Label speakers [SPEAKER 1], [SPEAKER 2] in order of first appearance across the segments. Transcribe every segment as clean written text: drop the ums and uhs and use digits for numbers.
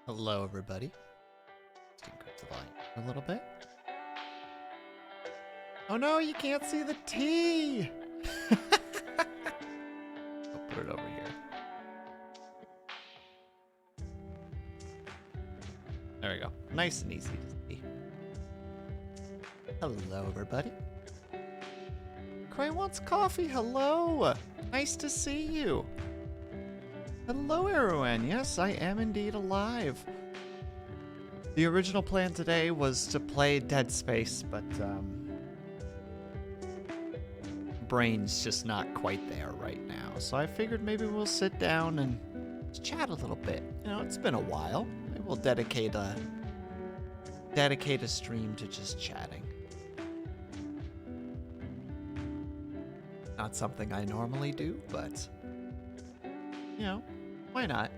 [SPEAKER 1] Hello, everybody. Just increase the volume a little bit. Oh no, you can't see the T! I'll put it over here. There we go. Nice and easy to see. Hello, everybody. Cray wants coffee. Hello. Nice to see you. Hello, Erwan. Yes, I am indeed alive. The original plan today was to play Dead Space, but brain's just not quite there right now. So I figured maybe we'll sit down and chat a little bit. You know, it's been a while. Maybe we'll dedicate a stream to just chatting. Not something I normally do, but you know, why not?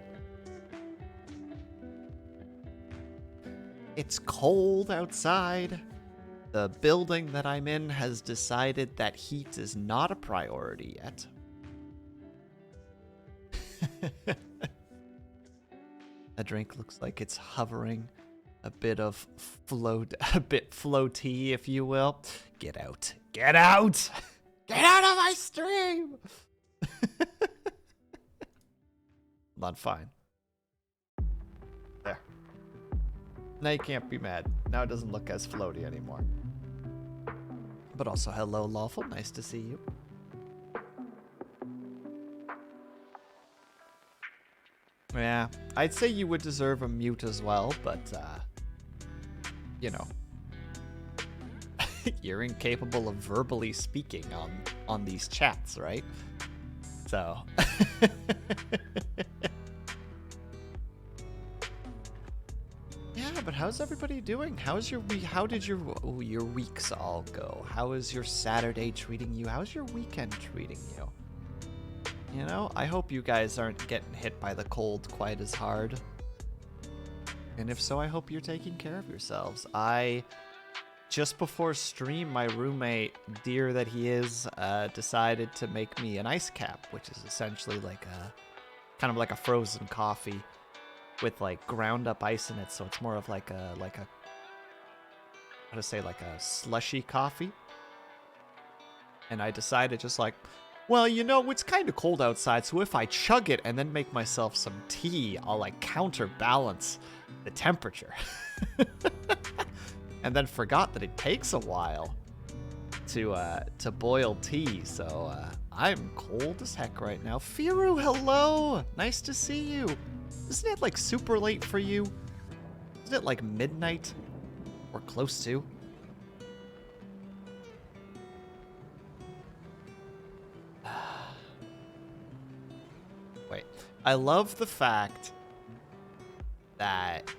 [SPEAKER 1] It's cold outside. The building that I'm in has decided that heat is not a priority yet. The drink looks like it's hovering a bit floaty, if you will. Get out. Get out! Get out of my stream! Not fine. There. Now you can't be mad. Now it doesn't look as floaty anymore. But also, hello, Lawful. Nice to see you. Yeah, I'd say you would deserve a mute as well, but, you know. You're incapable of verbally speaking on these chats, right? So. Yeah, but how's everybody doing? How's your week? How did your weeks all go? How is your Saturday treating you? How's your weekend treating you? You know, I hope you guys aren't getting hit by the cold quite as hard. And if so, I hope you're taking care of yourselves. Just before stream, my roommate, dear that he is, decided to make me an ice cap, which is essentially like kind of like a frozen coffee with like ground up ice in it. So it's more of like a slushy coffee. And I decided just like, well, you know, it's kind of cold outside, so if I chug it and then make myself some tea, I'll like counterbalance the temperature. And then forgot that it takes a while to boil tea, so I'm cold as heck right now. Firu, hello! Nice to see you. Isn't it like super late for you? Isn't it like midnight? Or close to? Wait. I love the fact that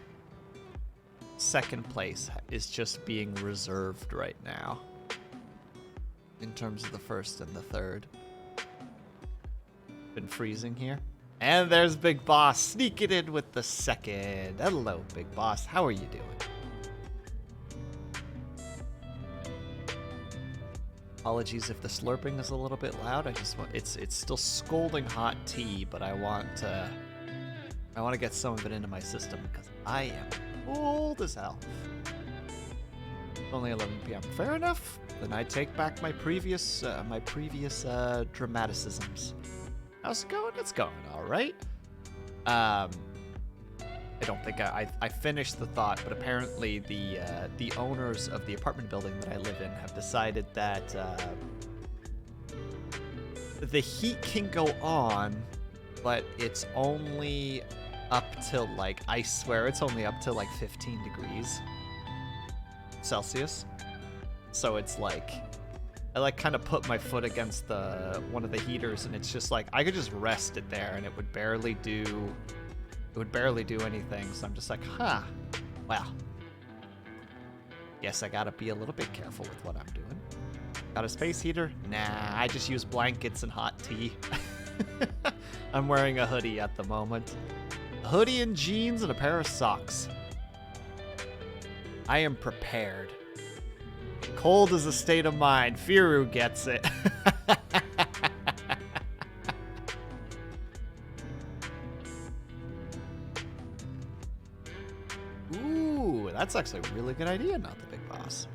[SPEAKER 1] second place is just being reserved right now in terms of the first and the third. Been freezing here. And there's Big Boss sneaking in with the second. Hello, Big Boss. How are you doing? Apologies if the slurping is a little bit loud. I just want it's still scalding hot tea, but I want to get some of it into my system because I am cold as hell. Only 11 p.m. Fair enough. Then I take back my previous dramaticisms. How's it going? It's going all right. I don't think I finished the thought, but apparently the owners of the apartment building that I live in have decided that the heat can go on, but it's only up till like, I swear it's only up to like 15 degrees Celsius. So it's like, I like kind of put my foot against one of the heaters, and it's just like I could just rest it there and it would barely do anything. So I'm just like, huh, well, guess I gotta be a little bit careful with what I'm doing. Got a space heater? Nah, I just use blankets and hot tea. I'm wearing a hoodie at the moment. A hoodie and jeans and a pair of socks. I am prepared. Cold is a state of mind. Firu gets it. Ooh, that's actually a really good idea, not the big boss.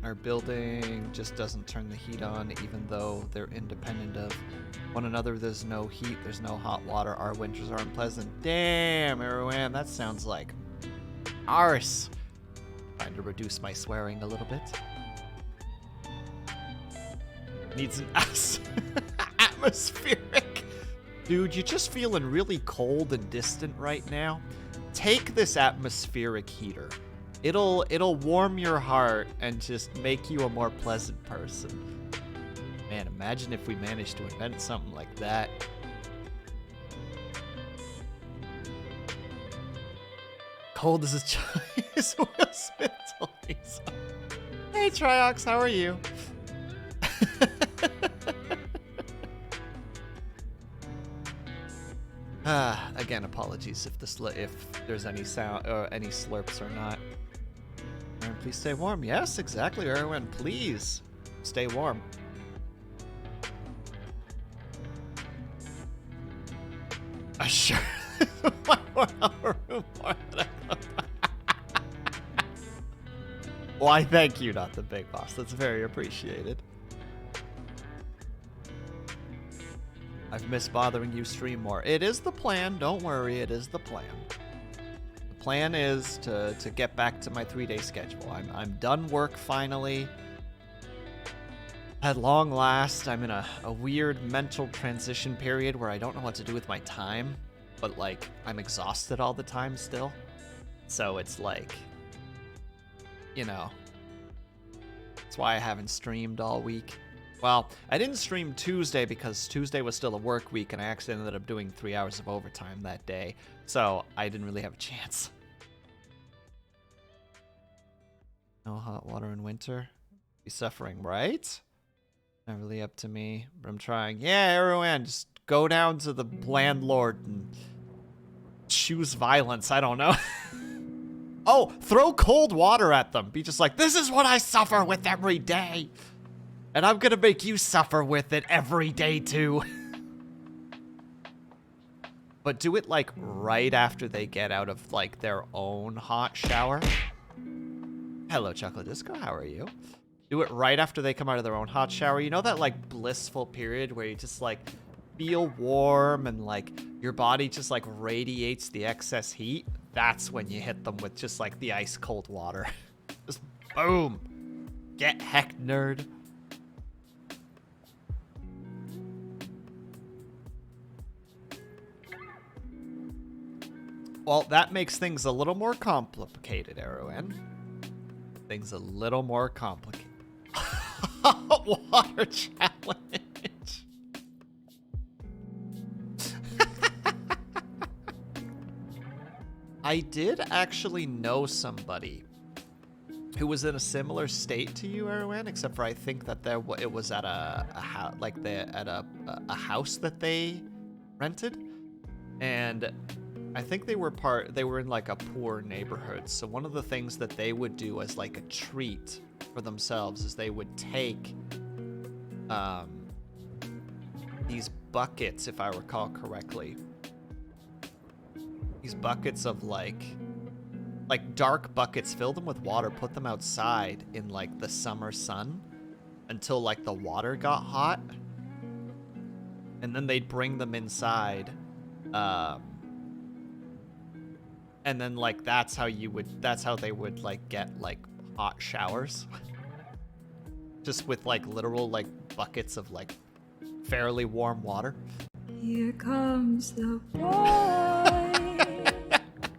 [SPEAKER 1] Our building just doesn't turn the heat on, even though they're independent of one another. There's no heat, there's no hot water. Our winters aren't pleasant. Damn, Erwan, that sounds like arse. Trying to reduce my swearing a little bit. Needs an atmospheric. Dude, you're just feeling really cold and distant right now. Take this atmospheric heater. It'll warm your heart and just make you a more pleasant person. Man, imagine if we managed to invent something like that. Cold as a Chinese Will Smith told me so. Hey Triox, how are you? Again, apologies if there's any sound or any slurps or not. Aaron, please stay warm. Yes, exactly, Erwin. Please stay warm. Sure. Why, thank you, not the big boss. That's very appreciated. I've missed bothering you stream more. It is the plan. Don't worry. It is the plan. The plan is to get back to my 3-day schedule. I'm done work finally. At long last, I'm in a weird mental transition period where I don't know what to do with my time, but like I'm exhausted all the time still. So it's like, you know, that's why I haven't streamed all week. Well, I didn't stream Tuesday because Tuesday was still a work week and I actually ended up doing 3 hours of overtime that day. So I didn't really have a chance. No hot water in winter. Be suffering, right? Not really up to me, but I'm trying. Yeah, everyone, just go down to the landlord and choose violence. I don't know. Oh, throw cold water at them. Be just like, this is what I suffer with every day. And I'm gonna make you suffer with it every day too. But do it like right after they get out of like their own hot shower. Hello, Chocolate Disco, how are you? Do it right after they come out of their own hot shower. You know that like blissful period where you just like feel warm and like your body just like radiates the excess heat? That's when you hit them with just like the ice cold water. Just boom. Get heck, nerd. Well, that makes things a little more complicated, Erwin. Things a little more complicated. Water challenge. I did actually know somebody who was in a similar state to you, Erwin, except for I think that it was at a house that they rented, and I think they were in like a poor neighborhood. So one of the things that they would do as like a treat for themselves is they would take these buckets, if I recall correctly. These buckets of like dark buckets, fill them with water, put them outside in like the summer sun until like the water got hot. And then they'd bring them inside. And then like that's how they would like get like hot showers. Just with like literal like buckets of like fairly warm water.
[SPEAKER 2] Here comes the boy.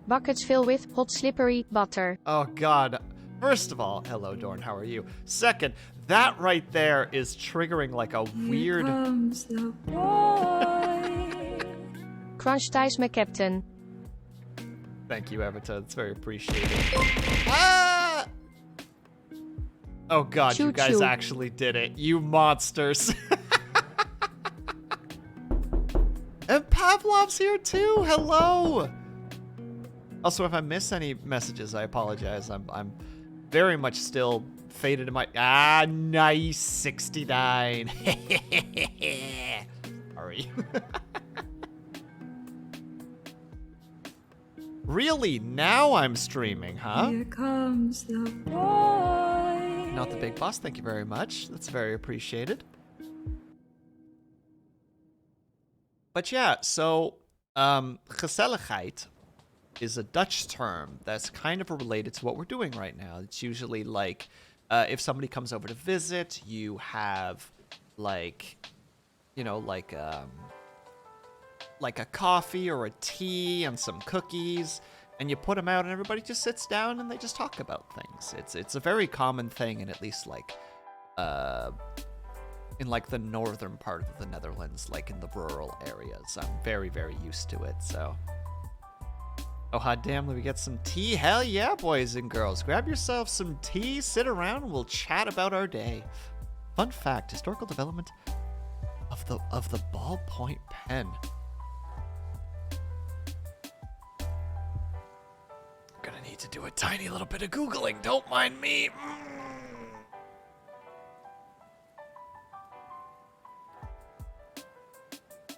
[SPEAKER 3] Buckets filled with hot slippery butter.
[SPEAKER 1] Oh god. First of all, hello Dorn, how are you? Second, that right there is triggering like a weird.
[SPEAKER 2] Here comes the boy.
[SPEAKER 3] Crunch ties my captain.
[SPEAKER 1] Thank you, Avatar. It's very appreciated. Ah! Oh god,
[SPEAKER 3] Choo
[SPEAKER 1] you guys
[SPEAKER 3] choo.
[SPEAKER 1] actually did it. You monsters. And Pavlov's here too. Hello. Also, if I miss any messages, I apologize. I'm very much still faded in my nice 69. Sorry. Really? Now I'm streaming, huh?
[SPEAKER 2] Here comes the boy.
[SPEAKER 1] Not the big boss, thank you very much. That's very appreciated. But yeah, so Gezelligheid is a Dutch term that's kind of related to what we're doing right now. It's usually like if somebody comes over to visit, you have like, you know, like a coffee or a tea and some cookies, and you put them out and everybody just sits down and they just talk about things. It's a very common thing in at least like in like the northern part of the Netherlands, like in the rural areas. I'm very, very used to it, so. Oh, hot damn, let me get some tea. Hell yeah, boys and girls. Grab yourself some tea, sit around, and we'll chat about our day. Fun fact, historical development of the ballpoint pen. Gonna need to do a tiny little bit of Googling, don't mind me.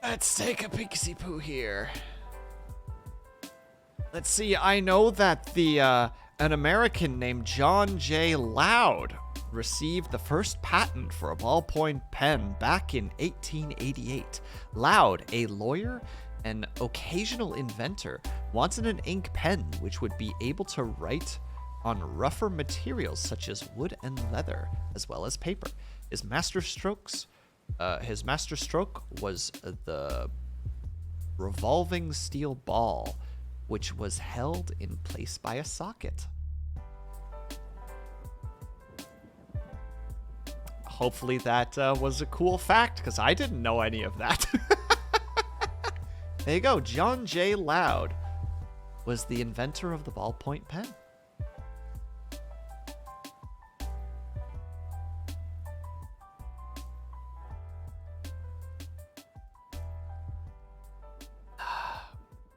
[SPEAKER 1] Let's take a peeksy poo here. Let's see, I know that an American named John J. Loud received the first patent for a ballpoint pen back in 1888. Loud, a lawyer and occasional inventor, wanted an ink pen which would be able to write on rougher materials such as wood and leather, as well as paper. His master stroke was the revolving steel ball, which was held in place by a socket. Hopefully that was a cool fact, because I didn't know any of that. There you go. John J. Loud was the inventor of the ballpoint pen.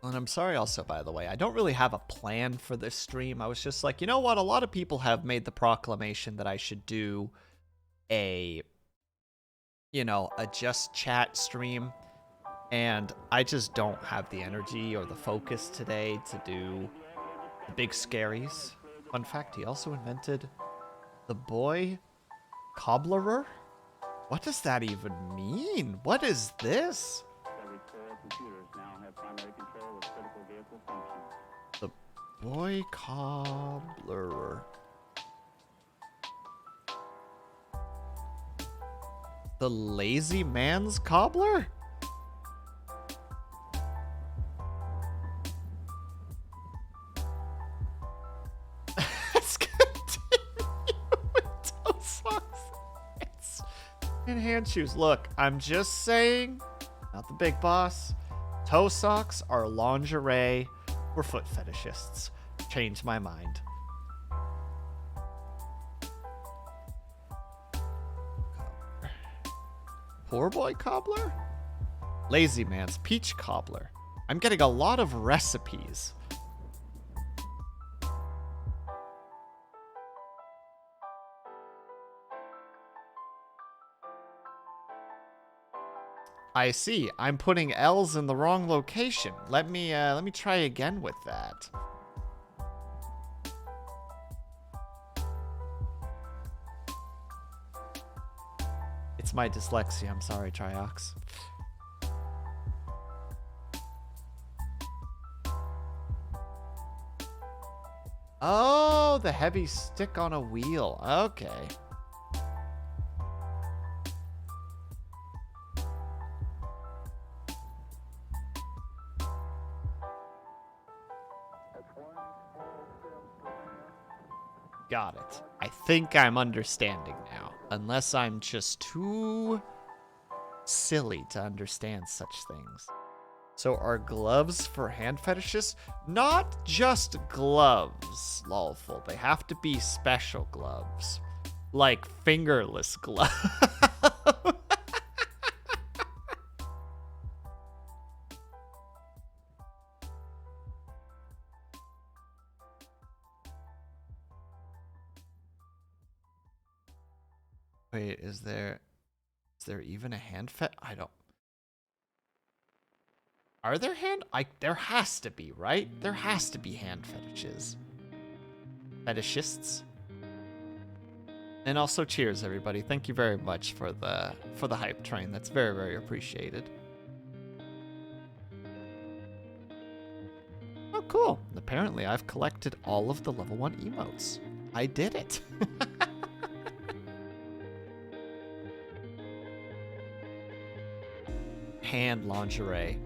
[SPEAKER 1] And I'm sorry also, by the way, I don't really have a plan for this stream. I was just like, you know what? A lot of people have made the proclamation that I should do a just chat stream. And I just don't have the energy or the focus today to do the big scaries. Fun fact, he also invented the boy cobblerer? What does that even mean? What is this? The boy cobblerer. The lazy man's cobbler? Let's continue with toe socks and hand shoes. Look, I'm just saying, not the big boss. Toe socks are lingerie for foot fetishists. Changed my mind. Poor boy cobbler? Lazy man's peach cobbler. I'm getting a lot of recipes. I see. I'm putting L's in the wrong location. Let me try again with that. It's my dyslexia. I'm sorry, Triox. Oh, the heavy stick on a wheel. Okay. Got it. I think I'm understanding now. Unless I'm just too silly to understand such things. So are gloves for hand fetishists? Not just gloves, lawful. They have to be special gloves. Like fingerless gloves. Wait, is there even a hand fet? I don't. Are there there has to be, right? There has to be hand fetishes. Fetishists. And also cheers, everybody. Thank you very much for the hype train. That's very, very appreciated. Oh, cool. Apparently, I've collected all of the level 1 emotes. I did it. Hand lingerie.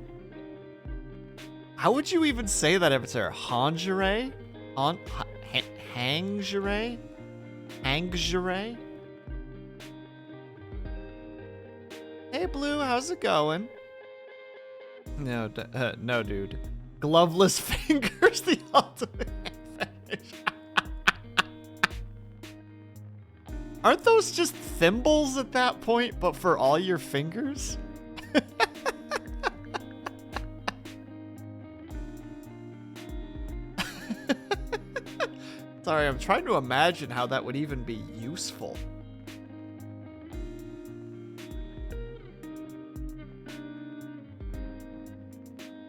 [SPEAKER 1] How would you even say that if it's there? Hangeray? Hangeray? Hangeray? Hey, Blue, how's it going? No, no, dude. Gloveless fingers, the ultimate fetish. Aren't those just thimbles at that point, but for all your fingers? Sorry, I'm trying to imagine how that would even be useful.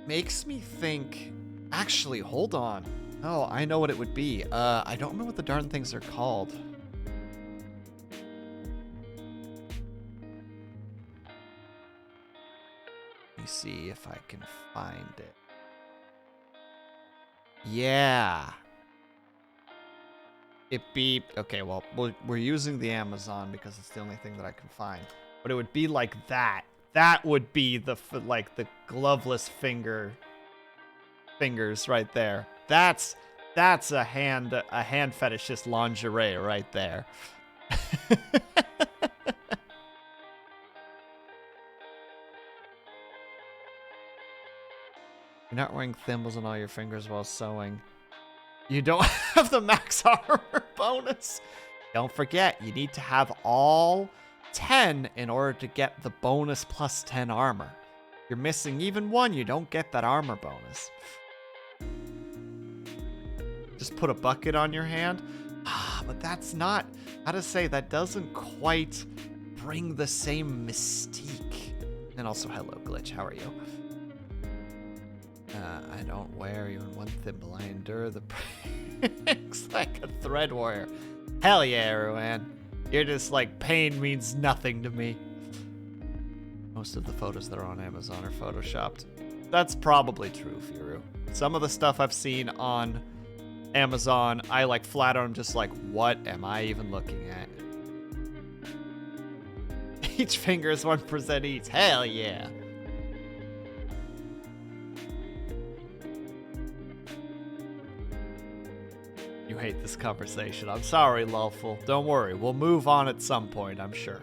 [SPEAKER 1] Makes me think... Actually, hold on. Oh, I know what it would be. I don't remember what the darn things are called. Let me see if I can find it. Yeah. It be... Okay, well, we're using the Amazon because it's the only thing that I can find. But it would be like that. That would be the, like, the gloveless fingers right there. That's a hand fetishist lingerie right there. You're not wearing thimbles on all your fingers while sewing. You don't have the max armor bonus. Don't forget, you need to have all 10 in order to get the bonus plus 10 armor. If you're missing even one, you don't get that armor bonus. Just put a bucket on your hand. But that's not, how to say, that doesn't quite bring the same mystique. And also, hello, Glitch, how are you? I don't wear even one thimble. I endure the pranks like a thread warrior. Hell yeah, Ruan. You're just like, pain means nothing to me. Most of the photos that are on Amazon are photoshopped. That's probably true, Firu. Some of the stuff I've seen on Amazon, I like flat on just like, what am I even looking at? Each finger is 1% each. Hell yeah. You hate this conversation. I'm sorry, Lawful. Don't worry, we'll move on at some point, I'm sure.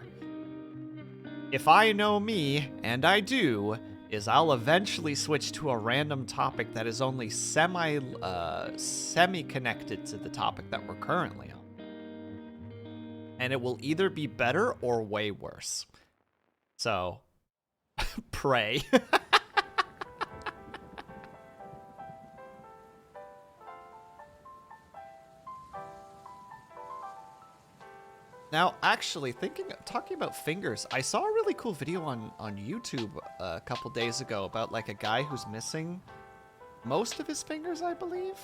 [SPEAKER 1] If I know me, and I do, is I'll eventually switch to a random topic that is only semi-connected to the topic that we're currently on. And it will either be better or way worse. So, pray. Now, actually, talking about fingers, I saw a really cool video on YouTube a couple days ago about like a guy who's missing most of his fingers, I believe.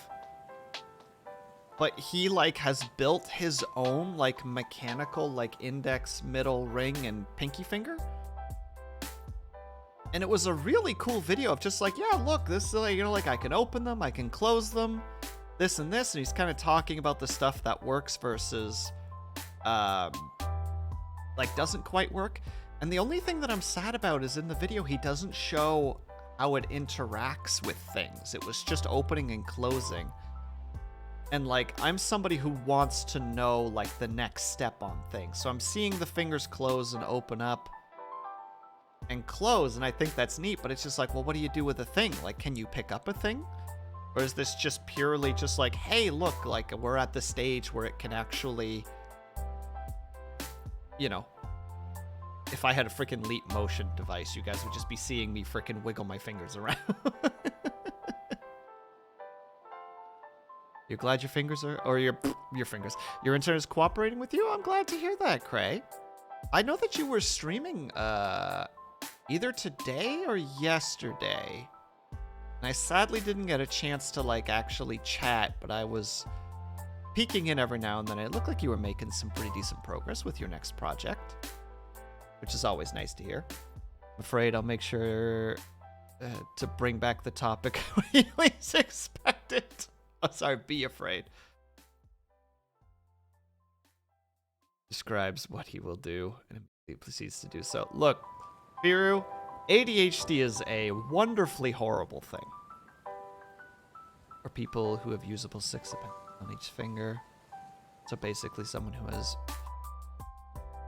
[SPEAKER 1] But he like has built his own like mechanical like index, middle, ring, and pinky finger. And it was a really cool video of just like, yeah, look, this is like, you know, like I can open them, I can close them, this and this, and he's kind of talking about the stuff that works versus like doesn't quite work. And the only thing that I'm sad about is in the video he doesn't show how it interacts with things. It was just opening and closing. And like I'm somebody who wants to know like the next step on things. So I'm seeing the fingers close and open up and close, and I think that's neat, but it's just like, well, what do you do with a thing? Like, can you pick up a thing? Or is this just purely just like, hey, look, like we're at the stage where it can actually, you know, if I had a freaking leap motion device, you guys would just be seeing me freaking wiggle my fingers around. You're glad your fingers are, or your fingers, your intern is cooperating with you? I'm glad to hear that, Cray. I know that you were streaming, either today or yesterday. And I sadly didn't get a chance to, like, actually chat, but I was peeking in every now and then. It looked like you were making some pretty decent progress with your next project, which is always nice to hear. I'm afraid I'll make sure to bring back the topic when you least expect it. Oh, sorry, be afraid. Describes what he will do and he proceeds to do so. Look, Firu, ADHD is a wonderfully horrible thing. For people who have usable 6 on each finger. So basically someone who has...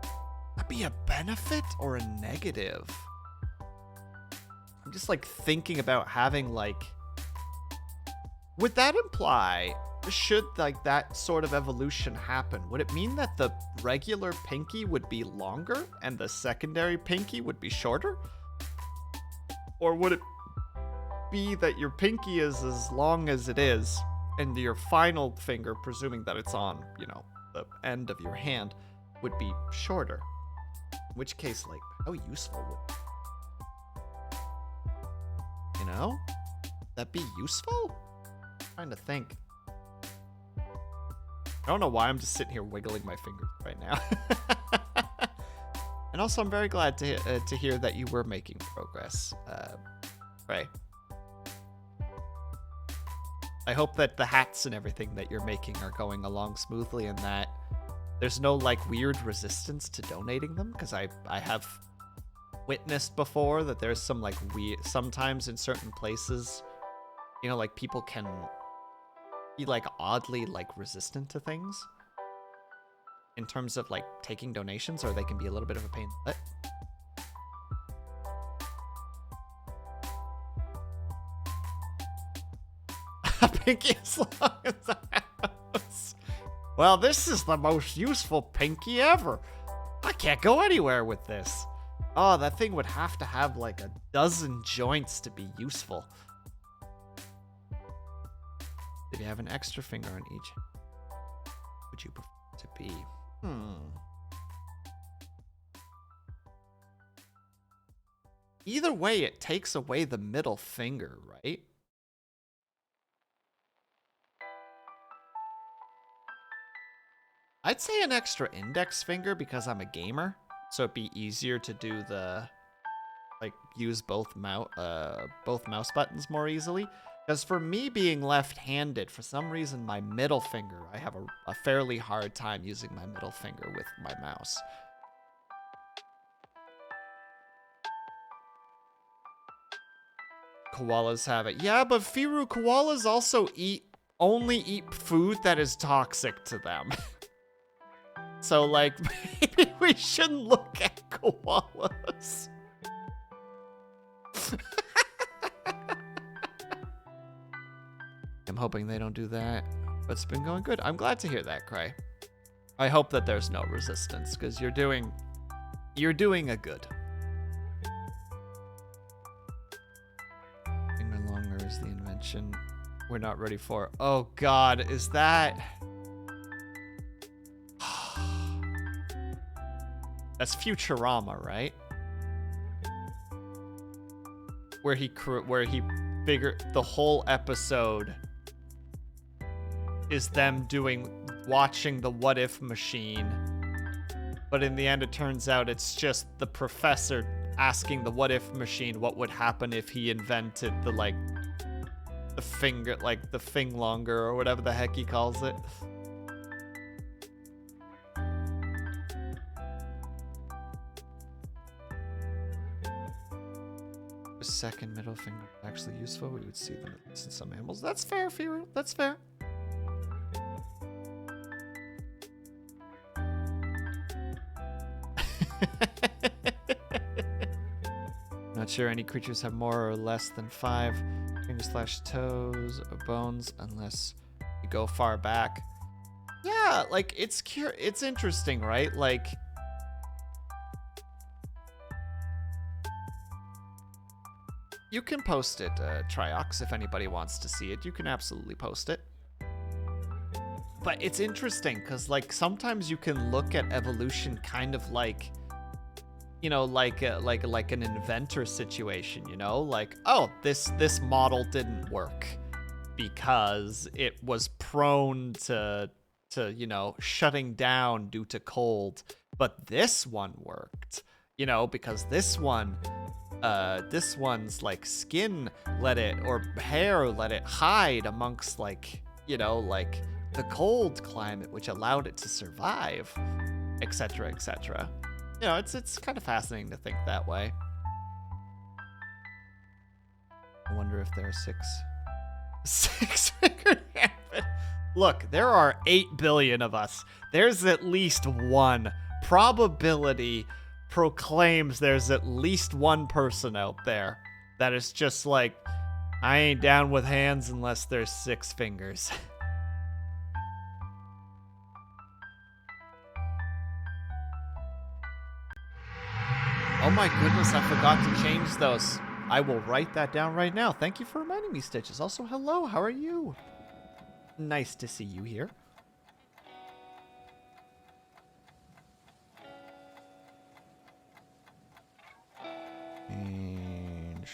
[SPEAKER 1] Would that be a benefit or a negative? I'm just like thinking about having like... Would that imply, should like that sort of evolution happen, would it mean that the regular pinky would be longer and the secondary pinky would be shorter? Or would it be that your pinky is as long as it is and your final finger, presuming that it's on, you know, the end of your hand, would be shorter? In which case, like, how useful would it? You know? That'd be useful? I'm trying to think. I don't know why I'm just sitting here wiggling my fingers right now. And also, I'm very glad to hear that you were making progress, Ray. I hope that the hats and everything that you're making are going along smoothly and that there's no, like, weird resistance to donating them, because I have witnessed before that there's some, like, weird... Sometimes in certain places, you know, like, people can be, like, oddly, like, resistant to things in terms of, like, taking donations, or they can be a little bit of a pain in the butt. A pinky as long as a house. Well, this is the most useful pinky ever. I can't go anywhere with this. Oh, that thing would have to have like a dozen joints to be useful. If you have an extra finger on each, would you prefer to be? Either way, it takes away the middle finger, right? I'd say an extra index finger because I'm a gamer, so it'd be easier to do the, like, use both mouse buttons more easily. Because for me being left-handed, for some reason my middle finger, I have a fairly hard time using my middle finger with my mouse. Koalas have it. Yeah, but Firu, koalas also only eat food that is toxic to them. So, like, maybe we shouldn't look at koalas. I'm hoping they don't do that, but it's been going good. I'm glad to hear that, Cray. I hope that there's no resistance, because you're doing a good. Finger longer is the invention we're not ready for. Oh God, is that... That's Futurama, right? Where he figured the whole episode is them watching the what if machine, but in the end it turns out it's just the professor asking the what if machine what would happen if he invented the finger, like the thing longer or whatever the heck he calls it. Second middle finger actually useful. We would see them at least in some animals. That's fair, Firu. That's fair. Not sure any creatures have more or less than 5 fingers/toes or bones unless you go far back. Yeah, like it's interesting, right? Like, you can post it, Triox, if anybody wants to see it. You can absolutely post it. But it's interesting, because, like, sometimes you can look at evolution kind of like you know, like an inventor situation, you know, like, oh, this model didn't work because it was prone to you know, shutting down due to cold, but this one worked, you know, because this one's like skin let it, or hair let it hide amongst, like, you know, like the cold climate, which allowed it to survive, etc., etc. You know, it's kind of fascinating to think that way. I wonder if there are six-fingered rabbit. Look, there are 8 billion of us. There's at least one. Probability proclaims there's at least one person out there that is just like, I ain't down with hands unless there's 6 fingers. Oh my goodness, I forgot to change those. I will write that down right now. Thank you for reminding me, Stitches. Also, hello, how are you? Nice to see you here. Change.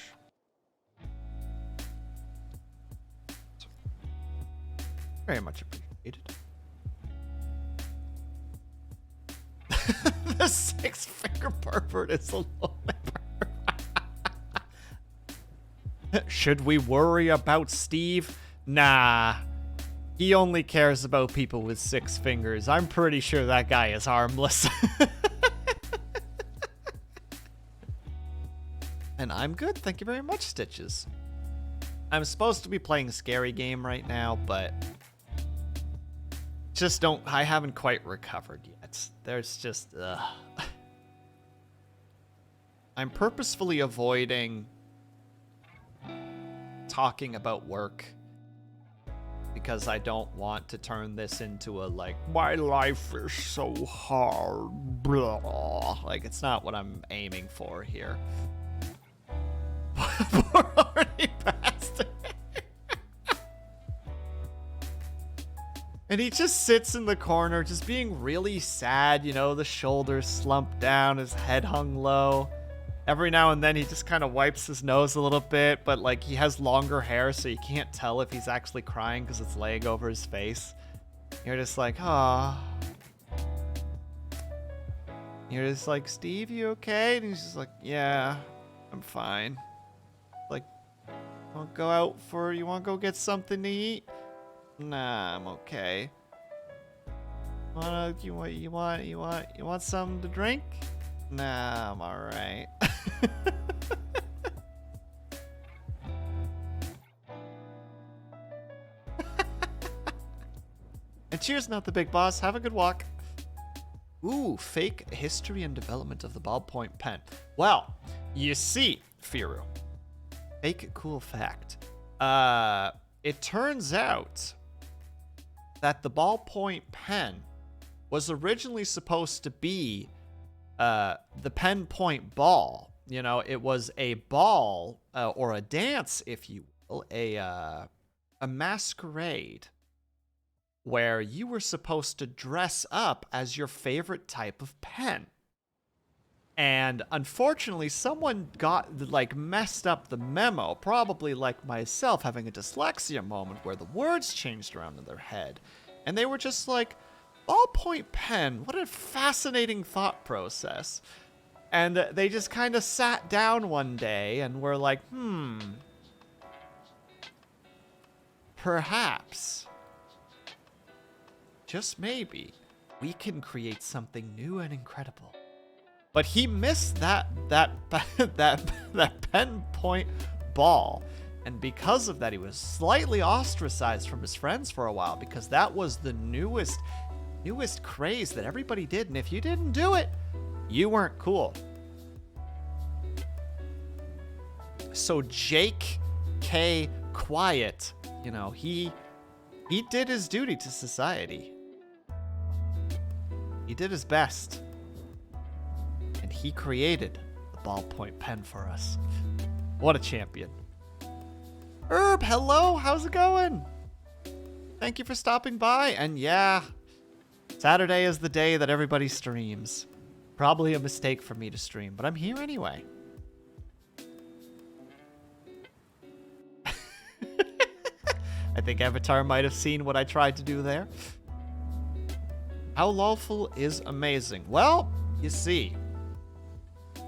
[SPEAKER 1] Very much appreciated. The 6-finger pervert is a lonely pervert. Should we worry about Steve? Nah. He only cares about people with 6 fingers. I'm pretty sure that guy is harmless. And I'm good. Thank you very much, Stitches. I'm supposed to be playing a scary game right now, but I haven't quite recovered yet. There's just, I'm purposefully avoiding talking about work because I don't want to turn this into a, like, my life is so hard, blah. Like, it's not what I'm aiming for here. Poor horny bastard. And he just sits in the corner, just being really sad, you know, the shoulders slumped down, his head hung low. Every now and then he just kind of wipes his nose a little bit, but, like, he has longer hair, so you can't tell if he's actually crying because it's laying over his face. You're just like, ah. You're just like, Steve, you okay? And he's just like, yeah, I'm fine. Like, you want to go get something to eat? Nah, I'm okay. You want something to drink? Nah, I'm alright. And cheers, not the big boss. Have a good walk. Ooh, fake history and development of the ballpoint pen. Well, you see, Firu. Fake cool fact. It turns out that the ballpoint pen was originally supposed to be the pen point ball. You know, it was a ball or a dance, if you will, a masquerade where you were supposed to dress up as your favorite type of pen. And unfortunately, someone messed up the memo, probably like myself, having a dyslexia moment where the words changed around in their head. And they were just like, ballpoint pen, what a fascinating thought process. And they just kind of sat down one day and were like, perhaps, just maybe, we can create something new and incredible. But he missed that pen point ball. And because of that, he was slightly ostracized from his friends for a while, because that was the newest craze that everybody did. And if you didn't do it, you weren't cool. So Jake K. Quiet, you know, he did his duty to society. He did his best. And he created the ballpoint pen for us. What a champion. Herb, hello, how's it going? Thank you for stopping by. And yeah, Saturday is the day that everybody streams. Probably a mistake for me to stream, but I'm here anyway. I think Avatar might have seen what I tried to do there. How lawful is amazing? Well, you see,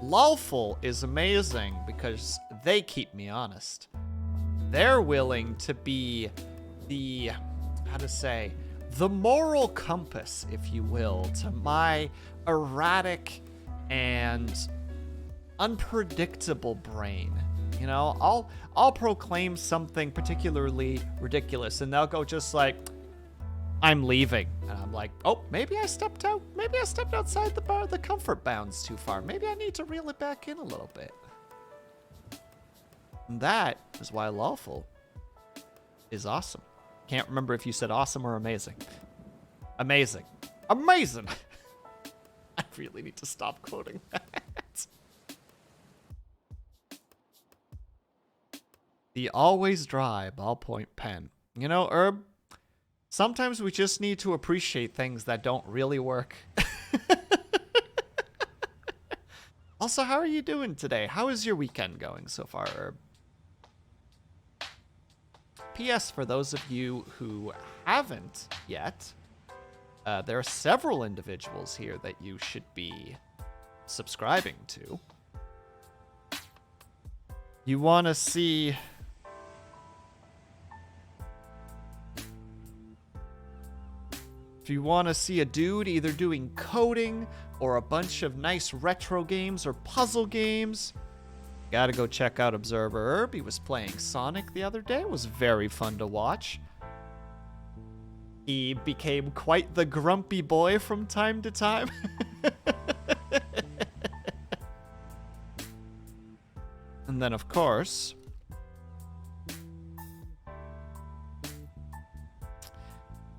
[SPEAKER 1] lawful is amazing because they keep me honest. They're willing to be the, how to say, the moral compass, if you will, to my erratic and unpredictable brain. You know, I'll proclaim something particularly ridiculous, and they'll go just like, I'm leaving. And I'm like, oh, maybe I stepped out. Maybe I stepped outside the comfort bounds too far. Maybe I need to reel it back in a little bit. And that is why lawful is awesome. Can't remember if you said awesome or amazing. Amazing. Amazing. I really need to stop quoting that. The always dry ballpoint pen. You know, Herb, sometimes we just need to appreciate things that don't really work. Also, how are you doing today? How is your weekend going so far, Herb? P.S. for those of you who haven't yet, there are several individuals here that you should be subscribing to. You want to see... If you want to see a dude either doing coding or a bunch of nice retro games or puzzle games, gotta go check out Observer Herb. He was playing Sonic the other day. It was very fun to watch. He became quite the grumpy boy from time to time. And then, of course,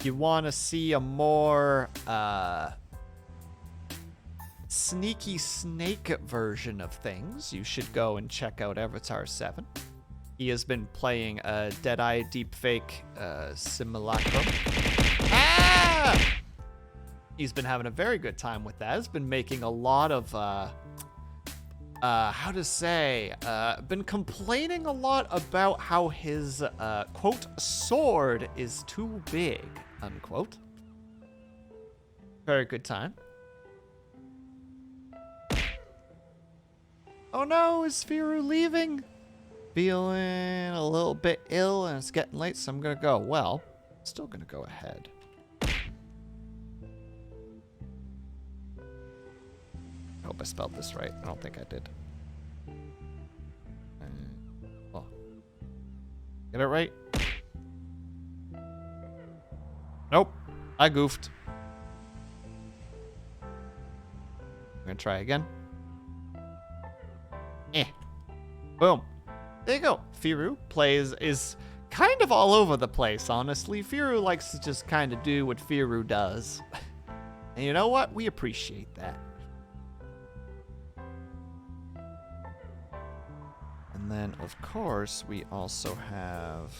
[SPEAKER 1] you want to see a more sneaky snake version of things, you should go and check out Avatar 7. He has been playing a Deadeye deepfake simulacrum. Ah! He's been having a very good time with that. He's been making a lot of, how to say, been complaining a lot about how his, quote, sword is too big, unquote. Very good time. Oh no, is Firu leaving? Feeling a little bit ill and it's getting late, so I'm gonna go. Well, still gonna go ahead. I hope I spelled this right. I don't think I did. Well, get it right? Nope, I goofed. I'm gonna try again. Boom. There you go. Firu is kind of all over the place, honestly. Firu likes to just kind of do what Firu does. And you know what? We appreciate that. And then, of course, we also have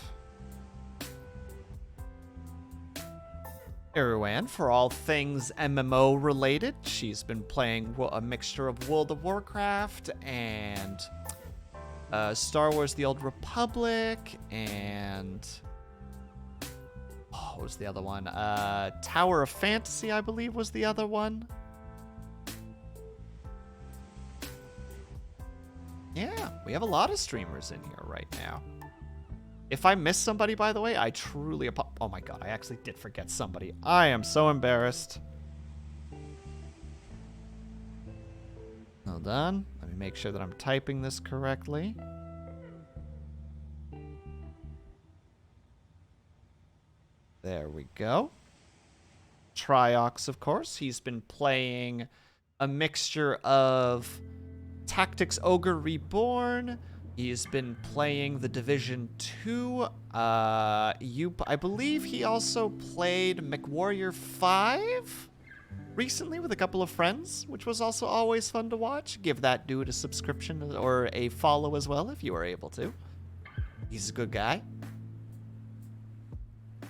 [SPEAKER 1] Iruan for all things MMO related. She's been playing a mixture of World of Warcraft and Star Wars The Old Republic and... oh, what was the other one? Tower of Fantasy, I believe, was the other one. Yeah, we have a lot of streamers in here right now. If I missed somebody, by the way, I truly... oh my god, I actually did forget somebody. I am so embarrassed. Hold on. Let me make sure that I'm typing this correctly. There we go. Triox, of course. He's been playing a mixture of Tactics Ogre Reborn. He's been playing The Division 2. I believe he also played MechWarrior 5 recently with a couple of friends, which was also always fun to watch. Give that dude a subscription or a follow as well if you are able to. He's a good guy.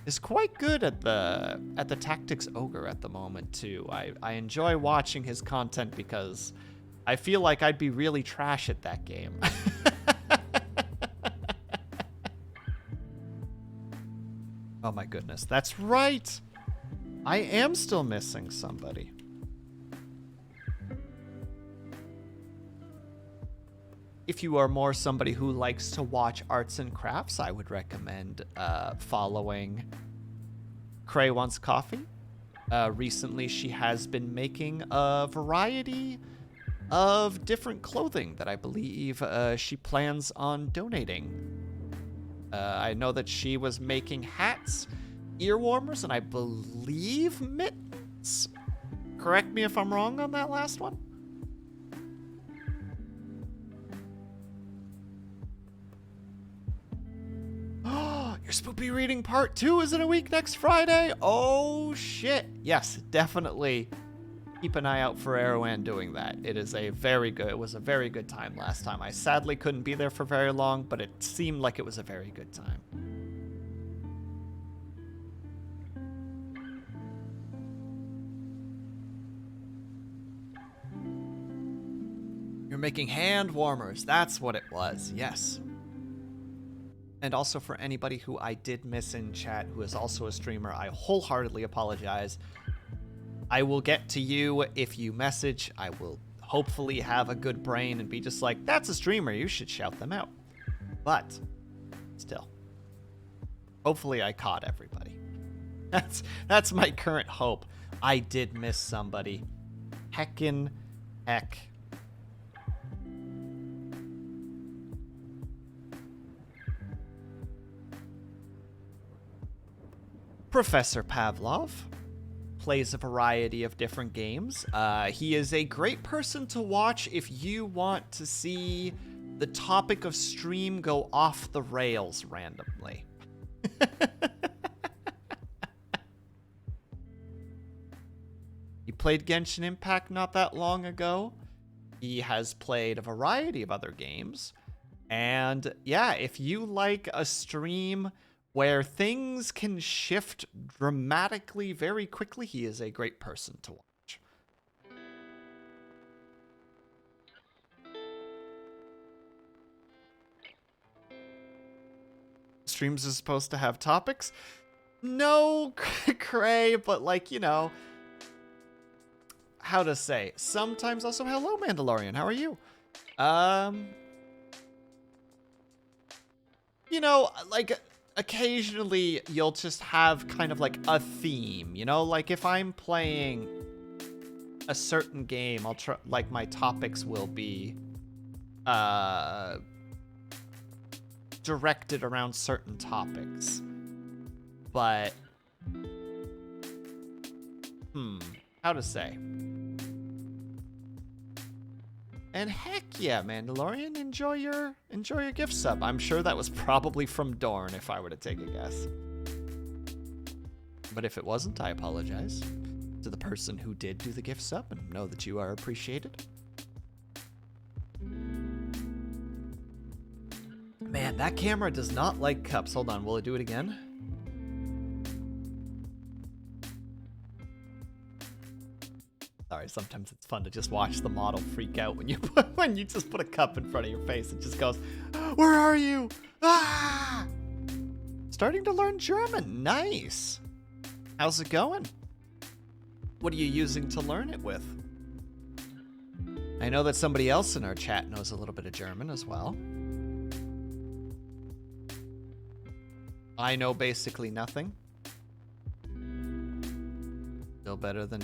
[SPEAKER 1] is quite good at the Tactics Ogre at the moment too. I enjoy watching his content because I feel like I'd be really trash at that game. Oh my goodness, that's right. I am still missing somebody. If you are more somebody who likes to watch arts and crafts, I would recommend following Cray Wants Coffee. Recently, she has been making a variety of different clothing that I believe she plans on donating. I know that she was making hats, ear warmers, and I believe mittens. Correct me if I'm wrong on that last one. Your spoopy reading part 2 is in a week next Friday. Oh shit. Yes, definitely keep an eye out for Erwan doing that. It was a very good time last time. I sadly couldn't be there for very long, but it seemed like it was a very good time. You're making hand warmers. That's what it was. Yes. And also for anybody who I did miss in chat who is also a streamer, I wholeheartedly apologize. I will get to you if you message. I will hopefully have a good brain and be just like, that's a streamer, you should shout them out. But still, hopefully I caught everybody. That's my current hope. I did miss somebody. Heckin' heck. Professor Pavlov plays a variety of different games. He is a great person to watch if you want to see the topic of stream go off the rails randomly. He played Genshin Impact not that long ago. He has played a variety of other games. And yeah, if you like a stream where things can shift dramatically very quickly, he is a great person to watch. Streams are supposed to have topics? No, Cray, but like, you know, how to say, sometimes also, hello, Mandalorian, how are you? You know, like, occasionally you'll just have kind of like a theme, you know, like if I'm playing a certain game, I'll try, like my topics will be directed around certain topics. But how to say? And heck yeah, Mandalorian, enjoy your gift sub. I'm sure that was probably from Dorn if I were to take a guess. But if it wasn't, I apologize to the person who did do the gift sub and know that you are appreciated. Man, that camera does not like cups. Hold on, will it do it again? Sorry, sometimes it's fun to just watch the model freak out when you just put a cup in front of your face. It just goes, "Where are you?" Ah! Starting to learn German. Nice. How's it going? What are you using to learn it with? I know that somebody else in our chat knows a little bit of German as well. I know basically nothing. Still better than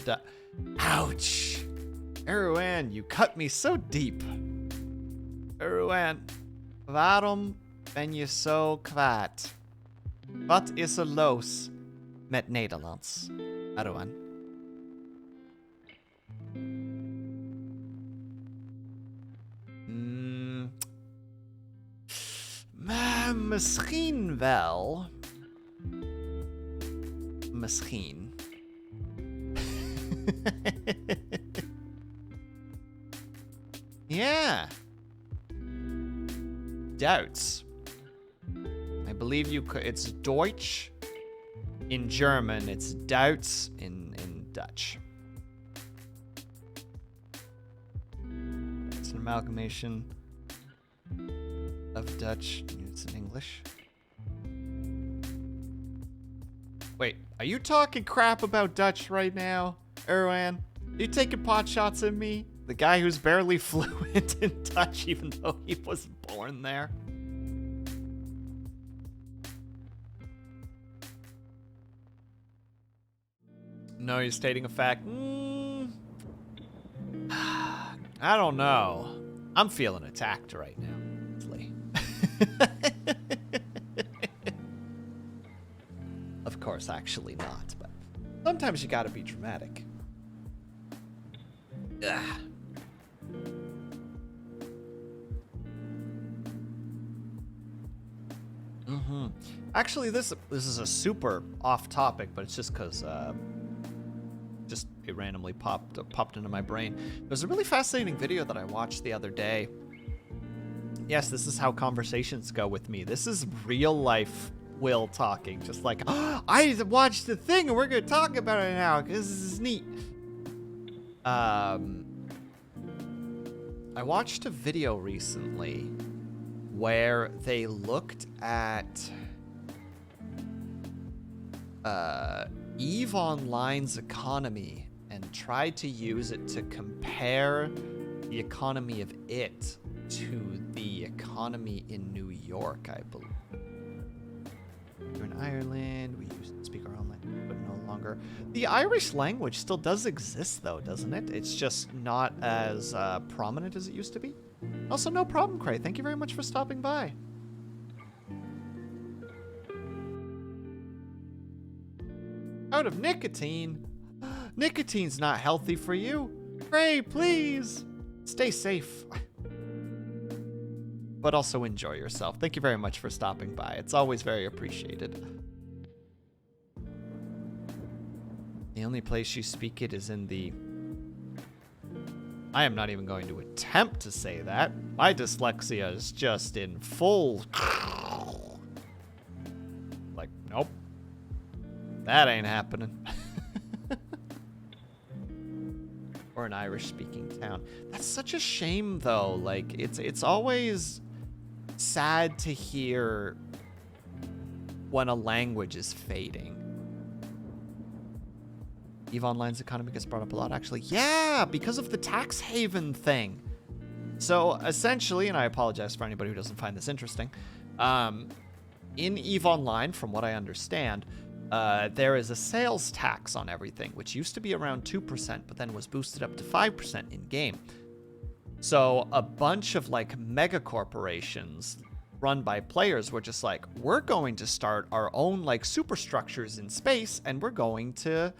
[SPEAKER 1] Ouch! Erwan, you cut me so deep. Erwan, waarom ben je zo kwaad? Wat is er los met Nederlands? Erwan. Misschien wel. Misschien. Yeah. Doubts. I believe you could. It's Deutsch In German, it's Duits in Dutch. It's an amalgamation of Dutch. It's in English. Wait, are you talking crap about Dutch right now, Erwan? Are you taking pot shots at me? The guy who's barely fluent in Dutch even though he was born there? No, you're stating a fact. I don't know. I'm feeling attacked right now. Of course, actually not, but sometimes you gotta be dramatic. Ugh. Actually, this is a super off topic, but it's just because just it randomly popped into my brain. There's a really fascinating video that I watched the other day. Yes, this is how conversations go with me. This is real life Will talking, just like, oh, I watched the thing and we're gonna talk about it now because this is neat. I watched a video recently where they looked at EVE Online's economy and tried to use it to compare the economy of it to the economy in New York, I believe. We're in Ireland, we used to speak our own language, but no longer. The Irish language still does exist, though, doesn't it? It's just not as prominent as it used to be. Also, no problem, Cray. Thank you very much for stopping by. Out of nicotine? Nicotine's not healthy for you. Cray, please. Stay safe. But also enjoy yourself. Thank you very much for stopping by. It's always very appreciated. The only place you speak it is in the... I am not even going to attempt to say that. My dyslexia is just in full... Like, nope. That ain't happening. Or an Irish-speaking town. That's such a shame, though. Like, it's always sad to hear when a language is fading. EVE Online's economy gets brought up a lot, actually. Yeah, because of the tax haven thing. So, essentially, and I apologize for anybody who doesn't find this interesting, in EVE Online, from what I understand, there is a sales tax on everything, which used to be around 2%, but then was boosted up to 5% in-game. So a bunch of, like, mega corporations run by players were just like, we're going to start our own, like, superstructures in space, and we're going to,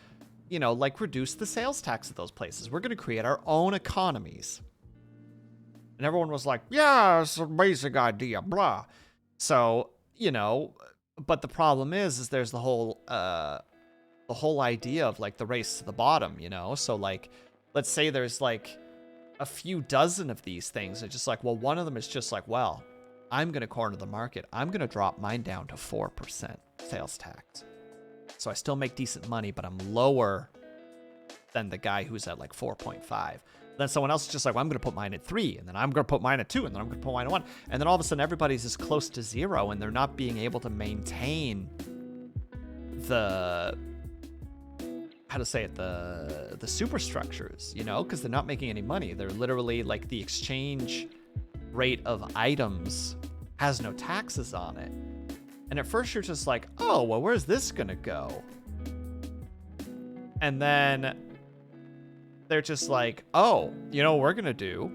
[SPEAKER 1] you know, like, reduce the sales tax at those places. We're going to create our own economies. And everyone was like, yeah, it's an amazing idea, blah. So, you know... But the problem is there's the whole idea of, like, the race to the bottom, you know? So, like, let's say there's, like, a few dozen of these things. It's just like, well, one of them is just like, well, I'm going to corner the market. I'm going to drop mine down to 4% sales tax. So I still make decent money, but I'm lower than the guy who's at, like, 4.5. Then someone else is just like, well, I'm going to put mine at 3, and then I'm going to put mine at 2, and then I'm going to put mine at 1. And then all of a sudden, everybody's as close to 0, and they're not being able to maintain the, how to say it, the superstructures, you know, because they're not making any money. They're literally, like, the exchange rate of items has no taxes on it. And at first, you're just like, oh, well, where's this going to go? And then... they're just like, oh, you know what we're going to do?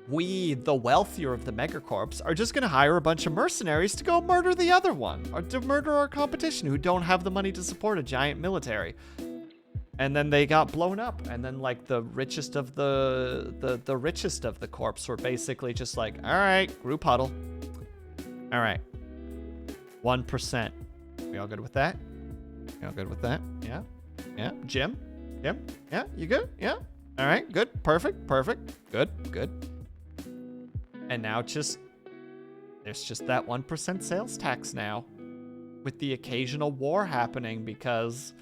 [SPEAKER 1] We, the wealthier of the megacorps, are just going to hire a bunch of mercenaries to go murder the other one, or to murder our competition who don't have the money to support a giant military. And then they got blown up. And then, like, the richest of the richest of the corps were basically just like, all right, group huddle. All right. 1%. We all good with that? We all good with that? Yeah? Yeah? Jim? Yeah, you good? Yeah? All right, good, perfect, good. And now there's just that 1% sales tax now. with the occasional war happening because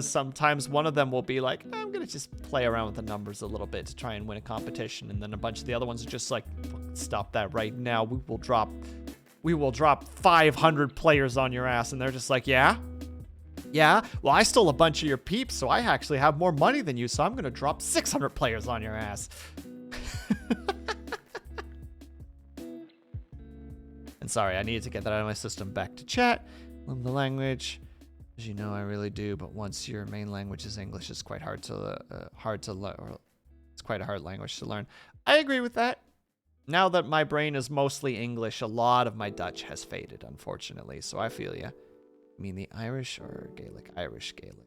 [SPEAKER 1] sometimes one of them will be like, I'm gonna just play around with the numbers a little bit to try and win a competition, and then a bunch of the other ones are just like, stop that right now. We will drop 500 players on your ass, and they're just like, yeah, well, I stole a bunch of your peeps, so I actually have more money than you, so I'm gonna drop 600 players on your ass. And sorry, I needed to get that out of my system. Back to chat. Love the language. As you know, I really do, but once your main language is English, it's quite hard to learn. It's quite a hard language to learn. I agree with that. Now that my brain is mostly English, a lot of my Dutch has faded, unfortunately, so I feel ya. You mean the Irish or Gaelic? Irish Gaelic.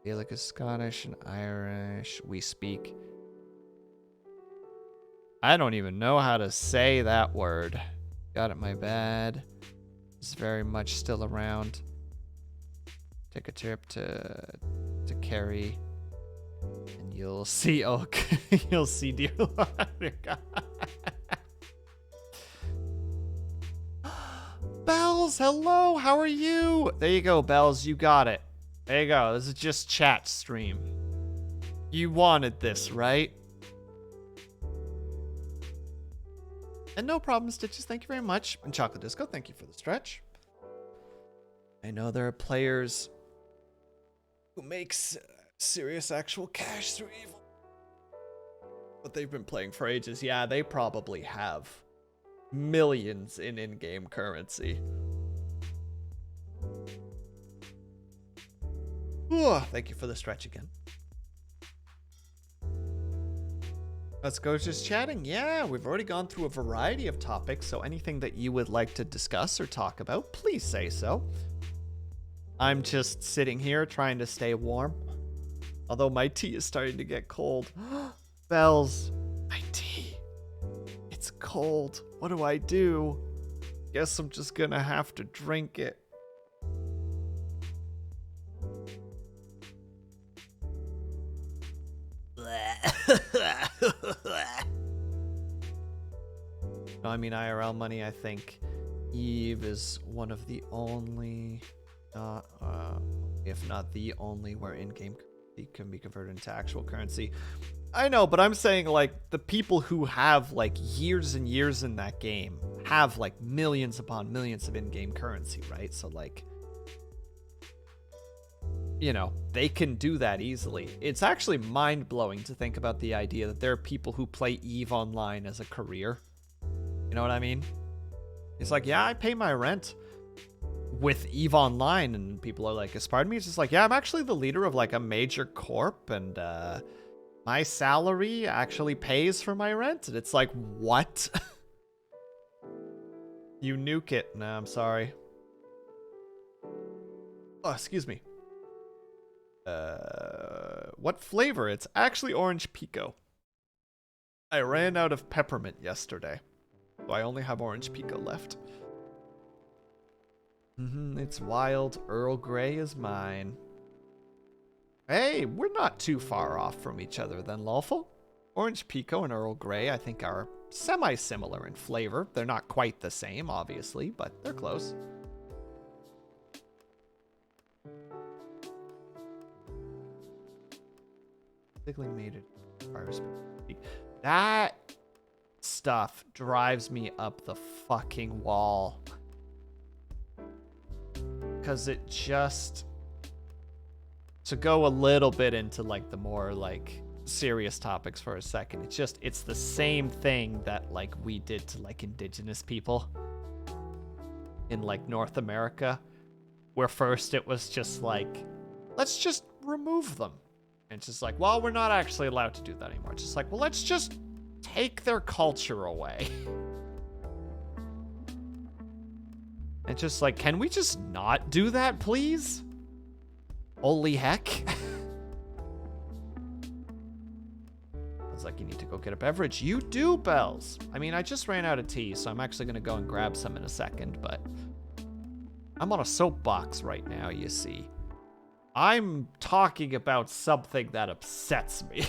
[SPEAKER 1] Gaelic is Scottish and Irish. We speak. I don't even know how to say that word. Got it, my bad. It's very much still around. Take a trip to Kerry, and you'll see oak. You'll see deer. Bells, hello, how are you? There you go, Bells, you got it. There you go, this is just chat stream. You wanted this, right? And no problem, Stitches, thank you very much. And Chocolate Disco, thank you for the stretch. I know there are players who makes serious actual cash through evil, but they've been playing for ages. Yeah, they probably have millions in in-game currency. Ooh, thank you for the stretch again. Let's go just chatting. Yeah, we've already gone through a variety of topics, so anything that you would like to discuss or talk about, please say so. I'm just sitting here trying to stay warm, although my tea is starting to get cold. Bells, my tea. It's cold. What do I do? Guess I'm just gonna have to drink it. No, I mean IRL money. I think Eve is one of the only, if not the only, where in-game currency can be converted into actual currency. I know, but I'm saying like the people who have like years and years in that game have like millions upon millions of in-game currency, right? So like, you know, they can do that easily. It's actually mind-blowing to think about the idea that there are people who play EVE Online as a career. You know what I mean? It's like, yeah, I pay my rent with EVE Online, and people are like, pardon me? It's just like, yeah, I'm actually the leader of like a major corp, and my salary actually pays for my rent. And it's like, what? You nuke it. No, I'm sorry. Oh, excuse me. What flavor? It's actually orange pico. I ran out of peppermint yesterday, so I only have orange pico left. It's wild. Earl Grey is mine. Hey, we're not too far off from each other then, Lawful. Orange pico and Earl Grey, I think, are semi-similar in flavor. They're not quite the same, obviously, but they're close. Made it. That stuff drives me up the fucking wall. Because it just... To go a little bit into like the more like serious topics for a second, it's the same thing that like we did to like indigenous people in like North America, where first it was just like, let's just remove them. And it's just like, well, we're not actually allowed to do that anymore. It's just like, well, let's just take their culture away. And just like, can we just not do that, please? Holy heck. It's like, you need to go get a beverage. You do, Bells. I mean, I just ran out of tea, so I'm actually going to go and grab some in a second, but I'm on a soapbox right now, you see. I'm talking about something that upsets me.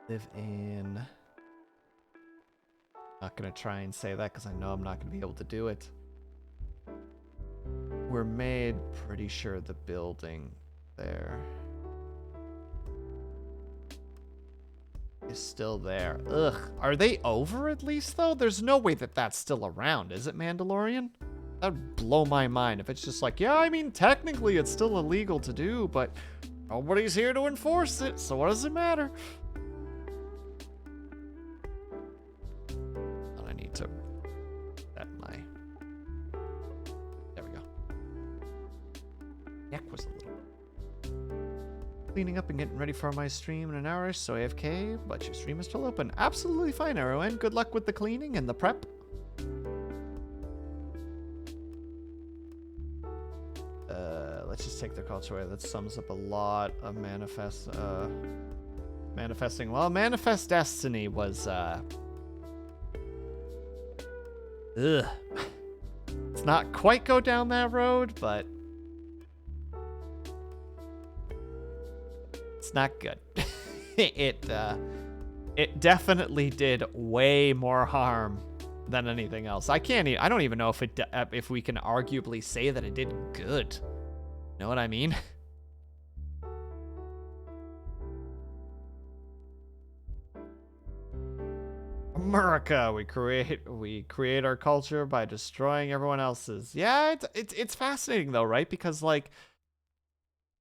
[SPEAKER 1] live in... Not gonna try and say that because I know I'm not gonna be able to do it. We're made, pretty sure the building there is still there. Ugh, are they over at least though? There's no way that that's still around, is it, Mandalorian? That'd blow my mind if it's just like, yeah, I mean, technically it's still illegal to do, but nobody's here to enforce it, so what does it matter? And I need to set my... There we go. Neck was a little... Cleaning up and getting ready for my stream in an hour, so AFK, but your stream is still open. Absolutely fine, Arrowin. Good luck with the cleaning and the prep. Let's just take the culture away. That sums up a lot of manifesting. Well, Manifest Destiny was, ugh. Let's not quite go down that road, but it's not good. It definitely did way more harm than anything else. I don't even know if we can arguably say that it did good. Know what I mean? America, we create our culture by destroying everyone else's. Yeah, it's fascinating though, right? Because like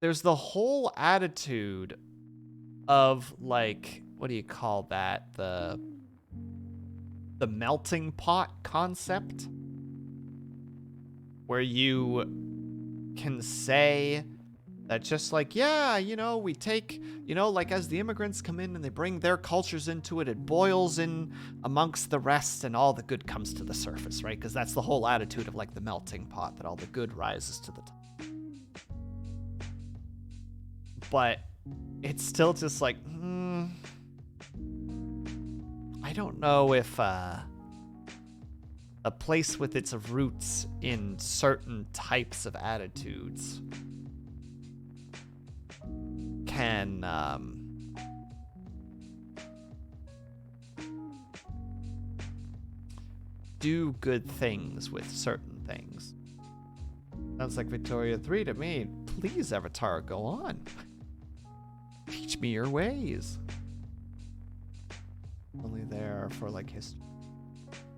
[SPEAKER 1] there's the whole attitude of like, what do you call that? The melting pot concept, where you can say that just like, yeah, you know, we take, you know, like as the immigrants come in and they bring their cultures into it, it boils in amongst the rest and all the good comes to the surface, right? Because that's the whole attitude of like the melting pot, that all the good rises to the top. But it's still just like, I don't know if a place with its roots in certain types of attitudes can do good things with certain things. Sounds like Victoria 3 to me. Please, Avatar, go on. Teach me your ways. Only there for like history.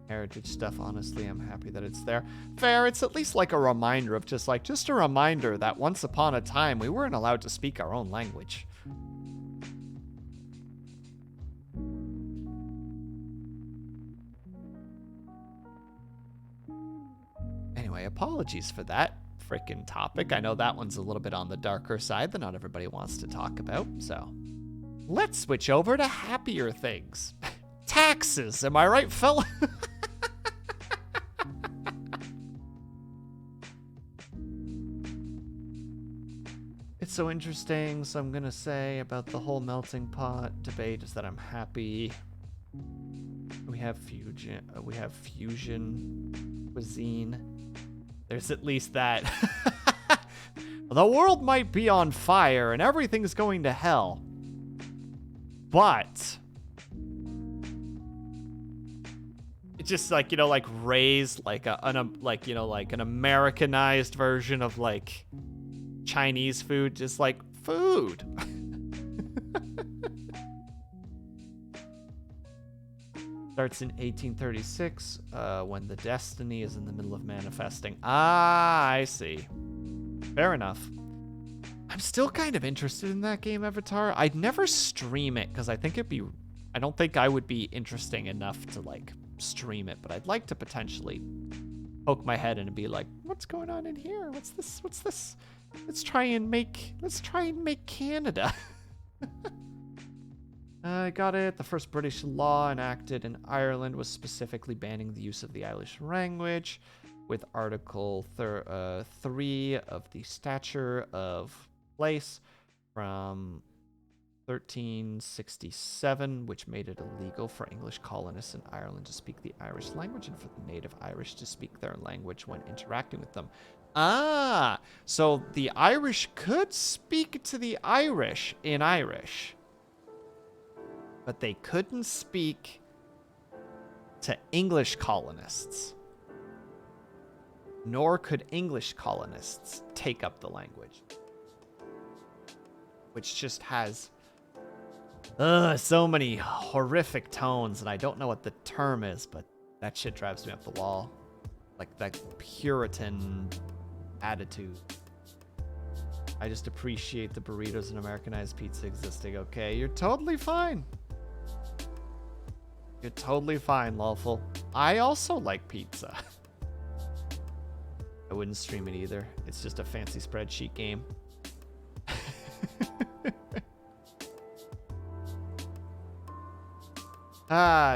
[SPEAKER 1] Heritage stuff, honestly, I'm happy that it's there. Fair, it's at least like a reminder of just a reminder that once upon a time we weren't allowed to speak our own language. Anyway, apologies for that freaking topic. I know that one's a little bit on the darker side that not everybody wants to talk about, so let's switch over to happier things. Taxes, am I right, fella? It's so interesting, so I'm gonna say about the whole melting pot debate is that I'm happy we have fusion cuisine. There's at least that. The world might be on fire and everything's going to hell, but it's just like, you know, like raised like an Americanized version of like Chinese food, just like food. Starts in 1836 when the destiny is in the middle of manifesting. Ah, I see. Fair enough. I'm still kind of interested in that game, Avatar. I'd never stream it because I don't think I would be interesting enough to like stream it, but I'd like to potentially poke my head in and be like, what's going on in here? What's this? Let's try and make Canada. I got it. The first British law enacted in Ireland was specifically banning the use of the Irish language, with Article 3 of the Statute of Place from 1367, which made it illegal for English colonists in Ireland to speak the Irish language and for the native Irish to speak their language when interacting with them. Ah, so the Irish could speak to the Irish in Irish. but they couldn't speak to English colonists. Nor could English colonists take up the language. Which just has so many horrific tones, and I don't know what the term is, but that shit drives me up the wall. Like that Puritan attitude. I just appreciate the burritos and Americanized pizza existing. Okay, you're totally fine. You're totally fine, Lawful. I also like pizza. I wouldn't stream it either. It's just a fancy spreadsheet game.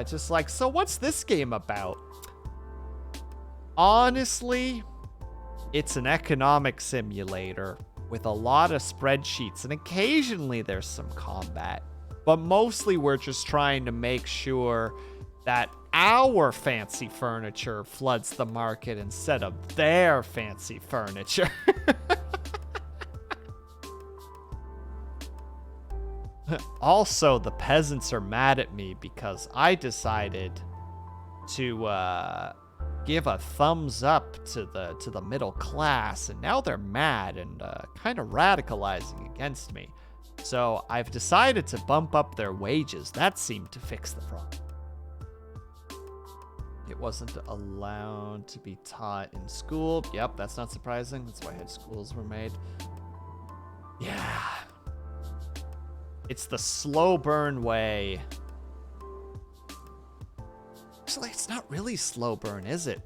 [SPEAKER 1] Just like, so what's this game about? Honestly, it's an economic simulator with a lot of spreadsheets, and occasionally there's some combat. But mostly we're just trying to make sure that our fancy furniture floods the market instead of their fancy furniture. Also, the peasants are mad at me because I decided to give a thumbs up to the middle class, and now they're mad and kind of radicalizing against me. So I've decided to bump up their wages. That seemed to fix the problem. It wasn't allowed to be taught in school. Yep, that's not surprising. That's why head schools were made. Yeah. It's the slow burn way. Actually, it's not really slow burn, is it?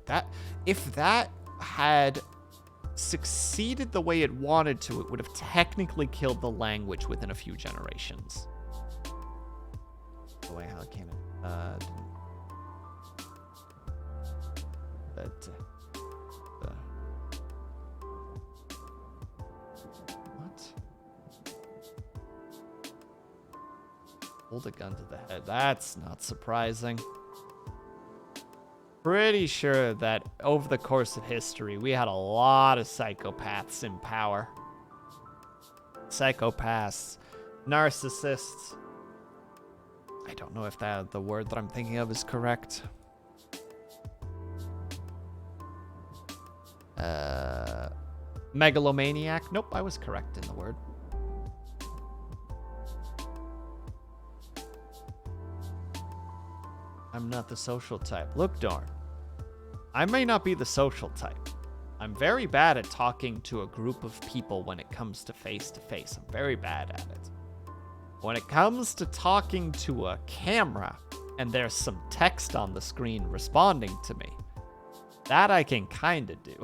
[SPEAKER 1] If that had succeeded the way it wanted to, it would have technically killed the language within a few generations. Oh, wait, how can it? What? Hold a gun to the head. That's not surprising. Pretty sure that over the course of history, we had a lot of psychopaths in power. Psychopaths, narcissists. I don't know if the word that I'm thinking of is correct. Megalomaniac. Nope, I was correct in the word. I'm not the social type. Look, Dorn. I may not be the social type. I'm very bad at talking to a group of people when it comes to face-to-face. I'm very bad at it. When it comes to talking to a camera and there's some text on the screen responding to me, that I can kind of do.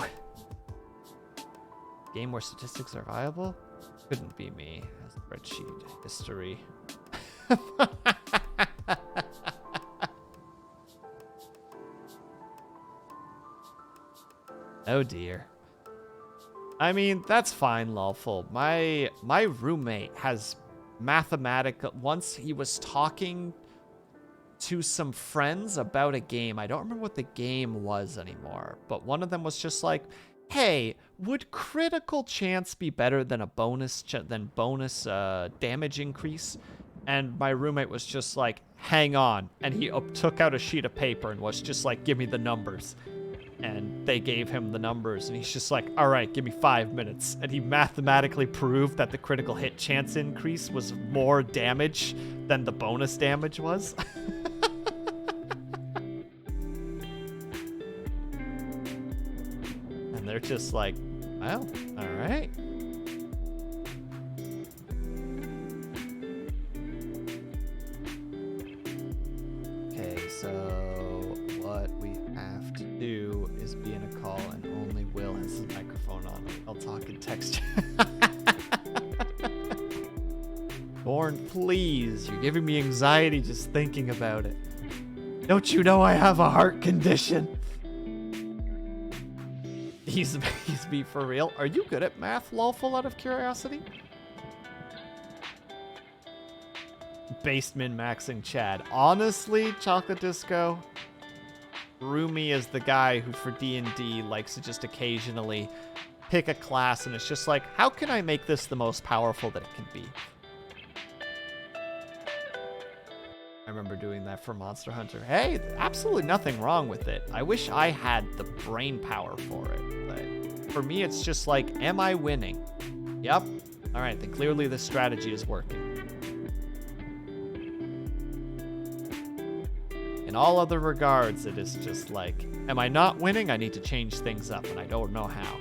[SPEAKER 1] Game where statistics are viable? Couldn't be me. Spreadsheet history. Oh dear. I mean, that's fine, Lawful. My roommate has mathematical... Once he was talking to some friends about a game. I don't remember what the game was anymore, but one of them was just like, hey, would critical chance be better than a bonus damage increase? And my roommate was just like, hang on. And he took out a sheet of paper and was just like, give me the numbers. And they gave him the numbers, and he's just like, all right, give me 5 minutes. And he mathematically proved that the critical hit chance increase was more damage than the bonus damage was. And they're just like, well, all right. Okay, so what we have to do is be in a call, and only Will has his microphone on. I'll talk in text. Born, please. You're giving me anxiety just thinking about it. Don't you know I have a heart condition? He's me for real. Are you good at math, Lawful, out of curiosity? Based min-maxing Chad. Honestly, Chocolate Disco, Rumi is the guy who for D&D likes to just occasionally pick a class and it's just like, how can I make this the most powerful that it can be? I remember doing that for Monster Hunter. Hey, absolutely nothing wrong with it. I wish I had the brain power for it. But for me, it's just like, am I winning? Yep. All right, then clearly this strategy is working. In all other regards, it is just like, am I not winning? I need to change things up, and I don't know how.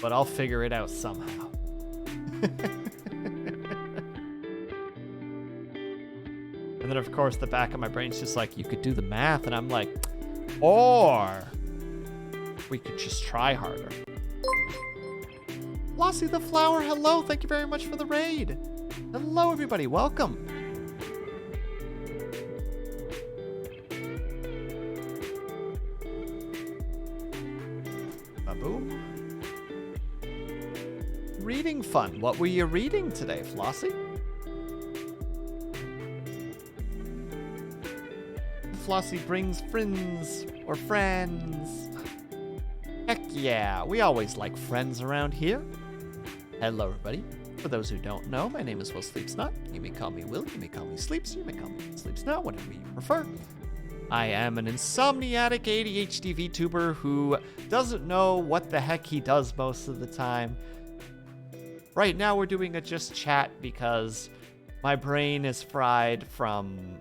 [SPEAKER 1] But I'll figure it out somehow. And then, of course, the back of my brain's just like, you could do the math. And I'm like, or we could just try harder. Flossie the Flower, hello. Thank you very much for the raid. Hello, everybody. Welcome. Ba-boom. Reading fun. What were you reading today, Flossie? Flossie brings friends or friends. Heck yeah, we always like friends around here. Hello, everybody. For those who don't know, my name is WillSleepsNot. You may call me Will, you may call me Sleeps, you may call me WillSleepsNot, whatever you prefer. I am an insomniatic ADHD VTuber who doesn't know what the heck he does most of the time. Right now we're doing a just chat because my brain is fried from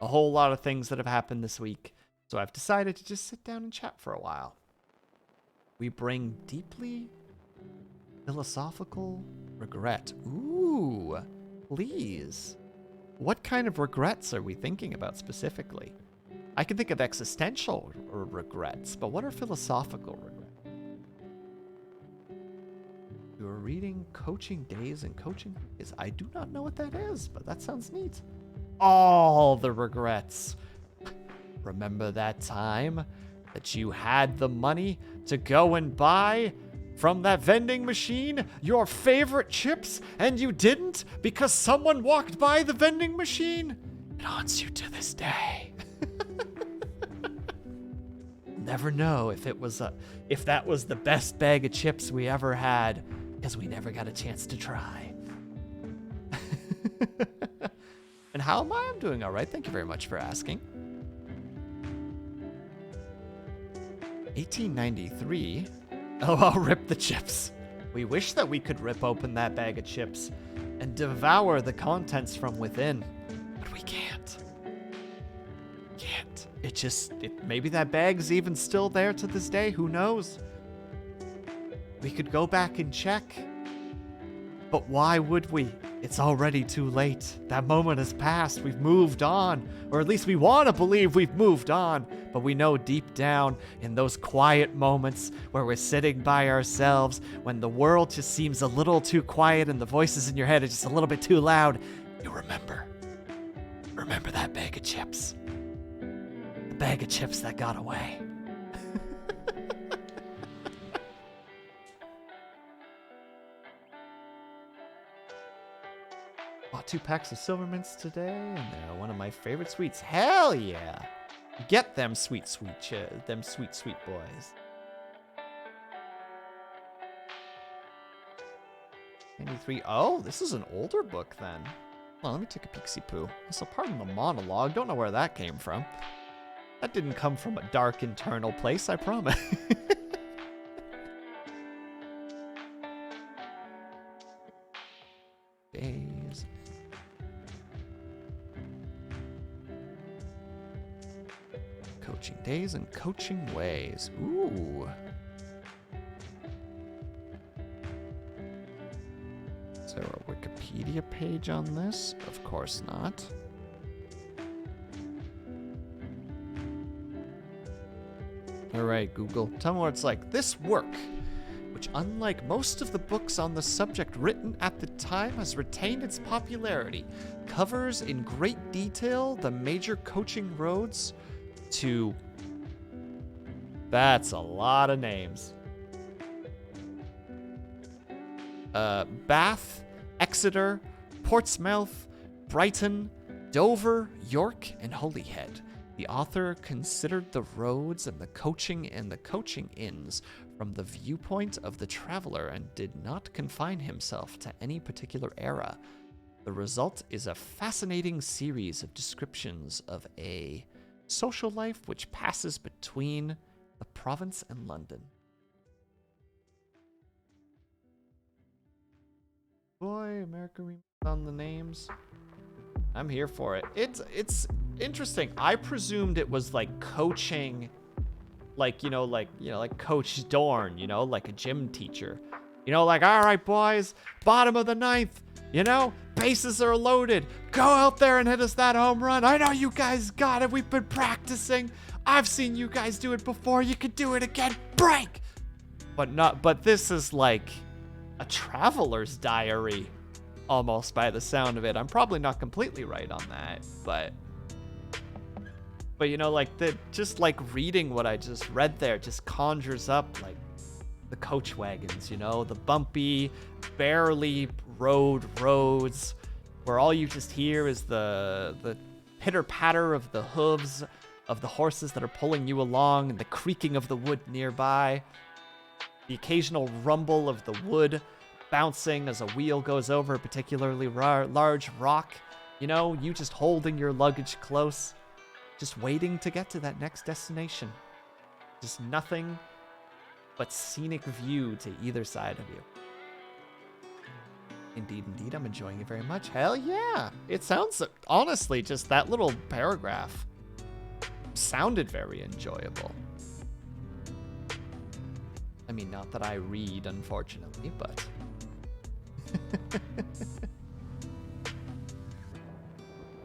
[SPEAKER 1] a whole lot of things that have happened this week. So I've decided to just sit down and chat for a while. We bring deeply philosophical regret. Ooh, please. What kind of regrets are we thinking about specifically? I can think of existential regrets, but what are philosophical regrets? You're reading Coaching Days and Coaching Days. I do not know what that is, but that sounds neat. All the regrets. Remember that time that you had the money to go and buy from that vending machine your favorite chips and you didn't because someone walked by the vending machine? It haunts you to this day. Never know if that was the best bag of chips we ever had because we never got a chance to try. And how am I? I'm doing all right. Thank you very much for asking. 1893. Oh, I'll rip the chips. We wish that we could rip open that bag of chips and devour the contents from within, but we can't. Maybe that bag's even still there to this day. Who knows? We could go back and check. But why would we? It's already too late. That moment has passed. We've moved on. Or at least we want to believe we've moved on. But we know deep down in those quiet moments where we're sitting by ourselves, when the world just seems a little too quiet and the voices in your head are just a little bit too loud, you remember. Remember that bag of chips. The bag of chips that got away. Bought 2 packs of Silvermints today, and they're one of my favorite sweets. Hell yeah! Get them sweet boys. 93. Oh, this is an older book then. Well, let me take a peek-see-poo. So pardon the monologue. Don't know where that came from. That didn't come from a dark internal place, I promise. Days. Coaching Days and Coaching Ways. Ooh. Is there a Wikipedia page on this? Of course not. Alright, Google. Tell me what it's like. This work, which unlike most of the books on the subject written at the time has retained its popularity, covers in great detail the major coaching roads to... That's a lot of names. Bath, Exeter, Portsmouth, Brighton, Dover, York, and Holyhead. The author considered the roads and the coaching inns from the viewpoint of the traveler and did not confine himself to any particular era. The result is a fascinating series of descriptions of a social life which passes between the province and London. Boy, America on the names. I'm here for it. It's interesting. I presumed it was like coaching, like Coach Dorn, like a gym teacher. Like, all right, boys, bottom of the ninth, bases are loaded. Go out there and hit us that home run. I know you guys got it. We've been practicing. I've seen you guys do it before. You could do it again. Break. But this is like a traveler's diary, almost, by the sound of it. I'm probably not completely right on that, but just like reading what I just read there just conjures up like the coach wagons, the bumpy, barely roads where all you just hear is the pitter patter of the hooves of the horses that are pulling you along and the creaking of the wood nearby. The occasional rumble of the wood bouncing as a wheel goes over a particularly large rock. You just holding your luggage close, just waiting to get to that next destination. Just nothing but scenic view to either side of you. Indeed, I'm enjoying it very much. Hell yeah! It sounds, honestly, just that little paragraph sounded very enjoyable. I mean, not that I read, unfortunately, but...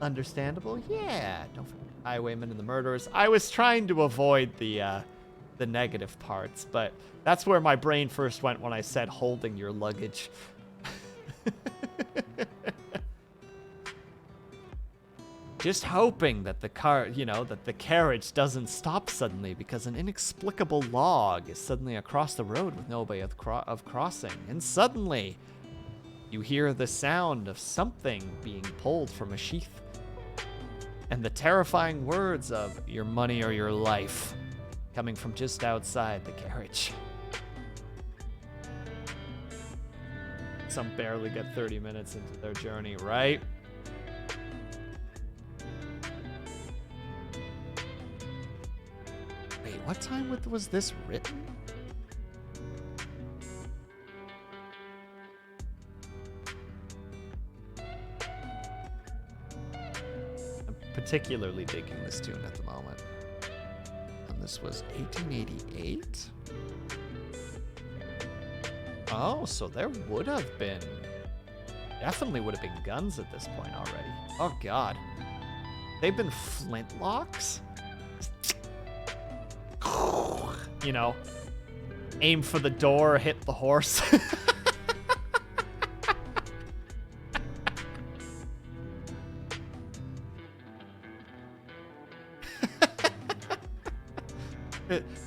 [SPEAKER 1] Understandable? Yeah. Don't forget the highwaymen and the murderers. I was trying to avoid the negative parts, but that's where my brain first went when I said holding your luggage. Just hoping that the carriage doesn't stop suddenly because an inexplicable log is suddenly across the road with no way of crossing. And suddenly, you hear the sound of something being pulled from a sheath. And the terrifying words of "your money or your life" coming from just outside the carriage. Some barely get 30 minutes into their journey, right? Wait, what time was this written? I'm particularly digging this tune at the moment. And this was 1888? Oh, so there would have been... Definitely would have been guns at this point already. Oh, God. They've been flintlocks? Aim for the door, hit the horse.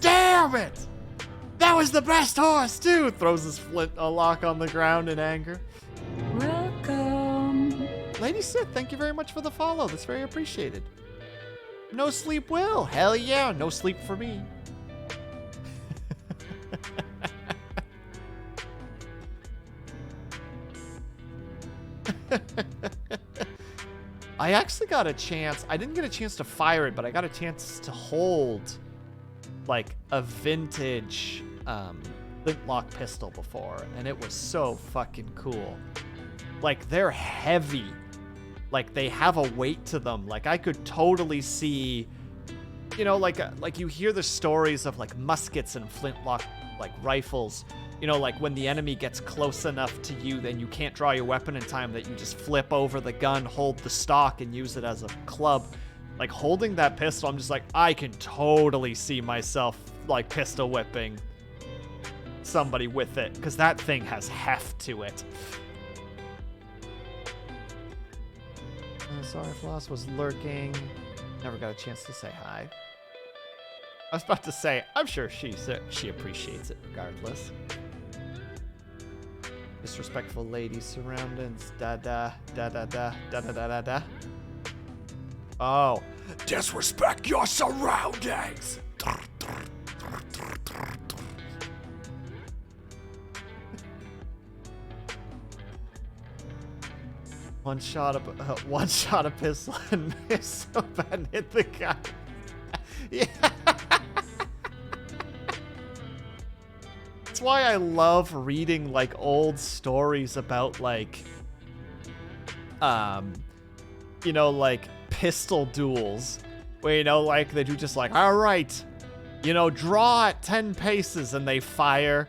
[SPEAKER 1] Damn it! That was the best horse, too! Throws his flintlock on the ground in anger.
[SPEAKER 2] Welcome.
[SPEAKER 1] Lady Sith, thank you very much for the follow. That's very appreciated. No sleep, Will. Hell yeah, no sleep for me. I actually got a chance. I didn't get a chance to fire it, but I got a chance to hold like a vintage flintlock pistol before, and it was so fucking cool. Like, they're heavy. Like, they have a weight to them. Like, I could totally see, like you hear the stories of like muskets and flintlock like rifles. Like when the enemy gets close enough to you, then you can't draw your weapon in time, that you just flip over the gun, hold the stock, and use it as a club. Like, holding that pistol, I'm just like, I can totally see myself like pistol whipping somebody with it, because that thing has heft to it. Sorry, Floss was lurking. Never got a chance to say hi. I was about to say, I'm sure she appreciates it regardless. Disrespectful ladies surroundings. Da da da da da da da da da da. Oh. Disrespect your surroundings. One shot a pistol and miss and hit the guy. Yeah. That's why I love reading like old stories about like you know, like pistol duels where, you know, like they do just like, all right, you know, draw at 10 paces, and they fire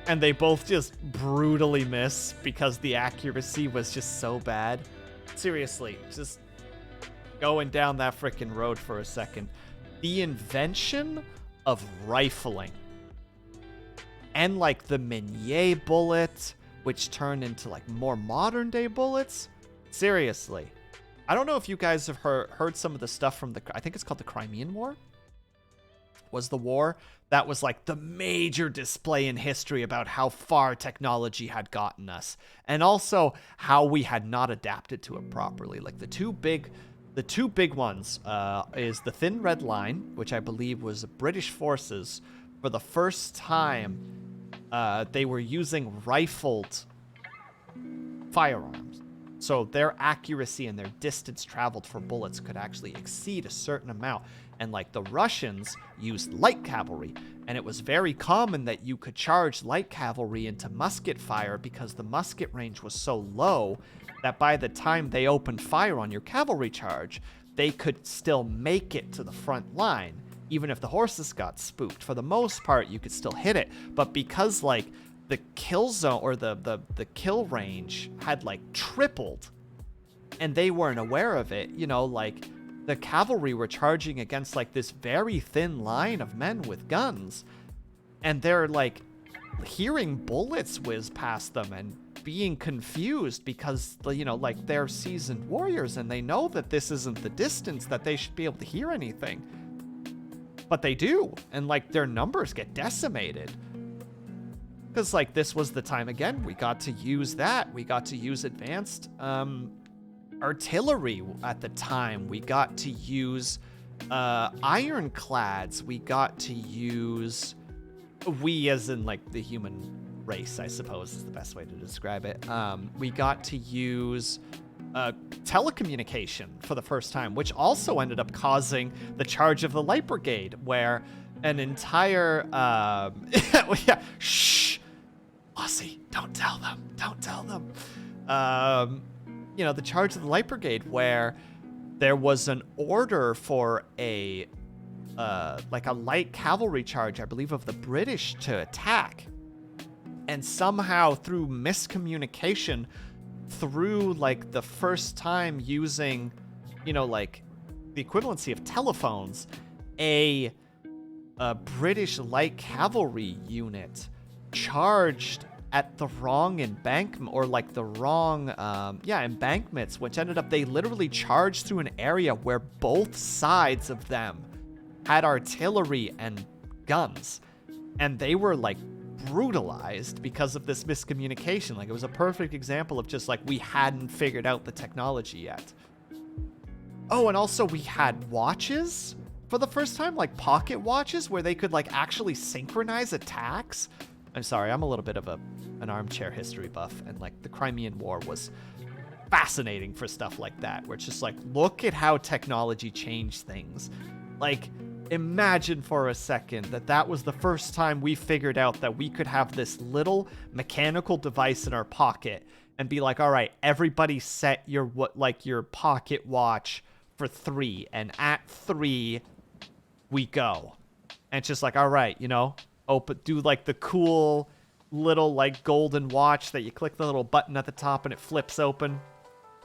[SPEAKER 1] and they both just brutally miss because the accuracy was just so bad. Seriously, just going down that freaking road for a second. The invention of rifling and like the Minier bullet, which turned into like more modern day bullets. Seriously. I don't know if you guys have heard some of the stuff from I think it's called the Crimean War. Was the war that was like the major display in history about how far technology had gotten us, and also how we had not adapted to it properly. Like the two big ones is the Thin Red Line, which I believe was British forces for the first time. They were using rifled firearms. So their accuracy and their distance traveled for bullets could actually exceed a certain amount. And like the Russians used light cavalry, and it was very common that you could charge light cavalry into musket fire because the musket range was so low that by the time they opened fire on your cavalry charge, they could still make it to the front line. Even if the horses got spooked, for the most part, you could still hit it. But because like the kill zone or the kill range had like tripled and they weren't aware of it, you know, like the cavalry were charging against like this very thin line of men with guns, and they're like hearing bullets whiz past them and being confused because, you know, like they're seasoned warriors and they know that this isn't the distance that they should be able to hear anything, but they do, and like their numbers get decimated. Because like this was the time again we got to use that. We got to use advanced artillery at the time. We got to use ironclads. We got to use, we as in like the human race, I suppose is the best way to describe it. We got to use telecommunication for the first time, which also ended up causing the charge of the Light Brigade, where an entire yeah, shh, Aussie, don't tell them. You know, the charge of the Light Brigade, where there was an order for a like a light cavalry charge, I believe, of the British to attack, and somehow through miscommunication, through like the first time using, you know, like the equivalency of telephones, a British light cavalry unit charged at the wrong embankment, or like the wrong embankments, which ended up, they literally charged through an area where both sides of them had artillery and guns, and they were like brutalized because of this miscommunication. Like it was a perfect example of just like we hadn't figured out the technology yet. Oh, and also we had watches for the first time, like pocket watches, where they could like actually synchronize attacks. I'm sorry, I'm a little bit of an armchair history buff, and like the Crimean War was fascinating for stuff like that, where it's just like, look at how technology changed things. Like, imagine for a second that was the first time we figured out that we could have this little mechanical device in our pocket and be like, all right, everybody set your pocket watch for 3, and at 3 we go. And it's just like, all right, you know, do like the cool little like golden watch that you click the little button at the top and it flips open,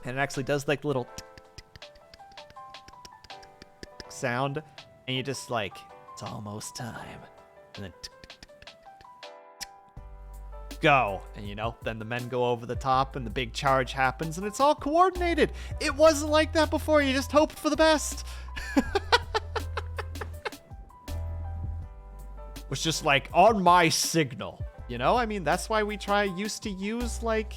[SPEAKER 1] and it actually does like little sound, and you just like, it's almost time, and then go, and you know, then the men go over the top and the big charge happens and it's all coordinated. It wasn't like that before. You just hoped for the best. Was just like on my signal, you know? I mean, that's why we used to use like,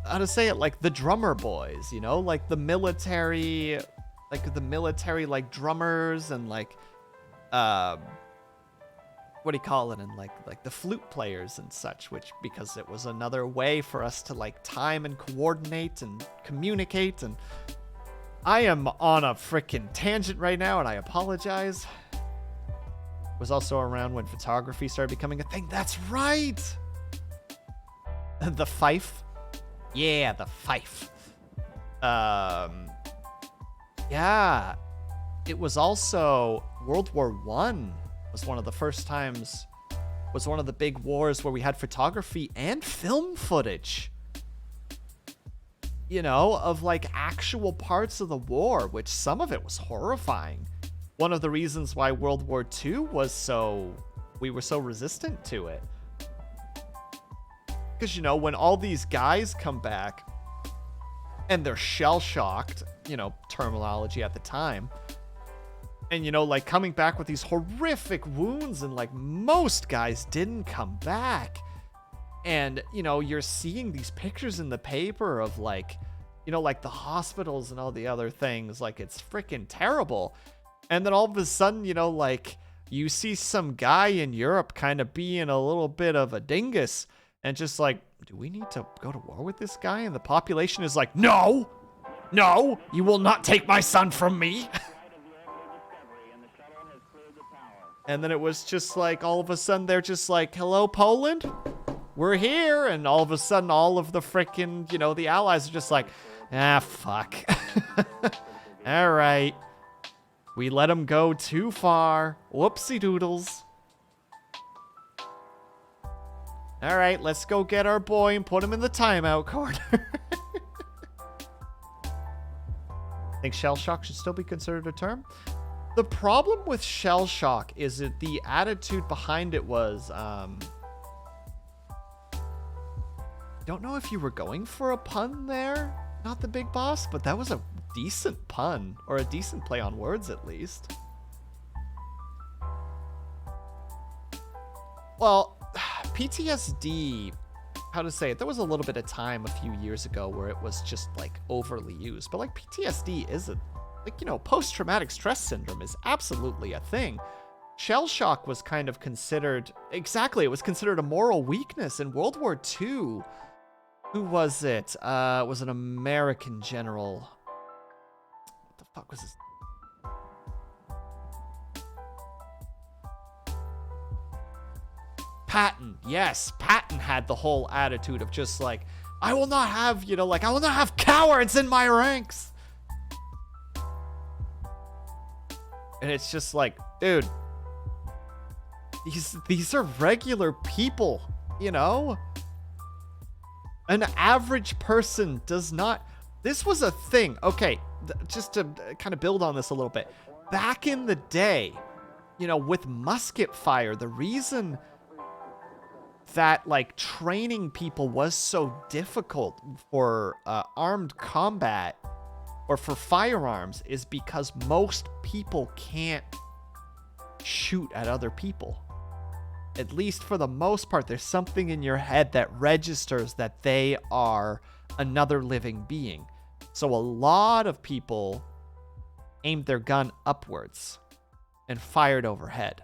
[SPEAKER 1] how to say it, like the drummer boys, you know, like the military like drummers, and like what do you call it, and like the flute players and such, which because it was another way for us to like time and coordinate and communicate. And I am on a freaking tangent right now, and I apologize. It was also around when photography started becoming a thing. That's right. The fife. Yeah, the fife. Yeah. It was also World War One was one of the first times, was one of the big wars where we had photography and film footage. You know, of like actual parts of the war, which some of it was horrifying. One of the reasons why World War II was we were so resistant to it. Because, you know, when all these guys come back and they're shell-shocked, you know, terminology at the time, and, you know, like coming back with these horrific wounds, and like most guys didn't come back. And, you know, you're seeing these pictures in the paper of like, you know, like the hospitals and all the other things. Like, it's freaking terrible. And then all of a sudden, you know, like you see some guy in Europe kind of being a little bit of a dingus and just like, do we need to go to war with this guy? And the population is like, no, you will not take my son from me. And then it was just like, all of a sudden they're just like, hello, Poland? We're here. And all of a sudden all of the freaking, you know, the allies are just like, fuck. All right. We let him go too far. Whoopsie doodles. All right, let's go get our boy and put him in the timeout corner. I think shell shock should still be considered a term. The problem with shell shock is that the attitude behind it was, don't know if you were going for a pun there, not the big boss, but that was a decent pun, or a decent play on words at least. Well, PTSD, how to say it, there was a little bit of time a few years ago where it was just like overly used, but like PTSD isn't, like, you know, post-traumatic stress syndrome is absolutely a thing. Shell shock was kind of considered, exactly, it was considered a moral weakness in World War II. Who was it? It was an American general. What the fuck was his? Patton. Yes, Patton had the whole attitude of just like, I will not have, you know, like, I will not have cowards in my ranks. And it's just like, dude, these are regular people, you know? An average person does not... This was a thing. Okay, just to kind of build on this a little bit. Back in the day, you know, with musket fire, the reason that, like, training people was so difficult for armed combat or for firearms is because most people can't shoot at other people. At least for the most part, there's something in your head that registers that they are another living being. So a lot of people aimed their gun upwards and fired overhead.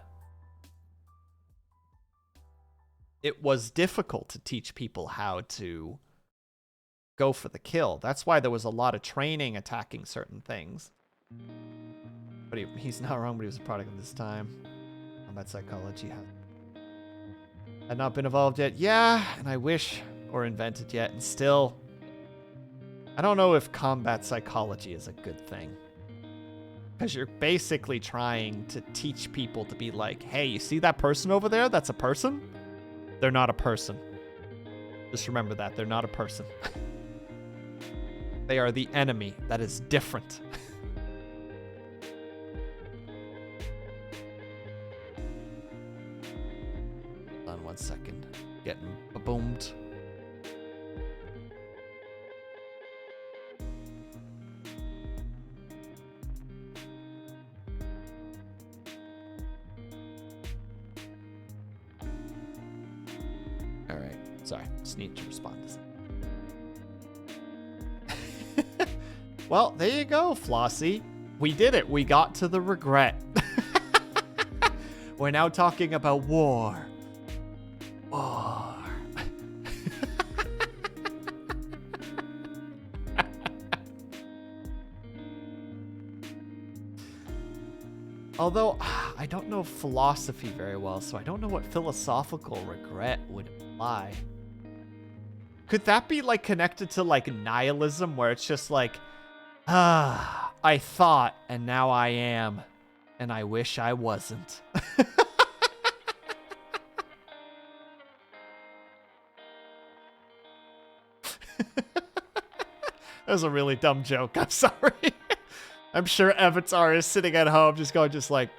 [SPEAKER 1] It was difficult to teach people how to go for the kill. That's why there was a lot of training attacking certain things. But he's not wrong, but he was a product of this time. Combat psychology had not been evolved yet. Yeah, and I wish, or invented yet, and still, I don't know if combat psychology is a good thing. Because you're basically trying to teach people to be like, hey, you see that person over there? That's a person? They're not a person. Just remember that. They're not a person. They are the enemy. That is different. Hold on 1 second. Getting boomed. Alright. Sorry. Just need to respond to this. Well, there you go, Flossie. We did it. We got to the regret. We're now talking about war. War. Although, I don't know philosophy very well, so I don't know what philosophical regret would imply. Could that be, like, connected to, like, nihilism, where it's just like, I thought, and now I am, and I wish I wasn't. That was a really dumb joke. I'm sorry. I'm sure Avatar is sitting at home just going, just like,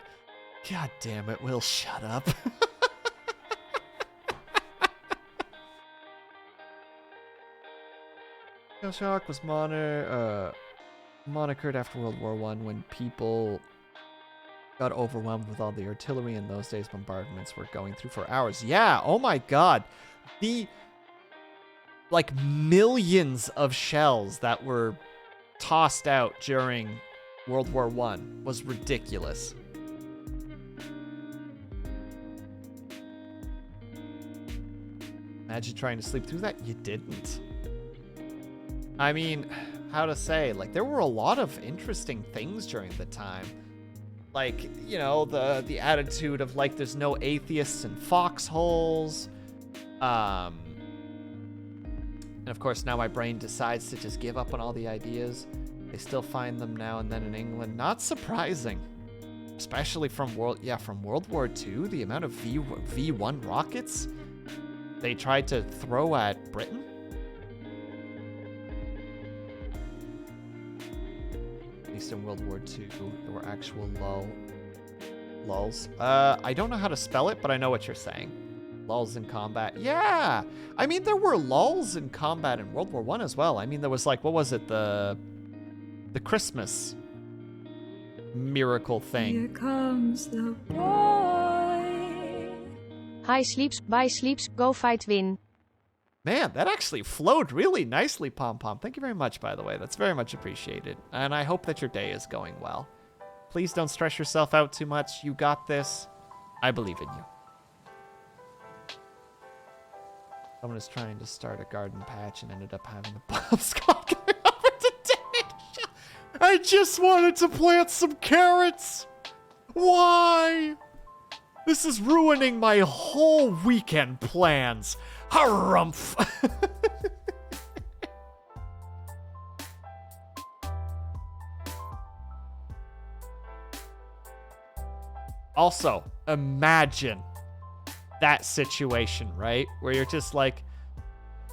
[SPEAKER 1] God damn it, Will, shut up. Shell shock was monikered after World War I when people got overwhelmed with all the artillery. In those days, bombardments were going through for hours. Yeah, oh my god. The, like, millions of shells that were tossed out during World War I was ridiculous. Imagine trying to sleep through that. You didn't. I mean, how to say, like, there were a lot of interesting things during the time. Like, you know, the attitude of, like, there's no atheists in foxholes. And of course, now my brain decides to just give up on all the ideas. They still find them now and then in England. Not surprising. Especially from World War II, the amount of V1 rockets they tried to throw at Britain. At least in World War II, there were actual lulls. I don't know how to spell it, but I know what you're saying. Lulls in combat. Yeah! I mean, there were lulls in combat in World War I as well. I mean, there was, like, what was it? The Christmas miracle thing.
[SPEAKER 2] Here comes the boy.
[SPEAKER 3] Hi sleeps, bye sleeps, go fight win.
[SPEAKER 1] Man, that actually flowed really nicely, Pom Pom. Thank you very much, by the way. That's very much appreciated. And I hope that your day is going well. Please don't stress yourself out too much. You got this. I believe in you. Someone is trying to start a garden patch and ended up having a bomb squad going over today. I just wanted to plant some carrots. Why? This is ruining my whole weekend plans. Harumph. Also, imagine that situation, right? Where you're just like,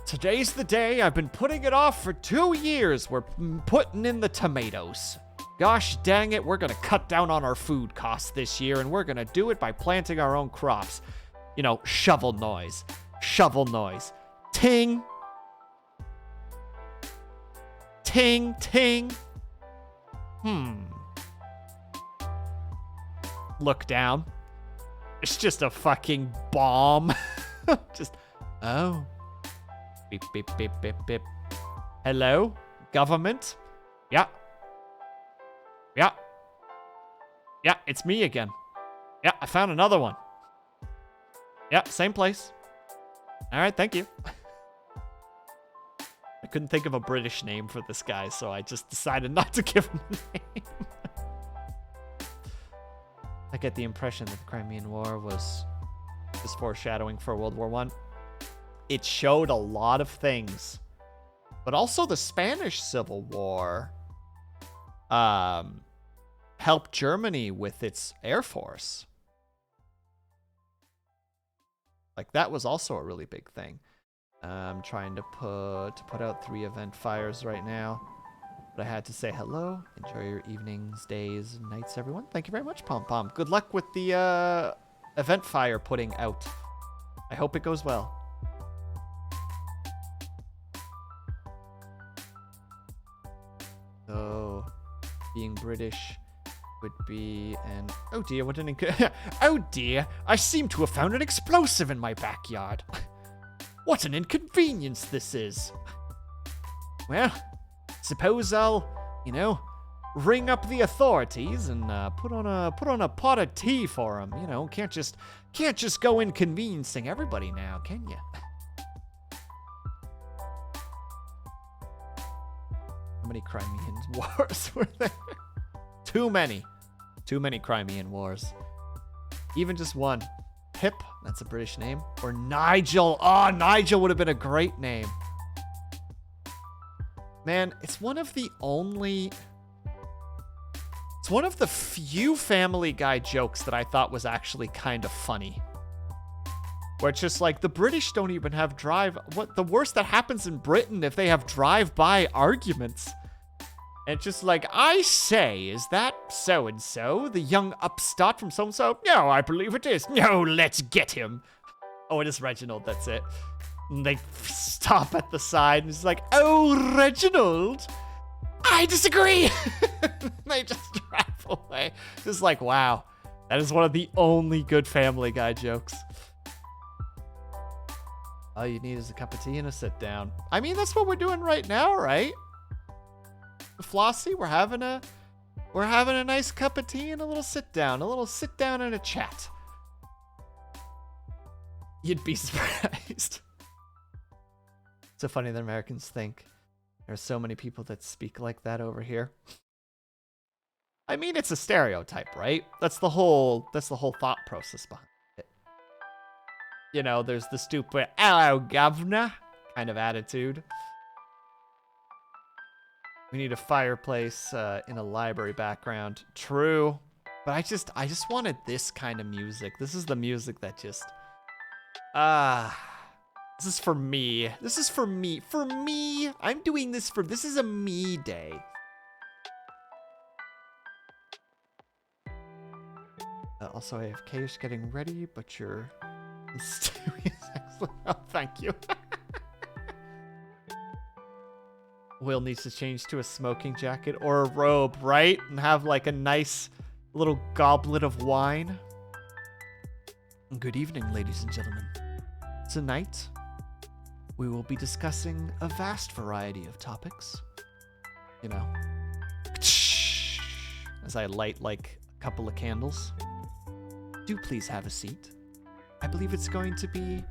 [SPEAKER 1] today's the day. I've been putting it off for 2 years. We're putting in the tomatoes. Gosh dang it, we're going to cut down on our food costs this year, and we're going to do it by planting our own crops. You know, shovel noise. Shovel noise. Ting. Ting, ting. Look down. It's just a fucking bomb. Just, oh. Beep, beep, beep, beep, beep. Hello? Government? Yeah. Yeah. Yeah, it's me again. Yeah, I found another one. Yeah, same place. All right, thank you. I couldn't think of a British name for this guy, so I just decided not to give him a name. I get the impression that the Crimean War was just foreshadowing for World War I. It showed a lot of things, but also the Spanish Civil War helped Germany with its air force. Like, that was also a really big thing. I'm trying to put out 3 event fires right now. But I had to say hello. Enjoy your evenings, days, and nights, everyone. Thank you very much, Pom Pom. Good luck with the event fire putting out. I hope it goes well. So, being British would be an... Oh dear, what an... Oh dear, I seem to have found an explosive in my backyard. What an inconvenience this is. Well, suppose I'll, you know, ring up the authorities and put on a pot of tea for him. You know, can't just go inconveniencing everybody now, can you? How many Crimean wars were there? Too many Crimean wars. Even just one. Pip, that's a British name. Or Nigel. Oh, Nigel would have been a great name. Man, it's one of the few Family Guy jokes that I thought was actually kind of funny. Where it's just like, the British don't even have the worst that happens in Britain if they have drive-by arguments. And it's just like, I say, is that so-and-so, the young upstart from so-and-so? No, I believe it is. No, let's get him. Oh, it is Reginald, that's it. And they stop at the side, and it's like, oh, Reginald, I disagree. They just drive away. Just like, wow, that is one of the only good Family Guy jokes. All you need is a cup of tea and a sit down. I mean, that's what we're doing right now, right? Flossie, we're having a nice cup of tea and a little sit down and a chat. You'd be surprised. It's so funny that Americans think there's so many people that speak like that over here. I mean, it's a stereotype, right? That's the whole thought process behind it. You know, there's the stupid "hello, governor" kind of attitude. We need a fireplace in a library background. True. But I just wanted this kind of music. This is the music that just... this is for me. This is for me. For me. I'm doing this for... This is a me day. Also, AFK is getting ready, but your mysterious excellent... Oh, thank you. Will needs to change to a smoking jacket or a robe, right? And have like a nice little goblet of wine. Good evening, ladies and gentlemen. Tonight, we will be discussing a vast variety of topics. You know, as I light like a couple of candles. Do please have a seat. I believe it's going to be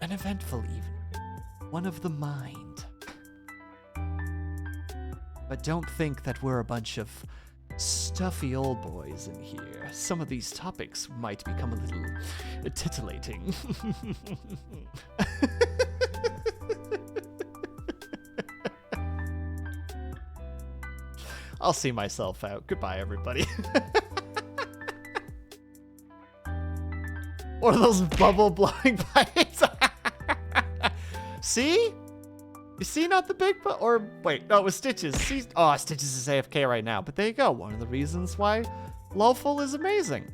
[SPEAKER 1] an eventful evening. One of the mind. But don't think that we're a bunch of stuffy old boys in here. Some of these topics might become a little titillating. I'll see myself out. Goodbye, everybody. Or those bubble blowing pipes. See? You see, not the big but or wait, no, it was Stitches. See, oh, Stitches is AFK right now. But there you go. One of the reasons why Lawful is amazing.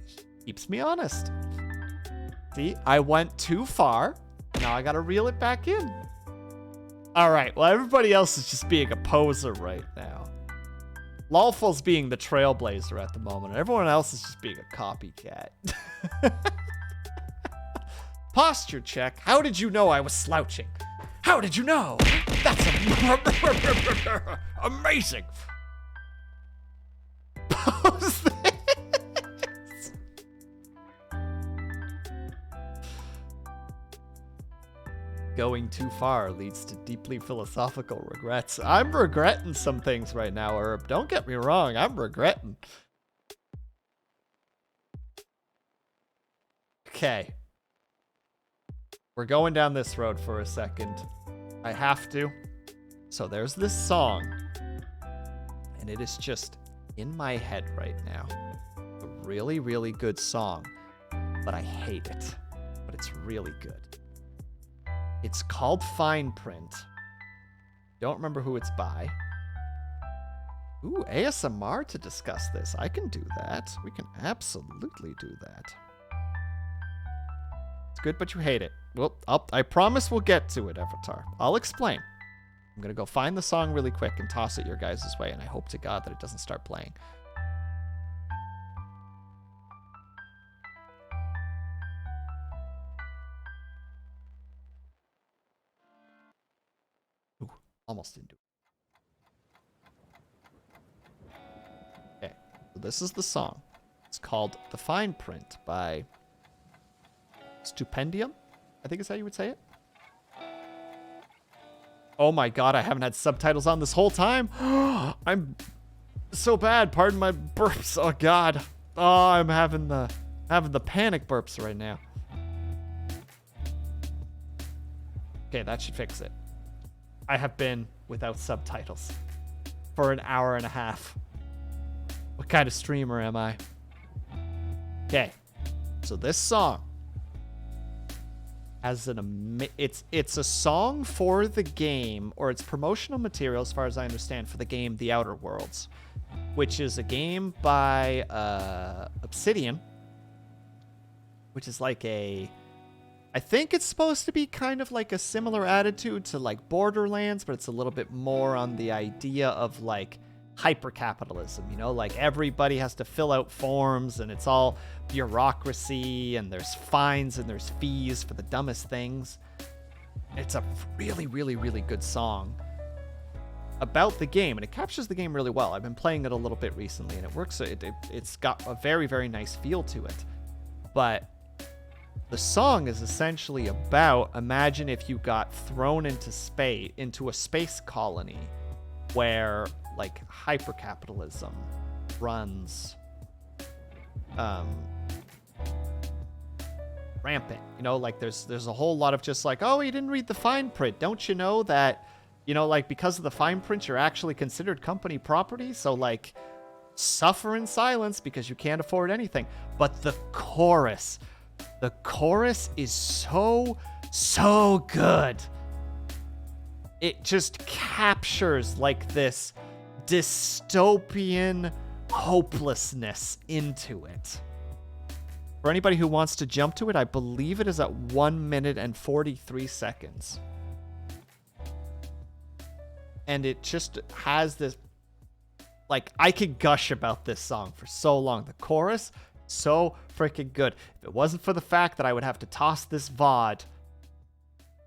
[SPEAKER 1] Keeps me honest. See, I went too far. Now I gotta reel it back in. Alright, well, everybody else is just being a poser right now. Lawful's being the trailblazer at the moment, and everyone else is just being a copycat. Posture check. How did you know I was slouching? How did you know? That's amazing. Pose this. Going too far leads to deeply philosophical regrets. I'm regretting some things right now, Herb. Don't get me wrong. I'm regretting. Okay. We're going down this road for a second. I have to. So there's this song. And it is just in my head right now. A really, really good song. But I hate it. But it's really good. It's called Fine Print. Don't remember who it's by. Ooh, ASMR to discuss this. I can do that. We can absolutely do that. It's good, but you hate it. Well, I promise we'll get to it, Avatar. I'll explain. I'm going to go find the song really quick and toss it your guys' way, and I hope to God that it doesn't start playing. Ooh, almost didn't do it. This is the song. It's called The Fine Print by Stupendium, I think is how you would say it. Oh my god, I haven't had subtitles on this whole time. I'm so bad. Pardon my burps. Oh god. Oh, I'm having the panic burps right now. Okay, that should fix it. I have been without subtitles for an hour and a half. What kind of streamer am I? Okay. So this song has it's a song for the game, or it's promotional material as far as I understand for the game The Outer Worlds, which is a game by Obsidian, which is like I think it's supposed to be kind of like a similar attitude to like Borderlands, but it's a little bit more on the idea of like hyper-capitalism, you know, like everybody has to fill out forms and it's all bureaucracy and there's fines and there's fees for the dumbest things. It's a really, really, really good song about the game, and it captures the game really well. I've been playing it a little bit recently, and it works. It's got a very, very nice feel to it. But the song is essentially about, imagine if you got thrown into space, into a space colony where like hypercapitalism runs rampant. You know, like there's a whole lot of just like, oh, you didn't read the fine print. Don't you know that, you know, like because of the fine print, you're actually considered company property. So like suffer in silence because you can't afford anything. But the chorus is so good. It just captures like this dystopian hopelessness into it. For anybody who wants to jump to it, I believe it is at 1 minute and 43 seconds. And it just has this, like, I could gush about this song for so long. The chorus, so freaking good. If it wasn't for the fact that I would have to toss this VOD,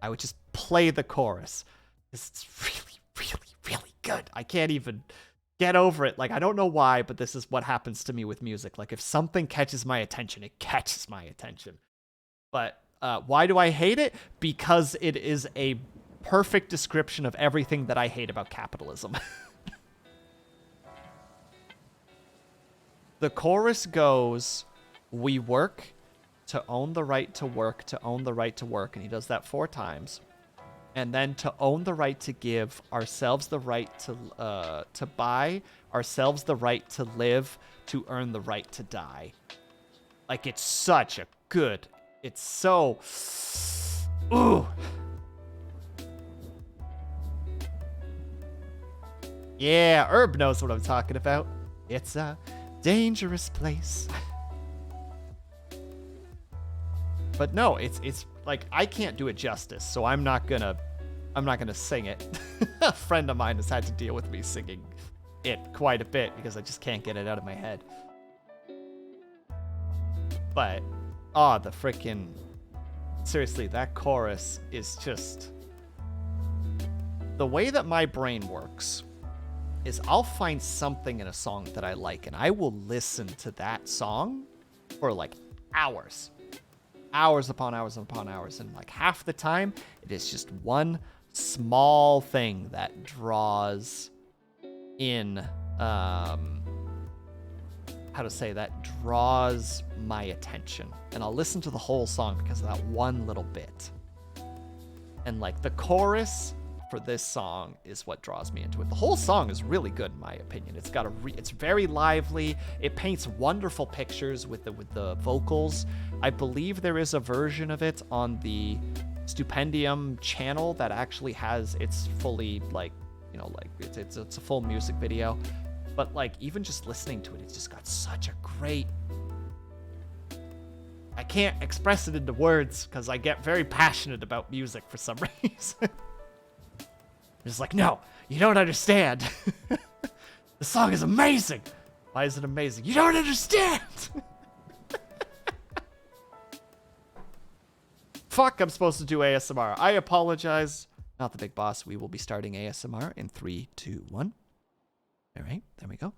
[SPEAKER 1] I would just play the chorus. It's really, really, really good. I can't even get over it. Like, I don't know why, but this is what happens to me with music. Like, if something catches my attention, it catches my attention. But why do I hate it? Because it is a perfect description of everything that I hate about capitalism. The chorus goes, we work to own the right to work, to own the right to work. And he does that 4 times. And then to own the right to give, ourselves the right to buy, ourselves the right to live, to earn the right to die. Like, it's such a good, it's so, ooh. Yeah, Herb knows what I'm talking about. It's a dangerous place. But no, it's like, I can't do it justice, so I'm not gonna sing it. A friend of mine has had to deal with me singing it quite a bit because I just can't get it out of my head. But, the frickin', seriously, that chorus is just, the way that my brain works is I'll find something in a song that I like, and I will listen to that song for like hours. Hours upon hours upon hours. And like half the time, it is just one small thing that draws in, draws my attention. And I'll listen to the whole song because of that one little bit. And like the chorus for this song is what draws me into it. The whole song is really good in my opinion. It's got it's very lively. It paints wonderful pictures with the vocals. I believe there is a version of it on the Stupendium channel that actually has, it's fully like, you know, like it's a full music video. But like even just listening to it, it's just got such a great, I can't express it into words because I get very passionate about music for some reason. It's like, no, you don't understand. The song is amazing. Why is it amazing? You don't understand. Fuck, I'm supposed to do ASMR. I apologize. Not the big boss. We will be starting ASMR in 3, 2, 1. All right, there we go.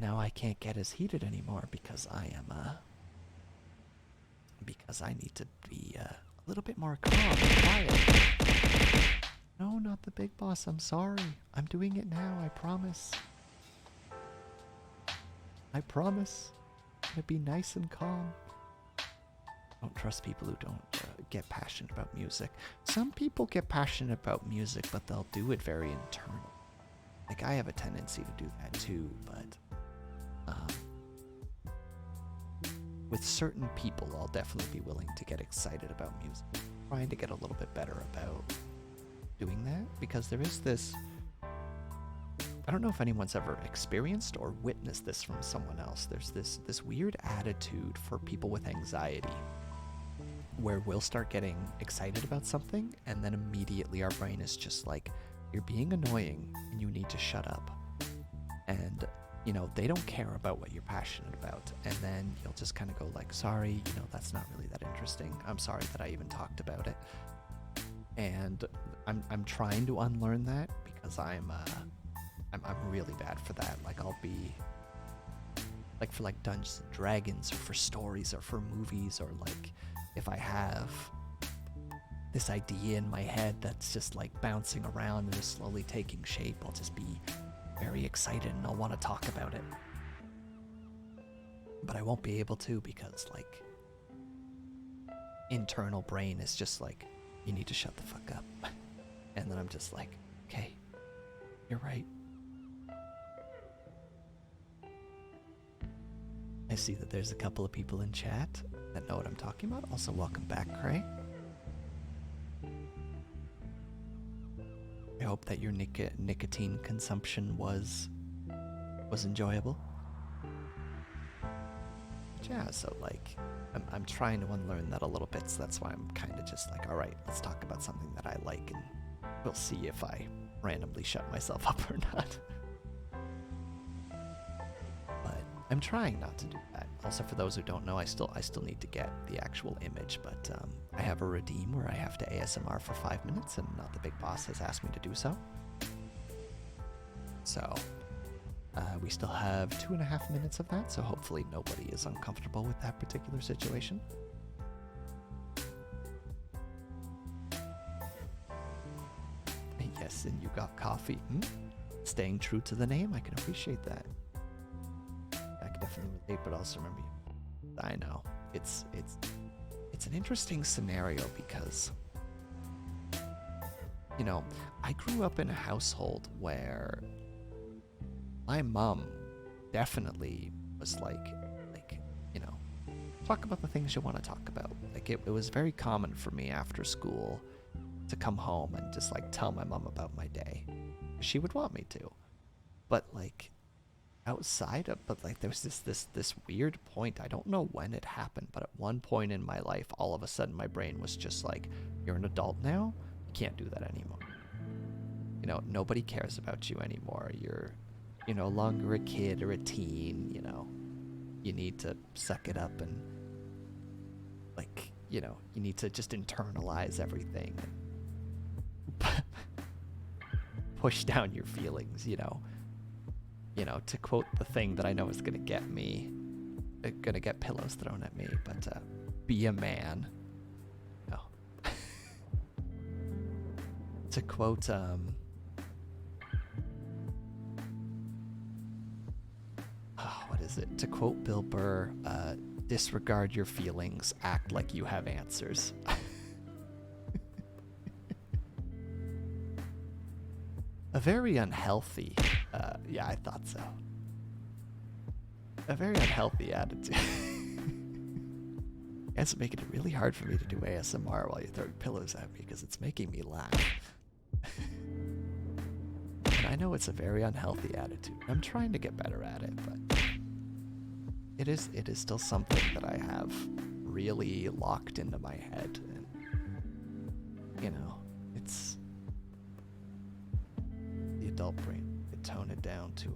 [SPEAKER 1] now I can't get as heated anymore because I am, because I need to be a little bit more calm and quiet. No, not the big boss. I'm sorry. I'm doing it now. I promise. I promise. I'm gonna be nice and calm. Don't trust people who don't get passionate about music. Some people get passionate about music, but they'll do it very internal. Like, I have a tendency to do that too, but with certain people, I'll definitely be willing to get excited about music. Trying to get a little bit better about doing that, because there is this, I don't know if anyone's ever experienced or witnessed this from someone else. There's this weird attitude for people with anxiety where we'll start getting excited about something and then immediately our brain is just like, you're being annoying and you need to shut up. And, you know, they don't care about what you're passionate about. And then you'll just kind of go like, sorry, you know, that's not really that interesting. I'm sorry that I even talked about it. And I'm trying to unlearn that because I'm really bad for that. Like, I'll be like, for like Dungeons and Dragons or for stories or for movies, or like if I have this idea in my head that's just like bouncing around and is slowly taking shape, I'll just be very excited and I'll want to talk about it. But I won't be able to because, like, internal brain is just like, you need to shut the fuck up. And then I'm just like, okay, you're right. I see that there's a couple of people in chat that know what I'm talking about. Also, welcome back, Cray. I hope that your nicotine consumption was enjoyable. But yeah, so like, I'm trying to unlearn that a little bit, so that's why I'm kind of just like, all right, let's talk about something that I like, and we'll see if I randomly shut myself up or not. But I'm trying not to do that. Also, for those who don't know, I still need to get the actual image, but I have a redeem where I have to ASMR for 5 minutes, and Not the Big Boss has asked me to do so. So we still have 2.5 minutes of that, so hopefully nobody is uncomfortable with that particular situation. Yes, and you got coffee. Staying true to the name, I can appreciate that. I can definitely relate, but also remember, I know it's an interesting scenario because, you know, I grew up in a household where my mom definitely was like, you know, talk about the things you want to talk about. Like, it was very common for me after school to come home and just like tell my mom about my day. She would want me to, but like outside of, but like there was this weird point. I don't know when it happened, but at one point in my life, all of a sudden my brain was just like, you're an adult now, you can't do that anymore. You know, nobody cares about you anymore. You're no longer a kid or a teen. You know, you need to suck it up and, like, you know, you need to just internalize everything and push down your feelings, you know, to quote the thing that I know is gonna get pillows thrown at me, but be a man. No. To quote what is it? To quote Bill Burr, disregard your feelings, act like you have answers. A very unhealthy, yeah, I thought so. A very unhealthy attitude. It's making it really hard for me to do ASMR while you're throwing pillows at me because it's making me laugh. And I know it's a very unhealthy attitude. I'm trying to get better at it, but it is still something that I have really locked into my head. And, you know, it's the adult brain. It tone it down to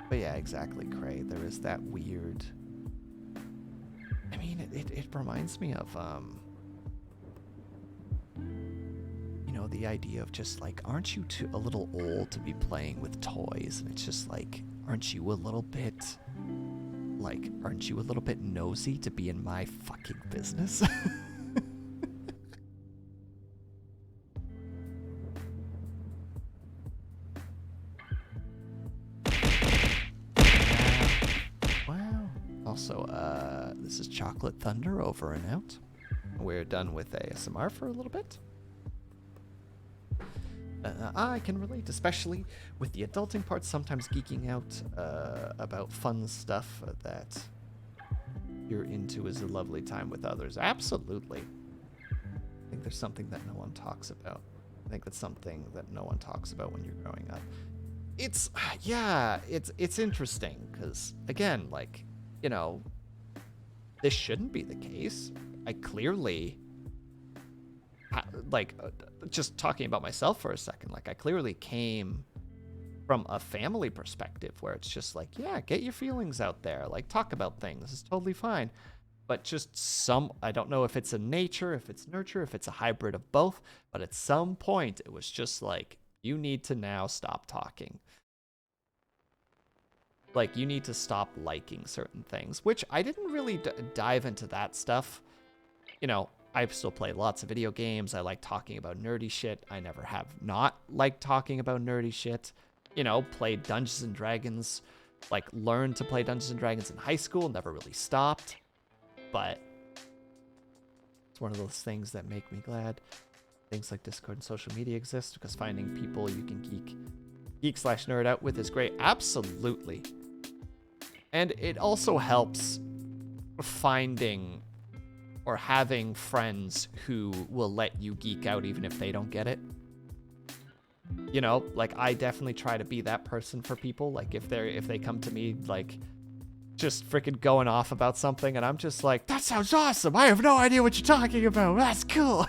[SPEAKER 1] but yeah, exactly, Cray. There is that weird, I mean, it reminds me of know, the idea of just like, aren't you a little old to be playing with toys? And it's just like, aren't you a little bit nosy to be in my fucking business? Wow. Also, this is Chocolate Thunder over and out. We're done with ASMR for a little bit. I can relate, especially with the adulting part, sometimes geeking out about fun stuff that you're into is a lovely time with others. Absolutely. I think there's something that no one talks about. I think that's something that no one talks about when you're growing up. It's, yeah, it's interesting because, again, like, you know, this shouldn't be the case. I clearly, like, just talking about myself for a second, like, I clearly came from a family perspective where it's just like, yeah, get your feelings out there. Like, talk about things. It's totally fine. But just I don't know if it's a nature, if it's nurture, if it's a hybrid of both. But at some point, it was just like, you need to now stop talking. Like, you need to stop liking certain things, which I didn't really dive into that stuff. You know, I still play lots of video games. I like talking about nerdy shit. I never have not liked talking about nerdy shit. You know, played Dungeons and Dragons, like learned to play Dungeons and Dragons in high school, never really stopped. But it's one of those things that make me glad. Things like Discord and social media exist because finding people you can geek/nerd out with is great. Absolutely. And it also helps finding or having friends who will let you geek out even if they don't get it. You know, like, I definitely try to be that person for people. Like, if they come to me, like, just freaking going off about something, and I'm just like, that sounds awesome. I have no idea what you're talking about. That's cool.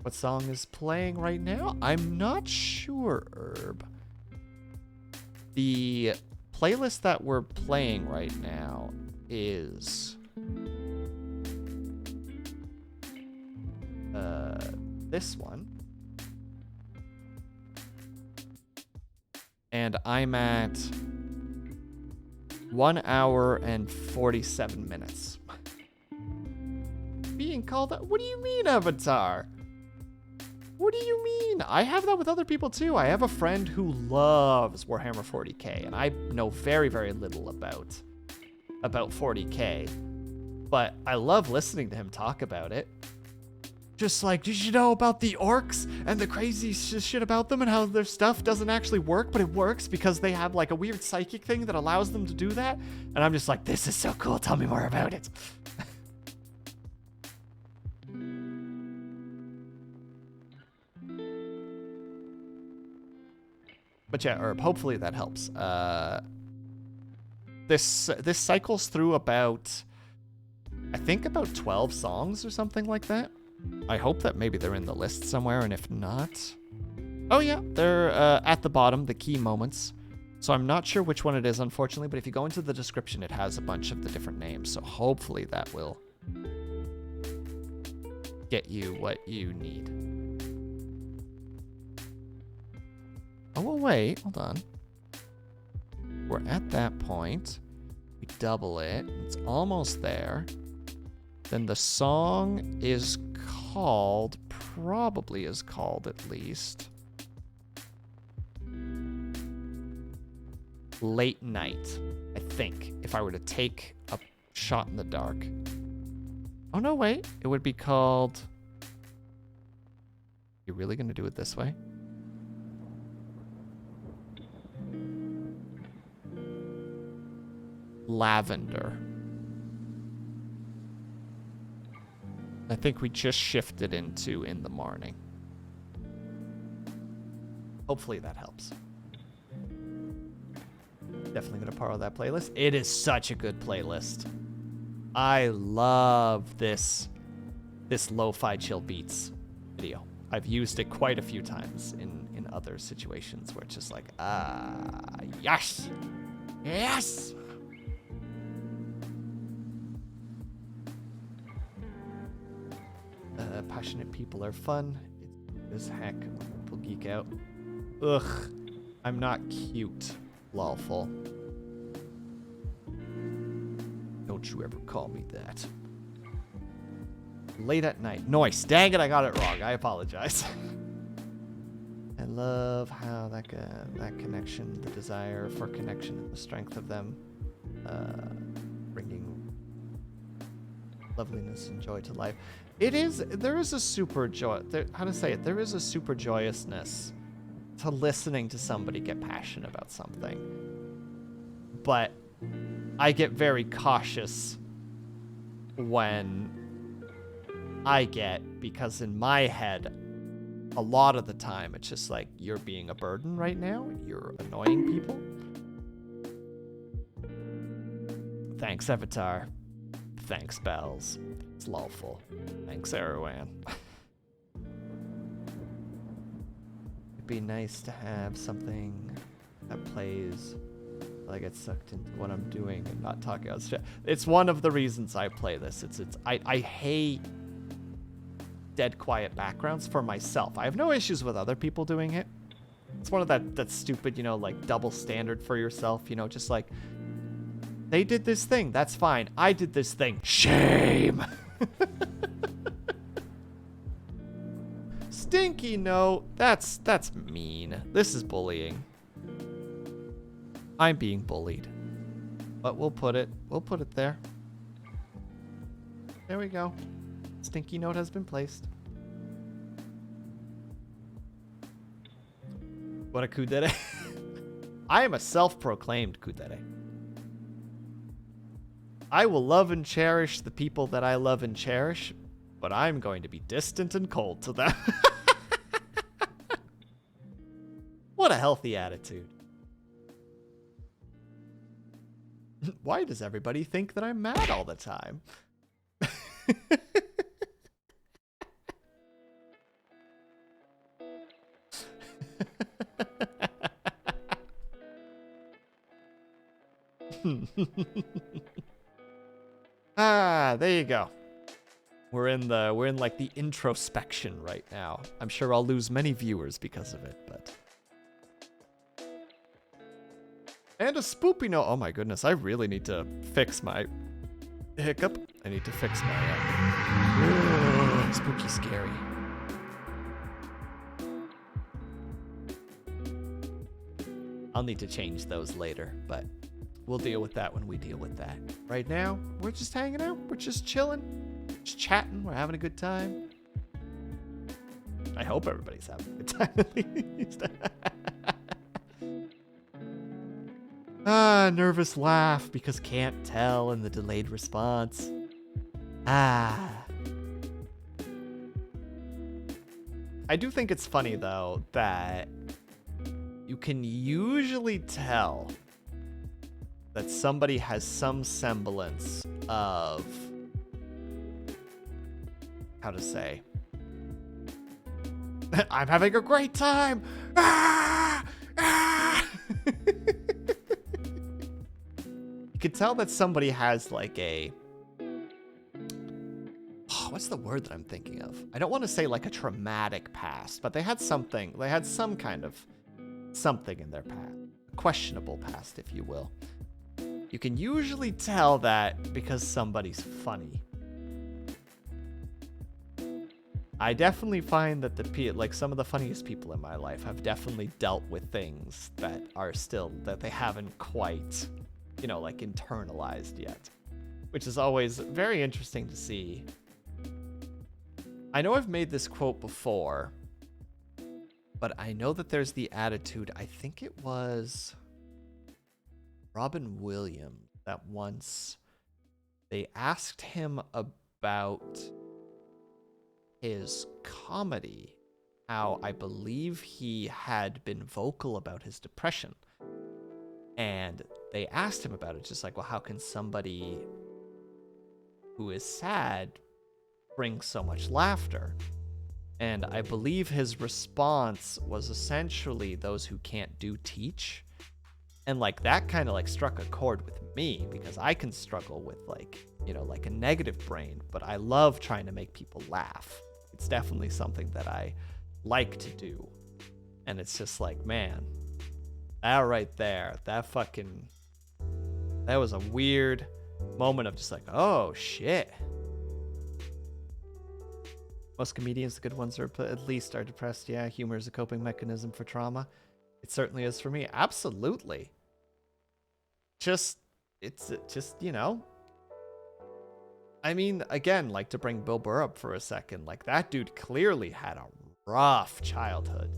[SPEAKER 1] What song is playing right now? I'm not sure, Herb. The playlist that we're playing right now is this one. And I'm at 1 hour and 47 minutes. Being called out? What do you mean, Avatar? What do you mean? I have that with other people too. I have a friend who loves Warhammer 40k, and I know very, very little about 40k. But I love listening to him talk about it. Just like, did you know about the orcs and the crazy shit about them and how their stuff doesn't actually work, but it works because they have like a weird psychic thing that allows them to do that? And I'm just like, this is so cool. Tell me more about it. But yeah, Herb, hopefully that helps. This cycles through about, I think about 12 songs or something like that. I hope that maybe they're in the list somewhere, and if not... Oh yeah, they're at the bottom, the key moments. So I'm not sure which one it is, unfortunately, but if you go into the description, it has a bunch of the different names, so hopefully that will get you what you need. Oh, well, wait, hold on. We're at that point. We double it. It's almost there. Then the song is called, probably is called at least, Late Night, I think, if I were to take a shot in the dark. Oh, no, wait. It would be called... You're really going to do it this way? Lavender. I think we just shifted into In the Morning. Hopefully that helps. Definitely gonna borrow that playlist. It is such a good playlist. I love this lo-fi chill beats video. I've used it quite a few times in other situations where it's just like, yes! Yes! Passionate people are fun. It's heck. People geek out. Ugh. I'm not cute. Lawful. Don't you ever call me that. Late at night. Noise. Dang it, I got it wrong. I apologize. I love how that connection, the desire for connection, and the strength of them, bringing loveliness and joy to life. There is a super joy, how to say it, there is a super joyousness to listening to somebody get passionate about something. But I get very cautious when I get, because in my head, a lot of the time, it's just like, you're being a burden right now. You're annoying people. Thanks, Avatar. Thanks, Bells. It's lawful. Thanks, Erwan. It'd be nice to have something that plays I get sucked into what I'm doing and not talking about shit. It's one of the reasons I play this. I hate dead quiet backgrounds for myself. I have no issues with other people doing it. It's one of that stupid, you know, like double standard for yourself, you know, just like they did this thing, that's fine. I did this thing. Shame. Stinky note. That's mean. This is bullying. I'm being bullied. But we'll put it there. There we go. Stinky note has been placed. What a kudere. I am a self-proclaimed kudere. I will love and cherish the people that I love and cherish, but I'm going to be distant and cold to them. What a healthy attitude. Why does everybody think that I'm mad all the time? There you go. We're in like the introspection right now. I'm sure I'll lose many viewers because of it, but. And a spoopy note. Oh my goodness, I really need to fix my hiccup. I need to fix my spooky scary. I'll need to change those later, but we'll deal with that when we deal with that. Right now, we're just hanging out. We're just chilling, just chatting. We're having a good time. I hope everybody's having a good time at least. Nervous laugh because can't tell in the delayed response. I do think it's funny though that you can usually tell that somebody has some semblance of, how to say, I'm having a great time. You can tell that somebody has like a, what's the word that I'm thinking of? I don't want to say like a traumatic past, but they had some kind of something in their past, a questionable past, if you will. You can usually tell that because somebody's funny. I definitely find that some of the funniest people in my life have definitely dealt with things that they haven't quite, you know, like internalized yet, which is always very interesting to see. I know I've made this quote before, but I know that there's the attitude, I think it was Robin Williams, that once they asked him about his comedy, how I believe he had been vocal about his depression. And they asked him about it, just like, well, how can somebody who is sad bring so much laughter? And I believe his response was essentially, those who can't do teach. And like that kind of like struck a chord with me, because I can struggle with like, you know, like a negative brain, but I love trying to make people laugh. It's definitely something that I like to do. And it's just like, man, that right there, that was a weird moment of just like, oh shit. Most comedians, the good ones, are at least are depressed. Yeah, humor is a coping mechanism for trauma. It certainly is for me. Absolutely. It's just, you know. I mean, again, like, to bring Bill Burr up for a second, like, that dude clearly had a rough childhood.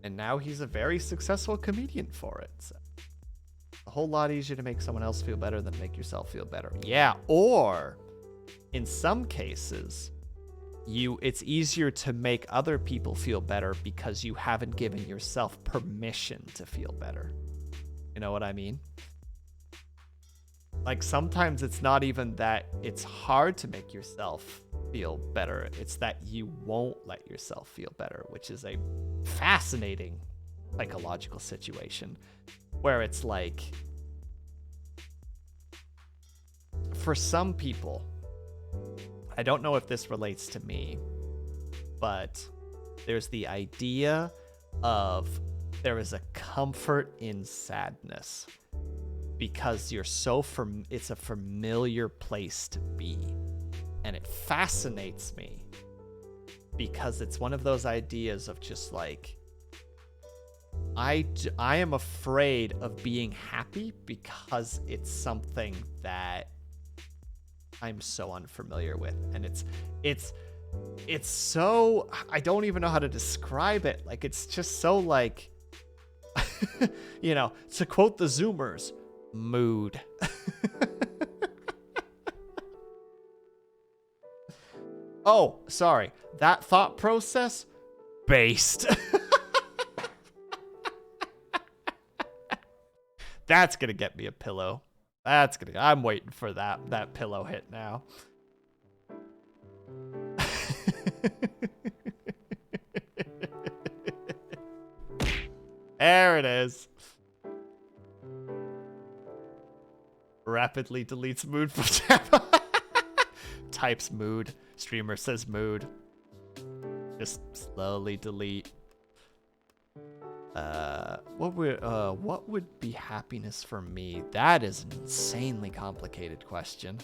[SPEAKER 1] And now he's a very successful comedian for it. So. A whole lot easier to make someone else feel better than make yourself feel better. Yeah, or in some cases, it's easier to make other people feel better because you haven't given yourself permission to feel better. You know what I mean? Like, sometimes it's not even that it's hard to make yourself feel better. It's that you won't let yourself feel better, which is a fascinating psychological situation where it's like, for some people, I don't know if this relates to me, but there's the idea of there is a comfort in sadness because it's a familiar place to be. And it fascinates me because it's one of those ideas of just like, I am afraid of being happy because it's something that I'm so unfamiliar with. And it's so, I don't even know how to describe it. Like, it's just so like, you know, to quote the Zoomers, mood. Oh, sorry. That thought process, based. That's gonna get me a pillow. I'm waiting for that pillow hit now. There it is. Rapidly deletes mood from tab. Types mood. Streamer says mood. Just slowly delete. What would be happiness for me? That is an insanely complicated question.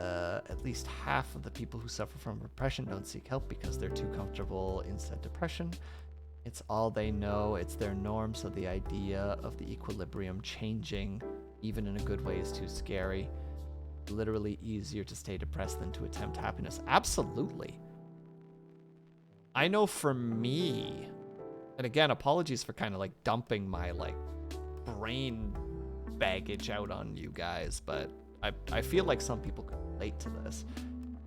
[SPEAKER 1] At least half of the people who suffer from depression don't seek help because they're too comfortable in said depression. It's all they know, it's their norm, so the idea of the equilibrium changing, even in a good way, is too scary. Literally easier to stay depressed than to attempt happiness. Absolutely. I know for me, and again, apologies for kind of like dumping my like brain baggage out on you guys, but I feel like some people can relate to this.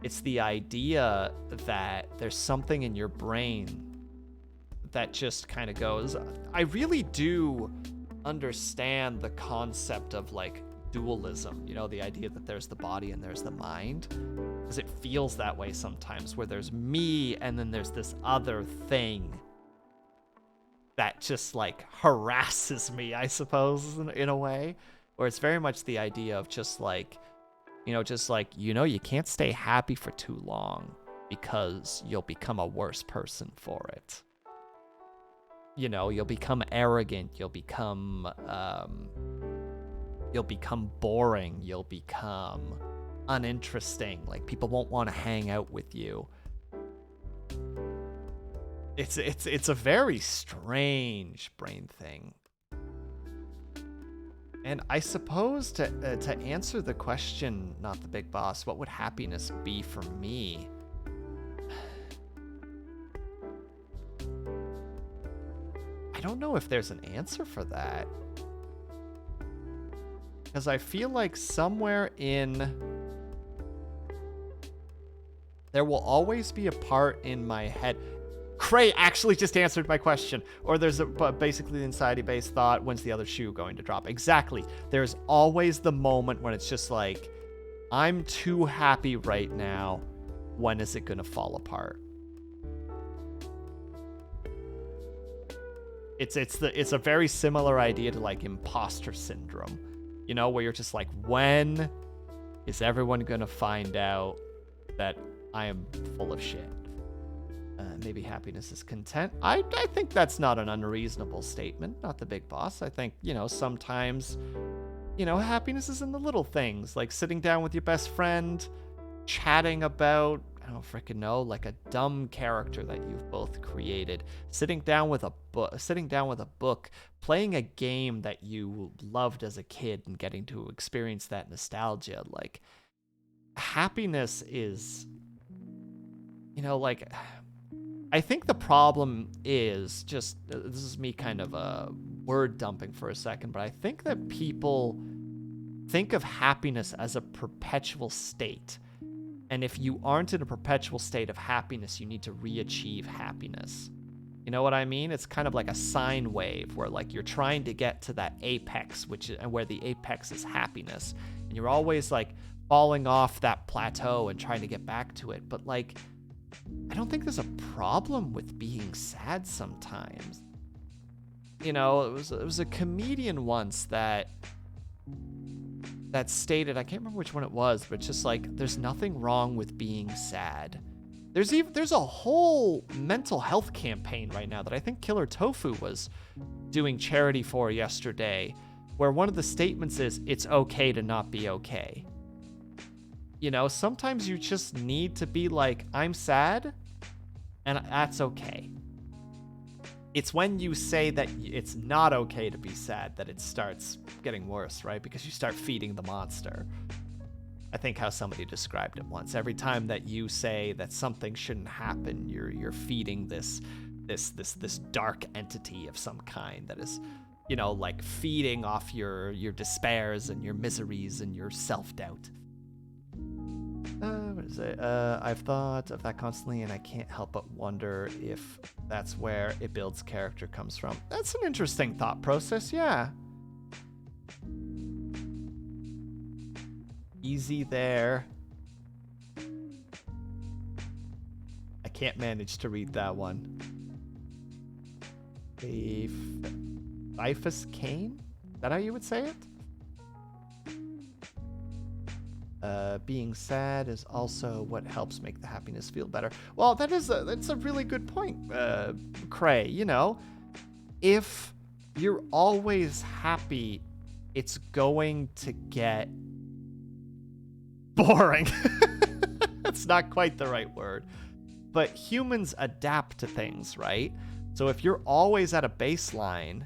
[SPEAKER 1] It's the idea that there's something in your brain that just kind of goes, I really do understand the concept of like dualism, you know, the idea that there's the body and there's the mind, because it feels that way sometimes, where there's me and then there's this other thing that just like harasses me, I suppose, in a way, where it's very much the idea of just like, you can't stay happy for too long because you'll become a worse person for it. You know, you'll become arrogant, you'll become boring, you'll become uninteresting, like people won't want to hang out with you. It's a very strange brain thing. And I suppose to answer the question, not the big boss, what would happiness be for me? I don't know if there's an answer for that. Because I feel like somewhere there will always be a part in my head. Cray actually just answered my question. Or there's basically the anxiety-based thought, when's the other shoe going to drop? Exactly. There's always the moment when it's just like, I'm too happy right now. When is it going to fall apart? It's a very similar idea to like imposter syndrome, you know, where you're just like, when Is everyone gonna find out that I am full of shit? Maybe happiness is content. I think that's not an unreasonable statement, not the big boss. I think, sometimes, happiness is in the little things, like sitting down with your best friend, chatting about, I don't freaking know, like a dumb character that you've both created, sitting down with a book, playing a game that you loved as a kid and getting to experience that nostalgia. Like, happiness is, like, I think the problem is just, this is me kind of word dumping for a second, but I think that people think of happiness as a perpetual state. And if you aren't in a perpetual state of happiness, you need to re-achieve happiness. You know what I mean? It's kind of like a sine wave where like you're trying to get to that apex, where the apex is happiness. And you're always like falling off that plateau and trying to get back to it. But like, I don't think there's a problem with being sad sometimes. It was a comedian once that stated, I can't remember which one it was, but just like, there's nothing wrong with being sad. There's a whole mental health campaign right now that I think Killer Tofu was doing charity for yesterday, where one of the statements is, it's okay to not be okay. Sometimes you just need to be like, I'm sad, and that's okay. It's when you say that it's not okay to be sad that it starts getting worse, right? Because you start feeding the monster. I think how somebody described it once. Every time that you say that something shouldn't happen, you're feeding this dark entity of some kind that is, like feeding off your despairs and your miseries and your self-doubt. What is it? I've thought of that constantly, and I can't help but wonder if that's where it builds character comes from. That's an interesting thought process, yeah. Easy there. I can't manage to read that one. Bifus Kane? Is that how you would say it? Being sad is also what helps make the happiness feel better. Well, that's a really good point, Cray. If you're always happy, it's going to get boring. That's not quite the right word. But humans adapt to things, right? So if you're always at a baseline,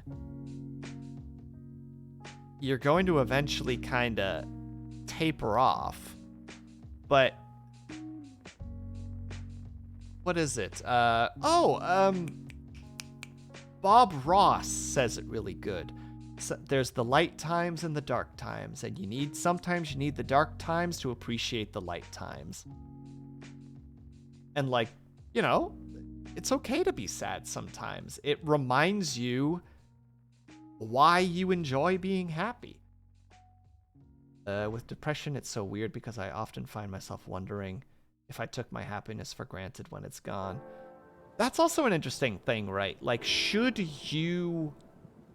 [SPEAKER 1] you're going to eventually kind of taper off. But what is it? Bob Ross says it really good. So there's the light times and the dark times, and sometimes you need the dark times to appreciate the light times. And like, it's okay to be sad sometimes. It reminds you why you enjoy being happy. With depression, it's so weird because I often find myself wondering if I took my happiness for granted when it's gone. That's also an interesting thing, right? Like, should you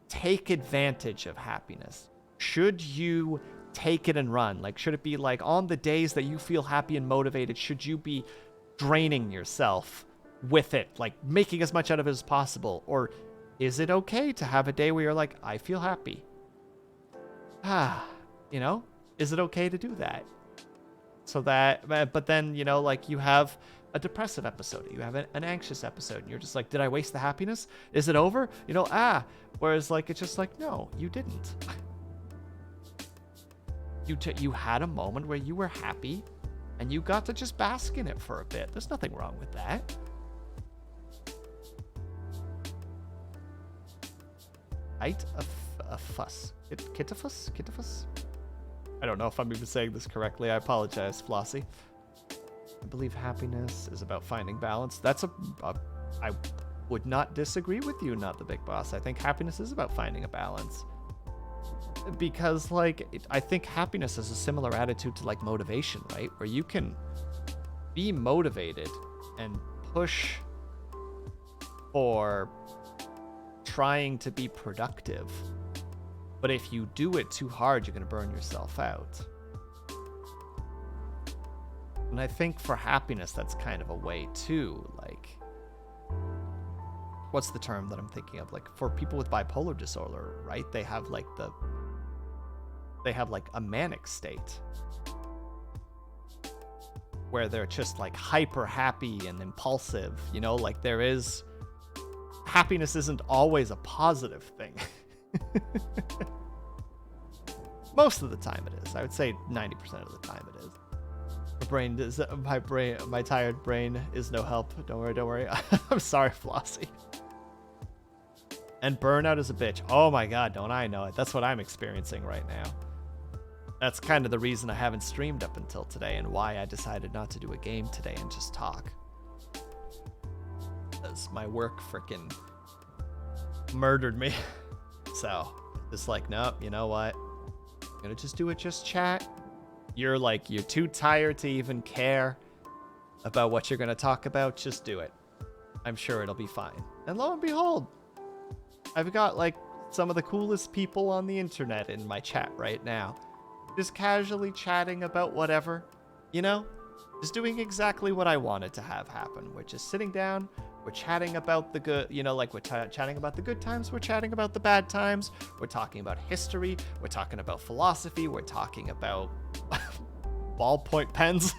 [SPEAKER 1] take advantage of happiness? Should you take it and run? Like, should it be like on the days that you feel happy and motivated, should you be draining yourself with it, like making as much out of it as possible? Or is it okay to have a day where you're like, I feel happy? Is it okay to do that? So that, but then, like you have a depressive episode, you have an anxious episode, and you're just like, did I waste the happiness? Is it over? Whereas like, it's just like, no, you didn't. You had a moment where you were happy and you got to just bask in it for a bit. There's nothing wrong with that. Kittifus? I don't know if I'm even saying this correctly. I apologize, Flossie. I believe happiness is about finding balance. I would not disagree with you, Not the Big Boss. I think happiness is about finding a balance. Because, I think happiness is a similar attitude to, motivation, right? Where you can be motivated and push for trying to be productive. But if you do it too hard, you're going to burn yourself out. And I think for happiness, that's kind of a way too. Like, what's the term that I'm thinking of? Like, for people with bipolar disorder, right? They have like a manic state where they're just like hyper happy and impulsive, you know, like happiness isn't always a positive thing. Most of the time it is. I would say 90% of the time it is. My tired brain is no help. Don't worry. I'm sorry, Flossie. And burnout is a bitch. Oh my god, don't I know it? That's what I'm experiencing right now. That's kind of the reason I haven't streamed up until today and why I decided not to do a game today and just talk. Because my work frickin' murdered me. So, just like, nope, you know what? I'm gonna just do it, just chat. You're too tired to even care about what you're gonna talk about. Just do it. I'm sure it'll be fine. And lo and behold, I've got like some of the coolest people on the internet in my chat right now. Just casually chatting about whatever, you know? Just doing exactly what I wanted to have happen. We're just sitting down, we're chatting about the good, you know, like we're chatting about the good times, we're chatting about the bad times, we're talking about history, we're talking about philosophy, we're talking about ballpoint pens.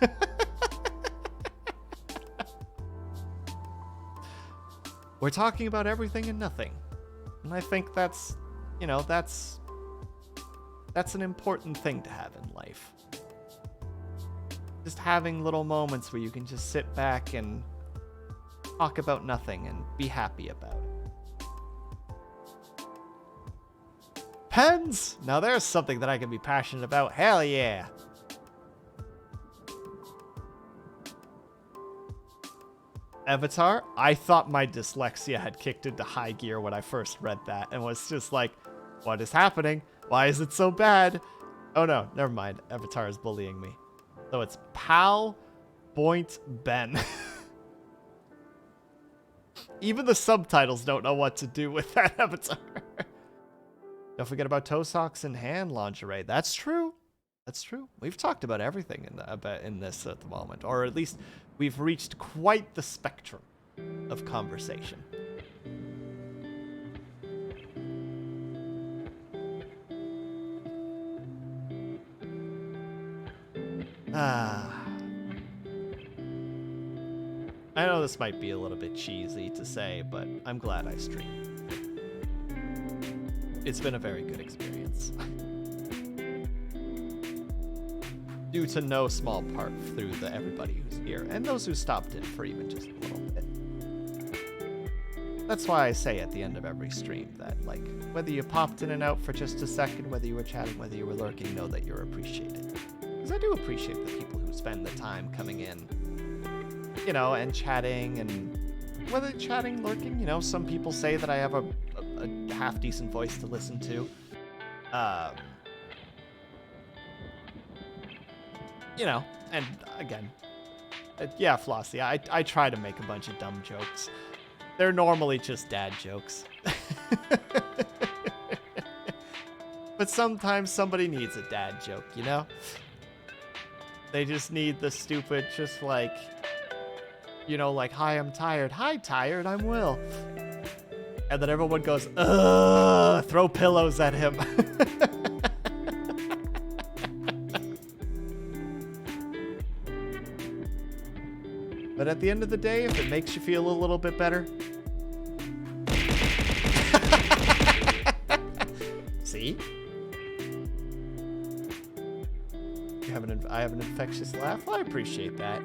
[SPEAKER 1] We're talking about everything and nothing. And I think that's, you know, that's an important thing to have in life. Just having little moments where you can just sit back and talk about nothing and be happy about it. Pens! Now there's something that I can be passionate about. Hell yeah! Avatar? I thought my dyslexia had kicked into high gear when I first read that and was just like, what is happening? Why is it so bad? Oh no, never mind. Avatar is bullying me. So it's Pal Point Ben. Even the subtitles don't know what to do with that Avatar. Don't forget about toe socks and hand lingerie. That's true. That's true. We've talked about everything in this at the moment, or at least we've reached quite the spectrum of conversation. I know this might be a little bit cheesy to say, but I'm glad I streamed. It's been a very good experience. Due to no small part through everybody who's here, and those who stopped in for even just a little bit. That's why I say at the end of every stream that, like, whether you popped in and out for just a second, whether you were chatting, whether you were lurking, know that you're appreciated. Because I do appreciate the people who spend the time coming in, you know, and chatting, and whether chatting, lurking, you know, some people say that I have a half-decent voice to listen to. You know, and again, yeah, Flossie, I try to make a bunch of dumb jokes. They're normally just dad jokes. But sometimes somebody needs a dad joke, you know? They just need the stupid, just like, you know, like, hi, I'm tired. Hi, tired, I'm Will. And then everyone goes, ugh, throw pillows at him. But at the end of the day, if it makes you feel a little bit better. See? I have an infectious laugh. Well, I appreciate that.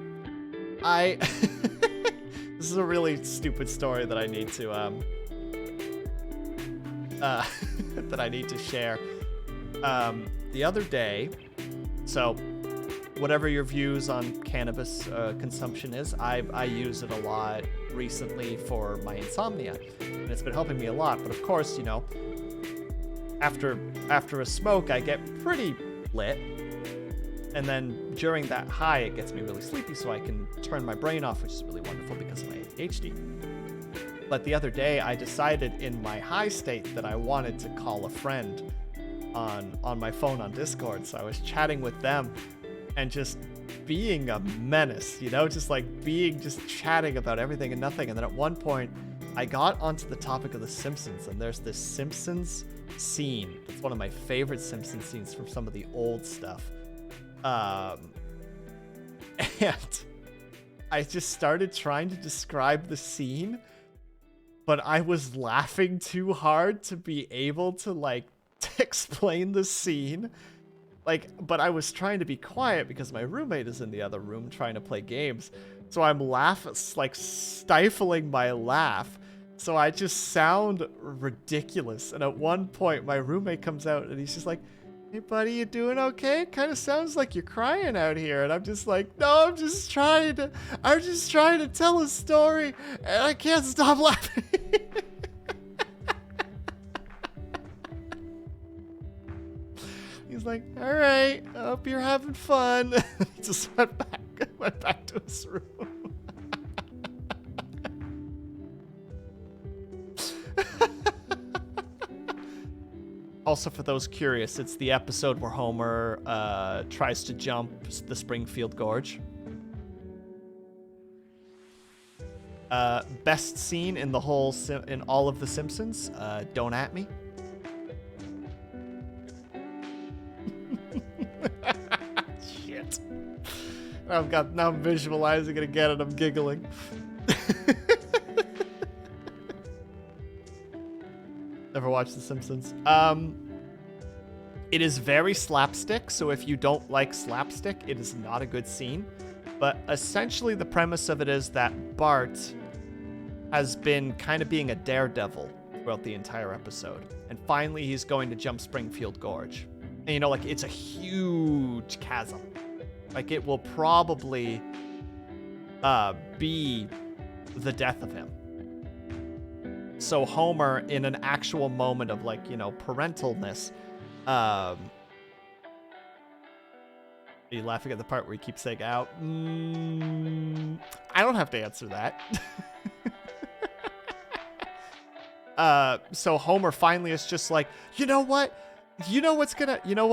[SPEAKER 1] This is a really stupid story that I need to that I need to share. The other day, so whatever your views on cannabis consumption is, I use it a lot recently for my insomnia, and it's been helping me a lot. But of course, you know, after a smoke, I get pretty lit, and then during that high, it gets me really sleepy, so I can turn my brain off, which is really wonderful because of my ADHD. But the other day, I decided in my high state that I wanted to call a friend on my phone on Discord, so I was chatting with them. and just being a menace, you know, just chatting about everything and nothing. And then at one point, I got onto the topic of The Simpsons, and there's this Simpsons scene. It's one of my favorite Simpsons scenes from some of the old stuff. And I just started trying to describe the scene, but I was laughing too hard to be able to, like, explain the scene. Like, but I was trying to be quiet because my roommate is in the other room trying to play games. So I'm stifling my laugh. So I just sound ridiculous. And at one point, my roommate comes out and he's just like, "Hey, buddy, you doing okay? It kind of sounds like you're crying out here." And I'm just like, "No, I'm just trying to tell a story, and I can't stop laughing." He's like, "All right, I hope you're having fun." He just went back to his room. Also, for those curious, it's the episode where Homer tries to jump the Springfield Gorge. Best scene in the whole in all of The Simpsons. Don't at me. Shit. Now I'm visualizing it again and I'm giggling. Never watched The Simpsons. It is very slapstick, so if you don't like slapstick, it is not a good scene. But essentially the premise of it is that Bart has been kind of being a daredevil throughout the entire episode. And finally he's going to jump Springfield Gorge. And you know, like, it's a huge chasm. Like, it will probably be the death of him. So Homer, in an actual moment of, like, you know, parentalness, are you laughing at the part where he keeps saying out? I don't have to answer that. So Homer finally is just like, "You know what? You know what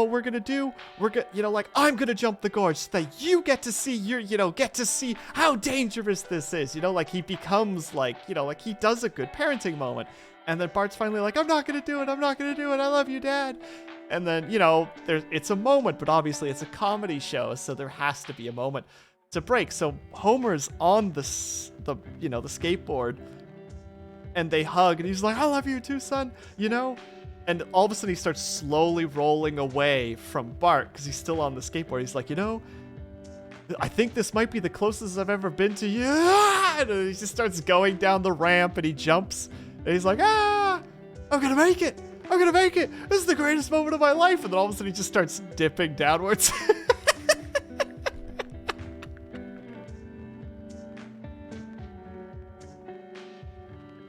[SPEAKER 1] we're gonna do? I'm gonna jump the gorge so that you get to see how dangerous this is." You know, like, he becomes like, you know, like, he does a good parenting moment. And then Bart's finally like, I'm not gonna do it. I love you, Dad. And then, you know, it's a moment, but obviously it's a comedy show, so there has to be a moment to break. So Homer's on the skateboard, and they hug, and he's like, "I love you too, son," you know? And all of a sudden he starts slowly rolling away from Bart because he's still on the skateboard. He's like, "You know, I think this might be the closest I've ever been to you." And he just starts going down the ramp, and he jumps, and he's like, "Ah, I'm gonna make it. This is the greatest moment of my life." And then all of a sudden he just starts dipping downwards.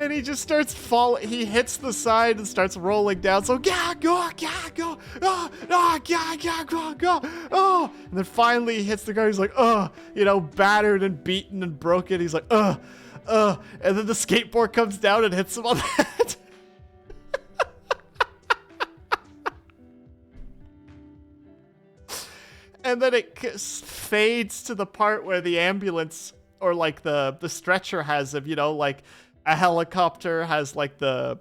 [SPEAKER 1] And he just starts falling. He hits the side and starts rolling down. So, go. Oh. And then finally he hits the ground. He's like, you know, battered and beaten and broken. He's like, And then the skateboard comes down and hits him on the head. And then it fades to the part where the ambulance, or like the stretcher has him, you know, like, a helicopter has, like, the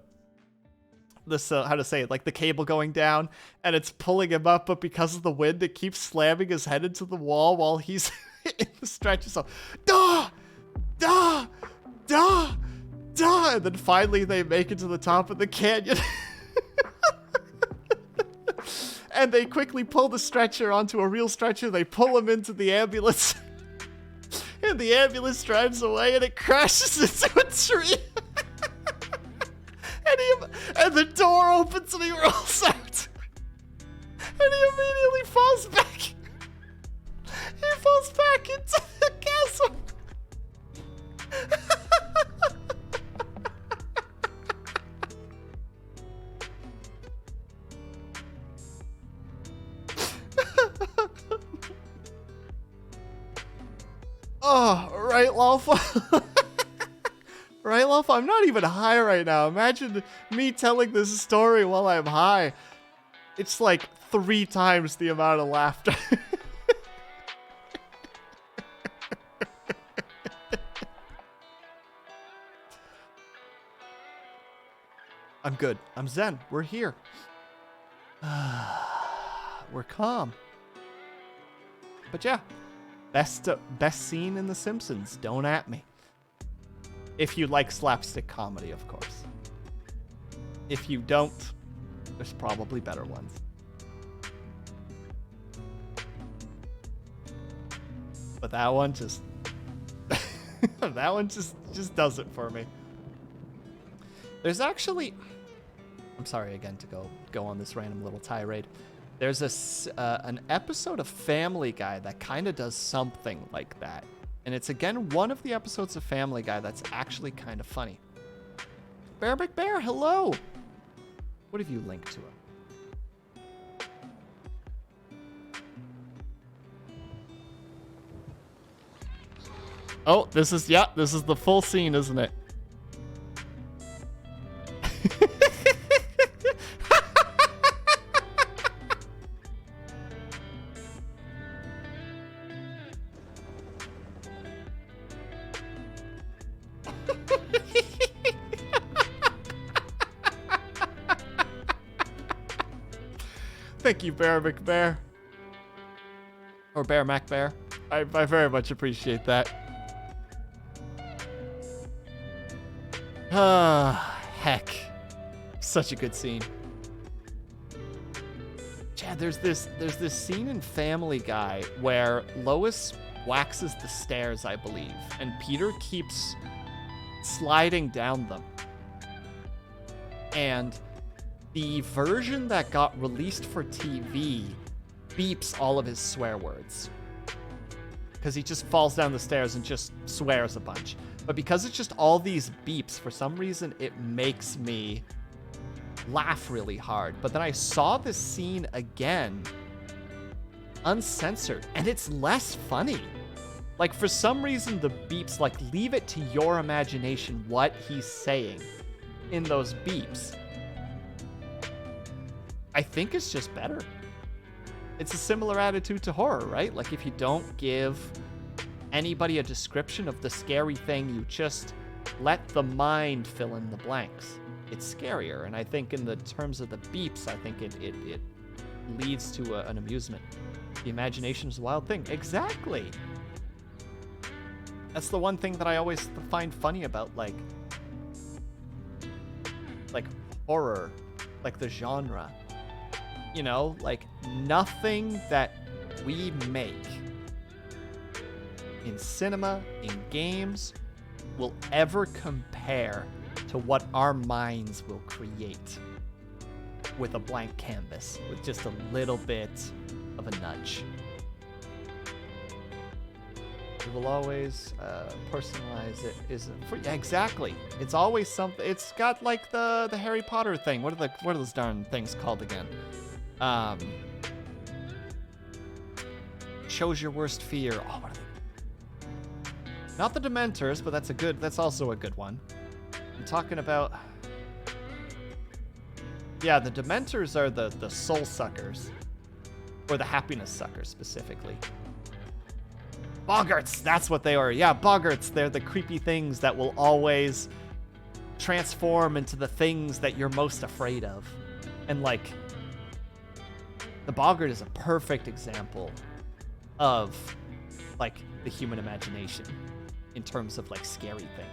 [SPEAKER 1] cable going down, and it's pulling him up, but because of the wind, it keeps slamming his head into the wall while he's in the stretcher. So, and then finally they make it to the top of the canyon. And they quickly pull the stretcher onto a real stretcher. They pull him into the ambulance. And the ambulance drives away, and it crashes into a tree. and the door opens, and he rolls out. And he immediately falls back. He falls back into the chasm. Oh, right, Lawful. Right, Lawful? I'm not even high right now. Imagine me telling this story while I'm high. It's like 3 times the amount of laughter. I'm good. I'm zen. We're here. We're calm. But yeah, best scene in The Simpsons. Don't at me. If you like slapstick comedy, of course. If you don't, there's probably better ones. But that one just that one just does it for me. There's actually, I'm sorry again to go on this random little tirade. There's an episode of Family Guy that kind of does something like that. And it's again one of the episodes of Family Guy that's actually kind of funny. Bear McBear, hello. What have you linked to it? Oh, this is the full scene, isn't it? Thank you, Bear McBear. Or Bear MacBear. I very much appreciate that. Ah, heck. Such a good scene. Chad, there's this scene in Family Guy where Lois waxes the stairs, I believe, and Peter keeps sliding down them. And the version that got released for TV beeps all of his swear words. Because he just falls down the stairs and just swears a bunch. But because it's just all these beeps, for some reason, it makes me laugh really hard. But then I saw this scene again, uncensored, and it's less funny. Like, for some reason, the beeps, like, leave it to your imagination what he's saying in those beeps. I think it's just better. It's a similar attitude to horror, right? Like, if you don't give anybody a description of the scary thing, you just let the mind fill in the blanks. It's scarier, and I think in the terms of the beeps, I think it leads to an amusement. The imagination is a wild thing. Exactly! That's the one thing that I always find funny about, like horror, like the genre. You know, like, nothing that we make in cinema, in games, will ever compare to what our minds will create with a blank canvas, with just a little bit of a nudge. We will always personalize it. Yeah, exactly. It's always something. It's got like the Harry Potter thing. What are those darn things called again? Shows your worst fear. Oh, what are they? Not the Dementors, but that's also a good one. I'm talking about, yeah, the Dementors are the soul suckers, or the happiness suckers specifically. Boggarts, that's what they are. Yeah, Boggarts, they're the creepy things that will always transform into the things that you're most afraid of. And like, the Boggart is a perfect example of like the human imagination in terms of like scary thing.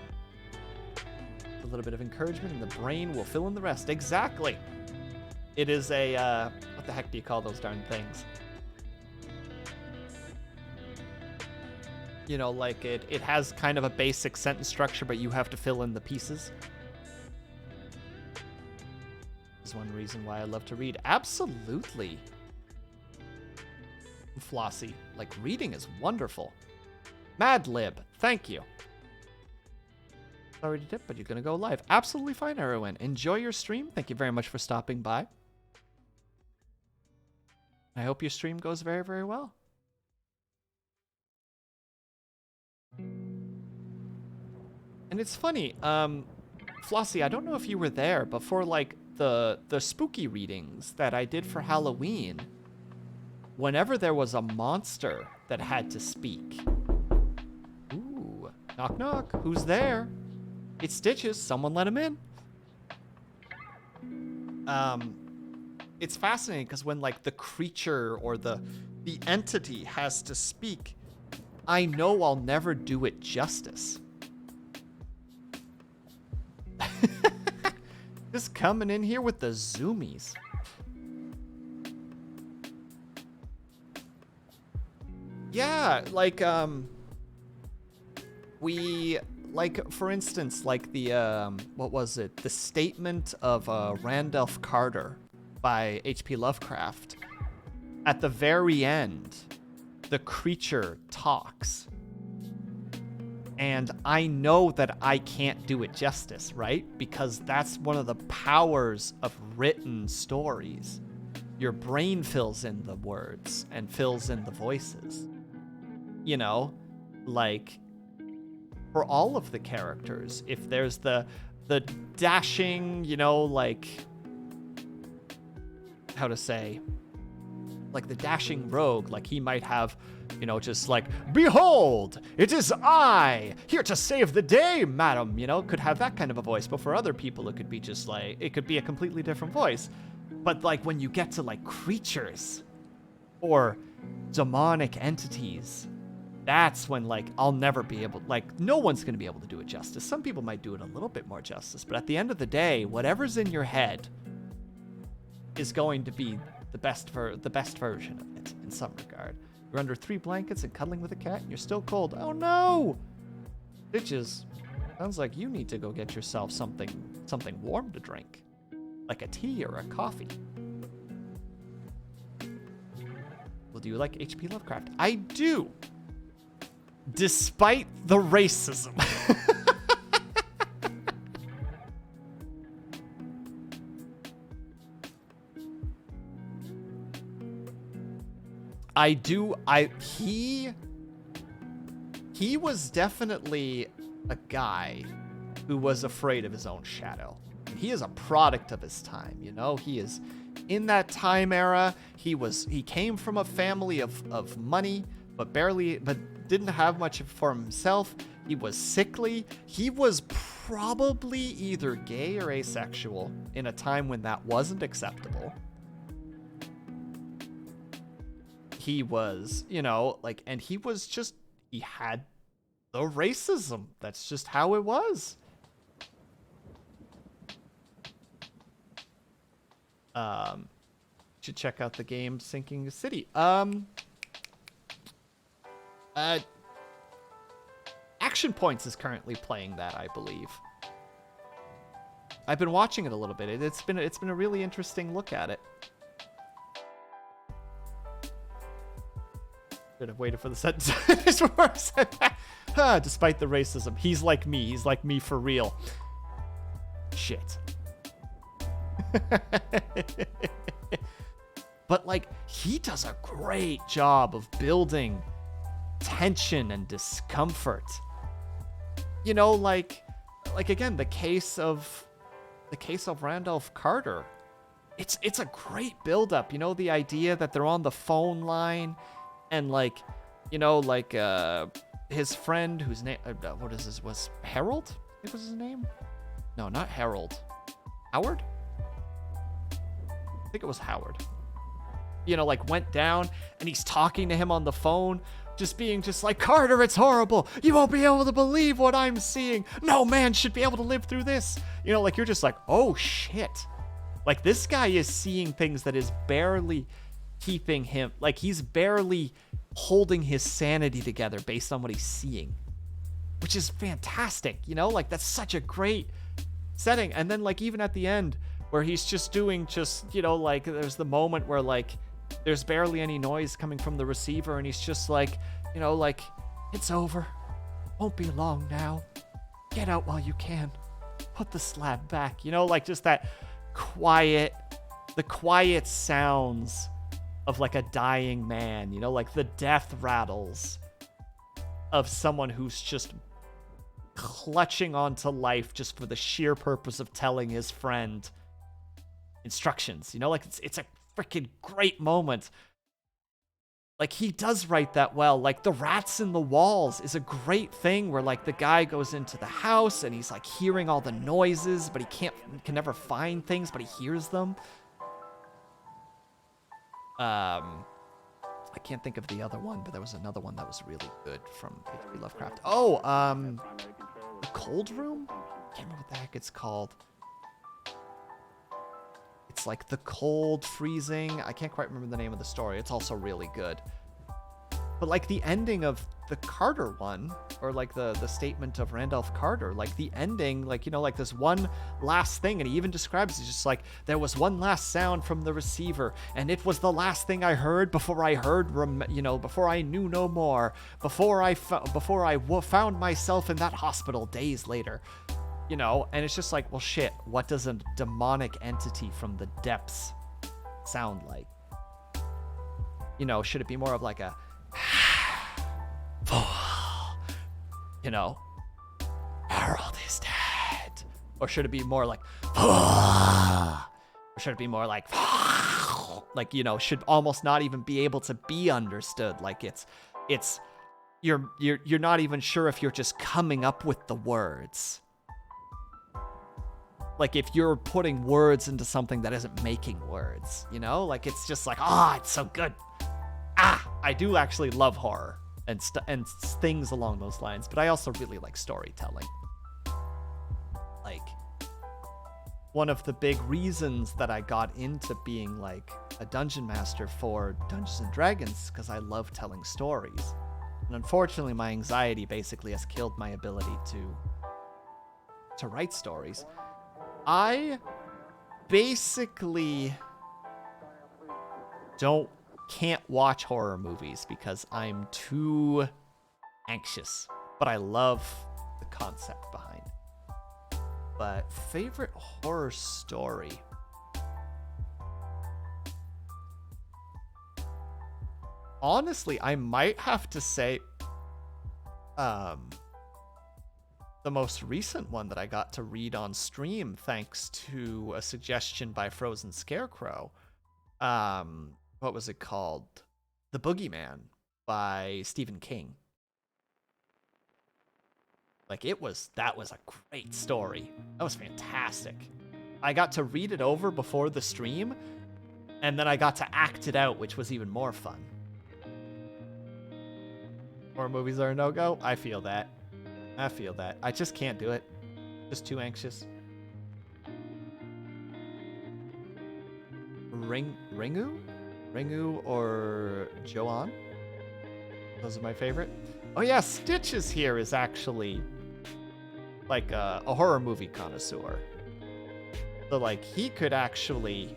[SPEAKER 1] A little bit of encouragement and the brain will fill in the rest. Exactly. It is a, what the heck do you call those darn things? You know, like it has kind of a basic sentence structure, but you have to fill in the pieces. This is one reason why I love to read. Absolutely. Flossie, like, reading is wonderful. Mad Lib, thank you. Sorry to dip, but you're gonna go live. Absolutely fine, Erwin. Enjoy your stream. Thank you very much for stopping by. I hope your stream goes very, very well. And it's funny, Flossie, I don't know if you were there, but for like the spooky readings that I did for Halloween, whenever there was a monster that had to speak. Ooh, knock knock, who's there? It's Stitches, someone let him in. it's fascinating because when like the creature or the entity has to speak, I know I'll never do it justice. Just coming in here with the zoomies. Yeah, like, we, like, for instance, like the, what was it? The Statement of Randolph Carter by H.P. Lovecraft. At the very end, the creature talks. And I know that I can't do it justice, right? Because that's one of the powers of written stories. Your brain fills in the words and fills in the voices. You know, like, for all of the characters, if there's the dashing, you know, like, how to say, like the dashing rogue, like he might have, you know, just like, behold, it is I, here to save the day, madam, you know, could have that kind of a voice. But for other people, it could be just like, it could be a completely different voice. But like when you get to like creatures or demonic entities, that's when like I'll never be able, like no one's going to be able to do it justice. Some people might do it a little bit more justice, but at the end of the day, whatever's in your head is going to be the best version of it in some regard. You're under 3 blankets and cuddling with a cat and you're still cold. Oh no! Bitches, sounds like you need to go get yourself something warm to drink. Like a tea or a coffee. Well, do you like H.P. Lovecraft? I do! Despite the racism. He was definitely a guy who was afraid of his own shadow. He is a product of his time, you know? He is in that time era. He came from a family of money, but didn't have much for himself. He was sickly. He was probably either gay or asexual in a time when that wasn't acceptable. He was, you know, like, and he had the racism. That's just how it was. Should check out the game Sinking City. Action Points is currently playing that, I believe. I've been watching it a little bit. It's been a really interesting look at it. Should have waited for the sentence before I said that. Despite the racism, he's like me. He's like me for real. Shit. But like, he does a great job of building tension and discomfort. You know, like again, the case of Randolph Carter. It's a great buildup. You know, the idea that they're on the phone line, and like, you know, like his friend whose name was Harold? I think was his name. No, not Harold. Howard? I think it was Howard. You know, like went down and he's talking to him on the phone, just being just like, Carter, it's horrible. You won't be able to believe what I'm seeing. No man should be able to live through this. You know, like you're just like, oh shit. Like this guy is seeing things that is barely keeping him, like he's barely holding his sanity together based on what he's seeing, which is fantastic. You know, like that's such a great setting. And then like even at the end where he's just doing you know, like there's the moment where like there's barely any noise coming from the receiver and he's just like, you know, like, it's over. Won't be long now. Get out while you can. Put the slab back. You know, like just that quiet sounds of like a dying man, you know, like the death rattles of someone who's just clutching onto life just for the sheer purpose of telling his friend instructions, you know, like it's a freaking great moment. Like, he does write that well. Like, the rats in the walls is a great thing where, like, the guy goes into the house and he's, like, hearing all the noises, but he can never find things, but he hears them. I can't think of the other one, but there was another one that was really good from H.P. Lovecraft. Oh, The Cold Room? I can't remember what the heck it's called. It's like the cold, freezing. I can't quite remember the name of the story. It's also really good. But like the ending of the Carter one, or like the statement of Randolph Carter, like the ending, like, you know, like this one last thing, and he even describes it just like, there was one last sound from the receiver, and it was the last thing I heard before I heard, before I knew no more, before I found myself in that hospital days later. You know, and it's just like, well, shit, what does a demonic entity from the depths sound like? You know, should it be more of like a, you know, Harold is dead? Or should it be more like, or should it be more like, you know, should almost not even be able to be understood? Like you're not even sure if you're just coming up with the words. Like, if you're putting words into something that isn't making words, you know? Like, it's just like, it's so good. I do actually love horror and things along those lines, but I also really like storytelling. Like, one of the big reasons that I got into being, like, a dungeon master for Dungeons & Dragons, because I love telling stories. And unfortunately, my anxiety basically has killed my ability to write stories. I basically can't watch horror movies because I'm too anxious, but I love the concept behind it. But favorite horror story? Honestly, I might have to say the most recent one that I got to read on stream, thanks to a suggestion by Frozen Scarecrow. What was it called? The Boogeyman by Stephen King. Like, that was a great story. That was fantastic. I got to read it over before the stream, and then I got to act it out, which was even more fun. Horror movies are a no-go? I feel that. I just can't do it. Just too anxious. Ringu or Joanne? Those are my favorite. Oh yeah, Stitches here is actually like a horror movie connoisseur. So like, he could actually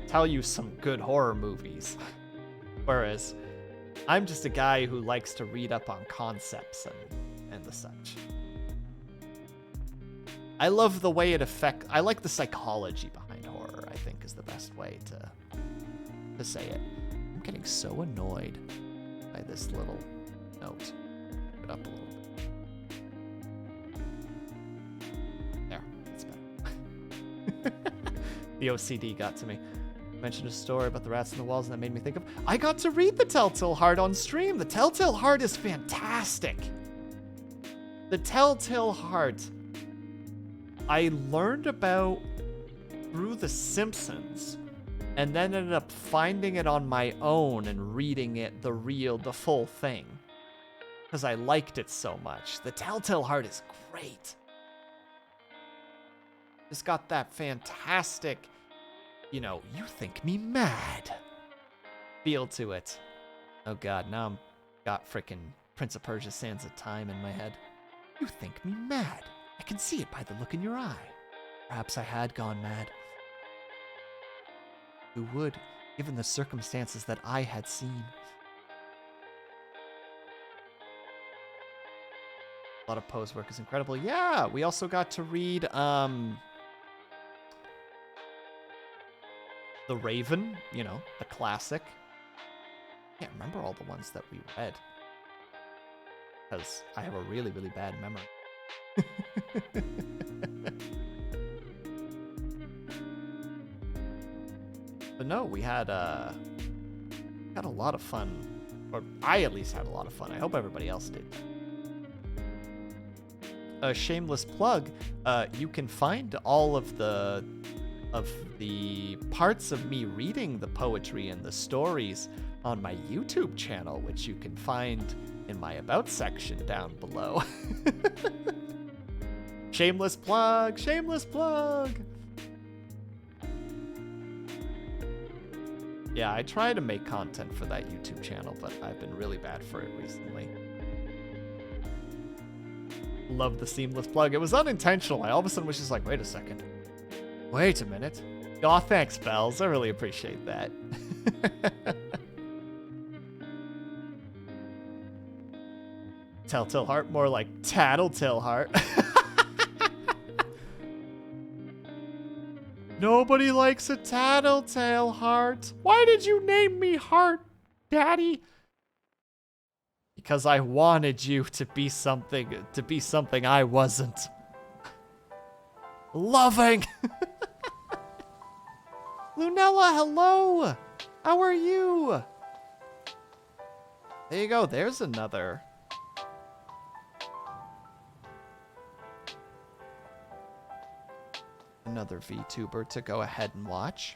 [SPEAKER 1] tell you some good horror movies. Whereas I'm just a guy who likes to read up on concepts and the such. I love the way I like the psychology behind horror, I think, is the best way to say it. I'm getting so annoyed by this little note. Put it up a little bit. There, that's better. The OCD got to me. I mentioned a story about the rats in the walls, and that made me think of, I got to read The Telltale Heart on stream. The Telltale Heart is fantastic. The Telltale Heart, I learned about through The Simpsons, and then ended up finding it on my own and reading it, the full thing, because I liked it so much. The Telltale Heart is great. It's got that fantastic, you think me mad feel to it. Oh god, now I'm got frickin' Prince of Persia Sands of Time in my head. You think me mad. I can see it by the look in your eye. Perhaps I had gone mad. Who would, given the circumstances that I had seen? A lot of Poe's work is incredible. Yeah, we also got to read The Raven, a classic. Can't remember all the ones that we read, because I have a really, really bad memory. But no, we had Had a lot of fun. Or I at least had a lot of fun. I hope everybody else did. A shameless plug, you can find all of the parts of me reading the poetry and the stories on my YouTube channel, which you can find in my About section down below. Shameless plug! Shameless plug! Yeah, I try to make content for that YouTube channel, but I've been really bad for it recently. Love the seamless plug. It was unintentional. I all of a sudden was just like, wait a second. Wait a minute. Aw, thanks, Bells. I really appreciate that. Telltale Heart, more like Tattletale Heart. Nobody likes a Tattletale Heart. Why did you name me Heart, Daddy? Because I wanted you to be something I wasn't. Loving. Lunella, hello. How are you? There you go. There's another VTuber to go ahead and watch.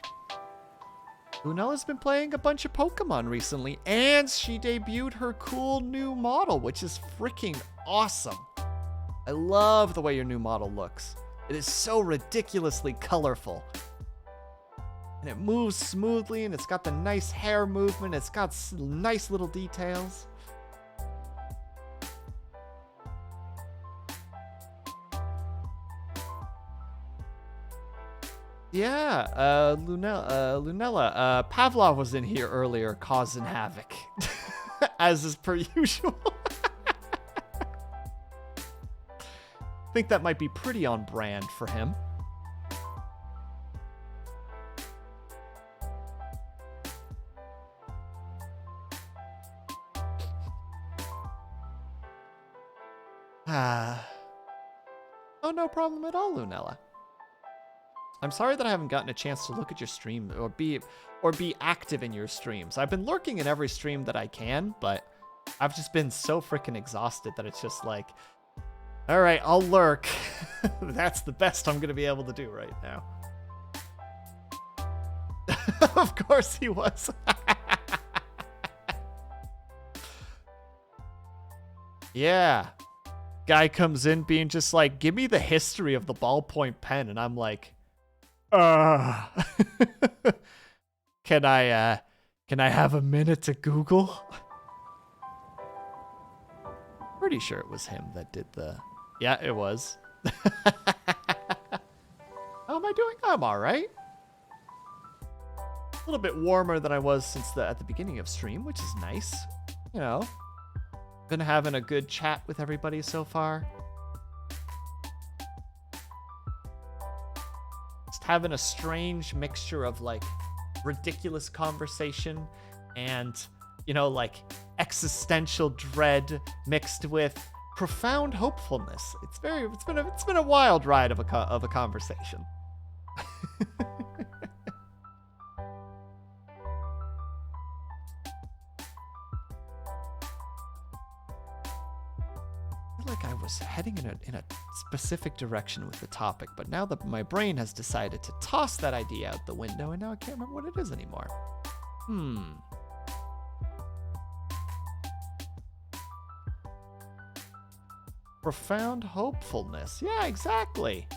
[SPEAKER 1] Lunella's been playing a bunch of Pokemon recently, and she debuted her cool new model, which is freaking awesome. I love the way your new model looks. It is so ridiculously colorful. And it moves smoothly, and it's got the nice hair movement. It's got nice little details. Yeah, Lunella, Pavlov was in here earlier causing havoc, as is per usual. I think that might be pretty on brand for him. Oh, no problem at all, Lunella. I'm sorry that I haven't gotten a chance to look at your stream or be active in your streams. I've been lurking in every stream that I can, but I've just been so freaking exhausted that it's just like, all right, I'll lurk. That's the best I'm going to be able to do right now. Of course he was. Yeah. Guy comes in being just like, give me the history of the ballpoint pen. And I'm like, can I have a minute to Google? Pretty sure it was him that did the... Yeah, it was. How am I doing? I'm all right. A little bit warmer than I was since at the beginning of stream, which is nice. You know, been having a good chat with everybody so far. Just having a strange mixture of like ridiculous conversation and, you know, like existential dread mixed with profound hopefulness. It's been a wild ride of a conversation. Like I was heading in a specific direction with the topic, but now that my brain has decided to toss that idea out the window, and now I can't remember what it is anymore. Profound hopefulness. Yeah, exactly.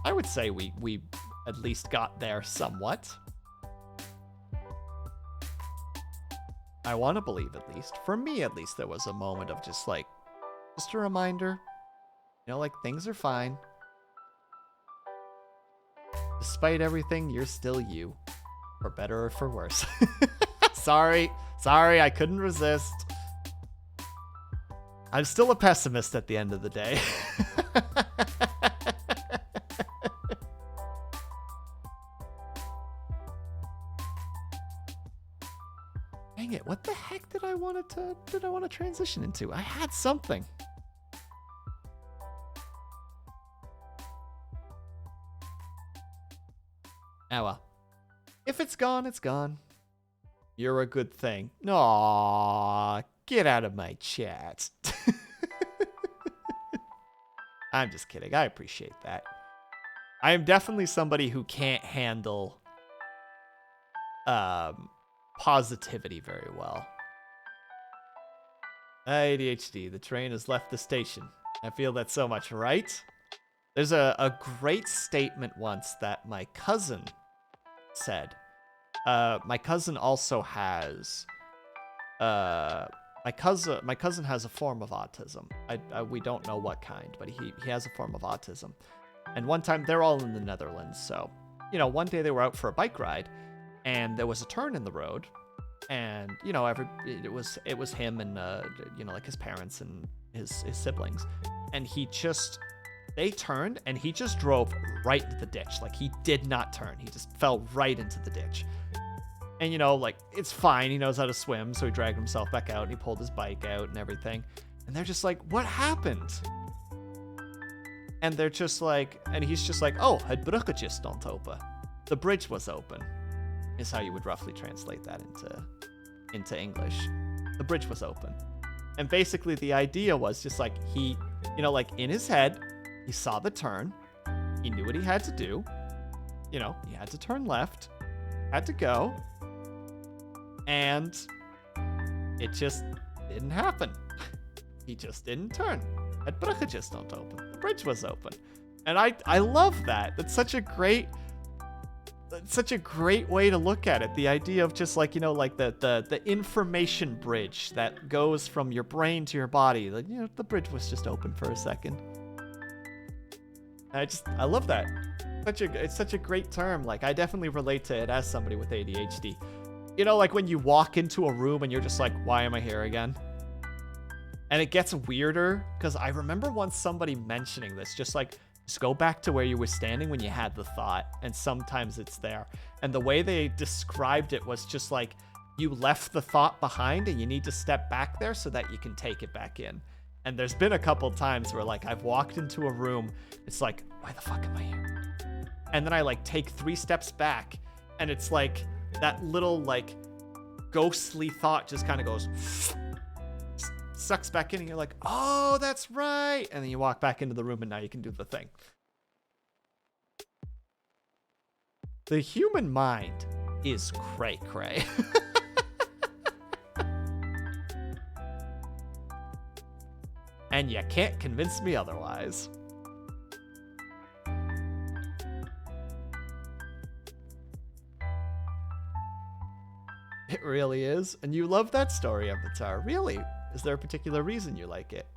[SPEAKER 1] I would say we at least got there somewhat. I want to believe, at least. For me, at least, there was a moment of just a reminder. You know, like, things are fine. Despite everything, you're still you. For better or for worse. Sorry, I couldn't resist. I'm still a pessimist at the end of the day. Dang it, what the heck did I want to transition into? I had something. Oh well. If it's gone, it's gone. You're a good thing. Aww, get out of my chat. I'm just kidding. I appreciate that. I am definitely somebody who can't handle positivity very well. ADHD, the train has left the station. I feel that so much, right? There's a great statement once that my cousin said. My cousin also has my cousin has a form of autism. We don't know what kind, but he has a form of autism. And one time they're all in the Netherlands, so one day they were out for a bike ride, and there was a turn in the road, and it was him and like his parents and his siblings, and they turned and he just drove right into the ditch. Like, he did not turn. He just fell right into the ditch. And, like, it's fine. He knows how to swim, so he dragged himself back out and he pulled his bike out and everything. And they're just like, what happened? And they're just like, and he's just like, oh, het bruggetje stond open. The bridge was open, is how you would roughly translate that into English. The bridge was open. And basically the idea was just like, he, like, in his head, he saw the turn. He knew what he had to do. He had to turn left, had to go. And it just didn't happen. He just didn't turn. Het bruggetje stond open. The bridge was open. And I love that. That's such a great way to look at it. The idea of just like, like the information bridge that goes from your brain to your body. Like, the bridge was just open for a second. I love that. It's such a great term. Like, I definitely relate to it as somebody with ADHD. Like when you walk into a room and you're just like, why am I here again? And it gets weirder because I remember once somebody mentioning this, just go back to where you were standing when you had the thought, and sometimes it's there. And the way they described it was just like, you left the thought behind and you need to step back there so that you can take it back in. And there's been a couple times where, like, I've walked into a room, it's like, why the fuck am I here? And then I, like, take 3 steps back, and it's like that little, like, ghostly thought just kind of goes, sucks back in, and you're like, oh, that's right. And then you walk back into the room, and now you can do the thing. The human mind is cray-cray. And you can't convince me otherwise. It really is. And you love that story, Avatar. Really? Is there a particular reason you like it?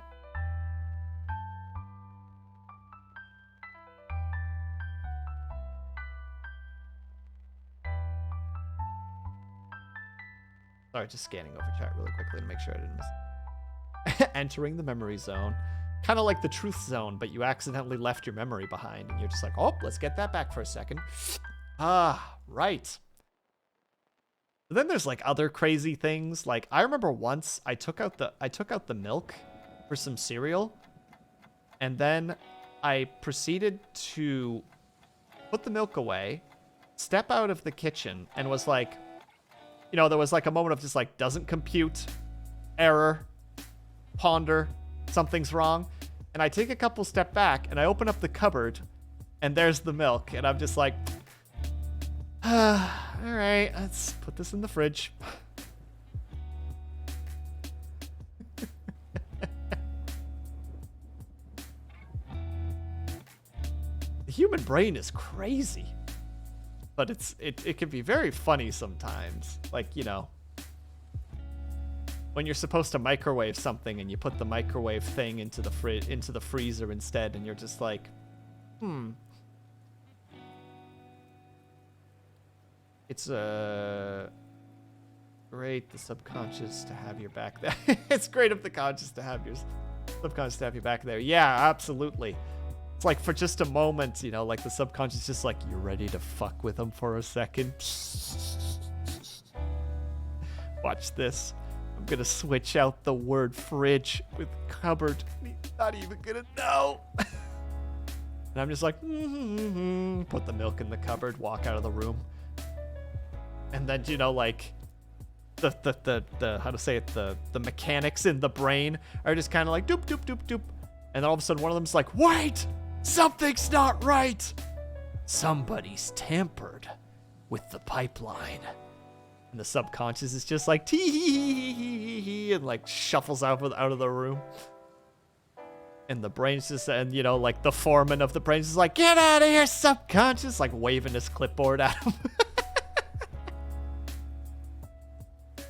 [SPEAKER 1] Sorry, just scanning over chat really quickly to make sure I didn't miss it. Entering the memory zone. Kind of like the truth zone, but you accidentally left your memory behind, and you're just like, oh, let's get that back for a second. Ah, right. But then there's like other crazy things. Like, I remember once I took out the milk for some cereal, and then I proceeded to put the milk away, step out of the kitchen, and was like, there was like a moment of just like, doesn't compute, error, ponder, something's wrong. And I take a couple step back and I open up the cupboard and there's the milk. And I'm just like, all right, let's put this in the fridge. The human brain is crazy, but it can be very funny sometimes. Like, when you're supposed to microwave something and you put the microwave thing into the freezer instead, and you're just like, It's great the subconscious to have your back there. It's great of the conscious to have your subconscious to have your back there. Yeah, absolutely. It's like for just a moment, like the subconscious just like, you're ready to fuck with them for a second. Watch this. I'm gonna switch out the word fridge with cupboard. He's not even gonna know. And I'm just like, put the milk in the cupboard, walk out of the room. And then, you know, like, the how to say it, the mechanics in the brain are just kind of like, doop, doop, doop, doop. And then all of a sudden one of them's like, wait, something's not right. Somebody's tampered with the pipeline. And the subconscious is just like, tee, and like shuffles out of the room. And the brain's just, and you know, like the foreman of the brain's is like, get out of here, subconscious, like waving his clipboard at him.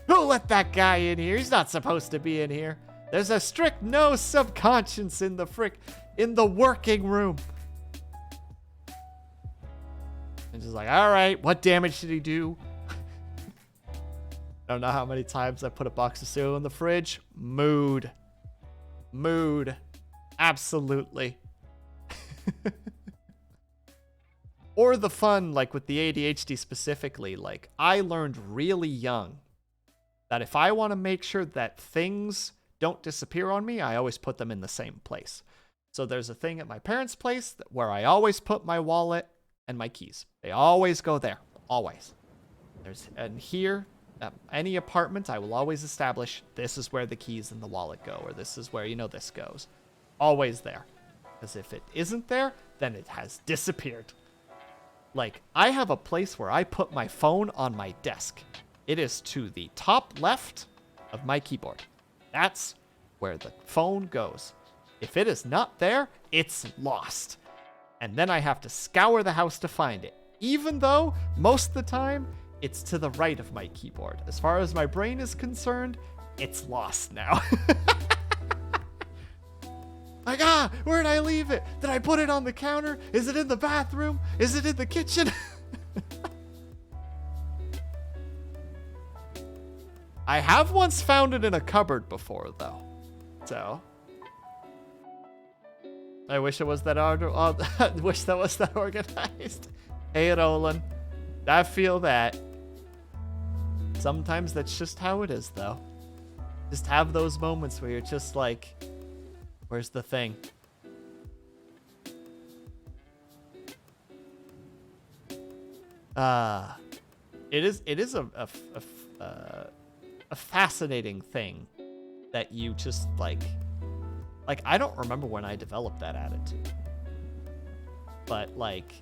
[SPEAKER 1] Who let that guy in here? He's not supposed to be in here. There's a strict no subconscious in the working room. And just like, all right, what damage did he do? I don't know how many times I put a box of cereal in the fridge. Mood. Absolutely. Or the fun, like with the ADHD specifically, like I learned really young that if I want to make sure that things don't disappear on me, I always put them in the same place. So there's a thing at my parents' place where I always put my wallet and my keys. They always go there. Always. And here, at any apartment, I will always establish this is where the keys and the wallet go, or this is where, you know, this goes. Always there. Because if it isn't there, then it has disappeared. Like, I have a place where I put my phone on my desk. It is to the top left of my keyboard. That's where the phone goes. If it is not there, it's lost. And then I have to scour the house to find it. Even though, most of the time, it's to the right of my keyboard. As far as my brain is concerned, it's lost now. Like, where'd I leave it? Did I put it on the counter? Is it in the bathroom? Is it in the kitchen? I have once found it in a cupboard before, though. So, I wish it was that I wish that was that organized. Hey, Roland, I feel that. Sometimes that's just how it is, though. Just have those moments where you're just like, where's the thing? It is a fascinating thing that you just like I don't remember when I developed that attitude, but like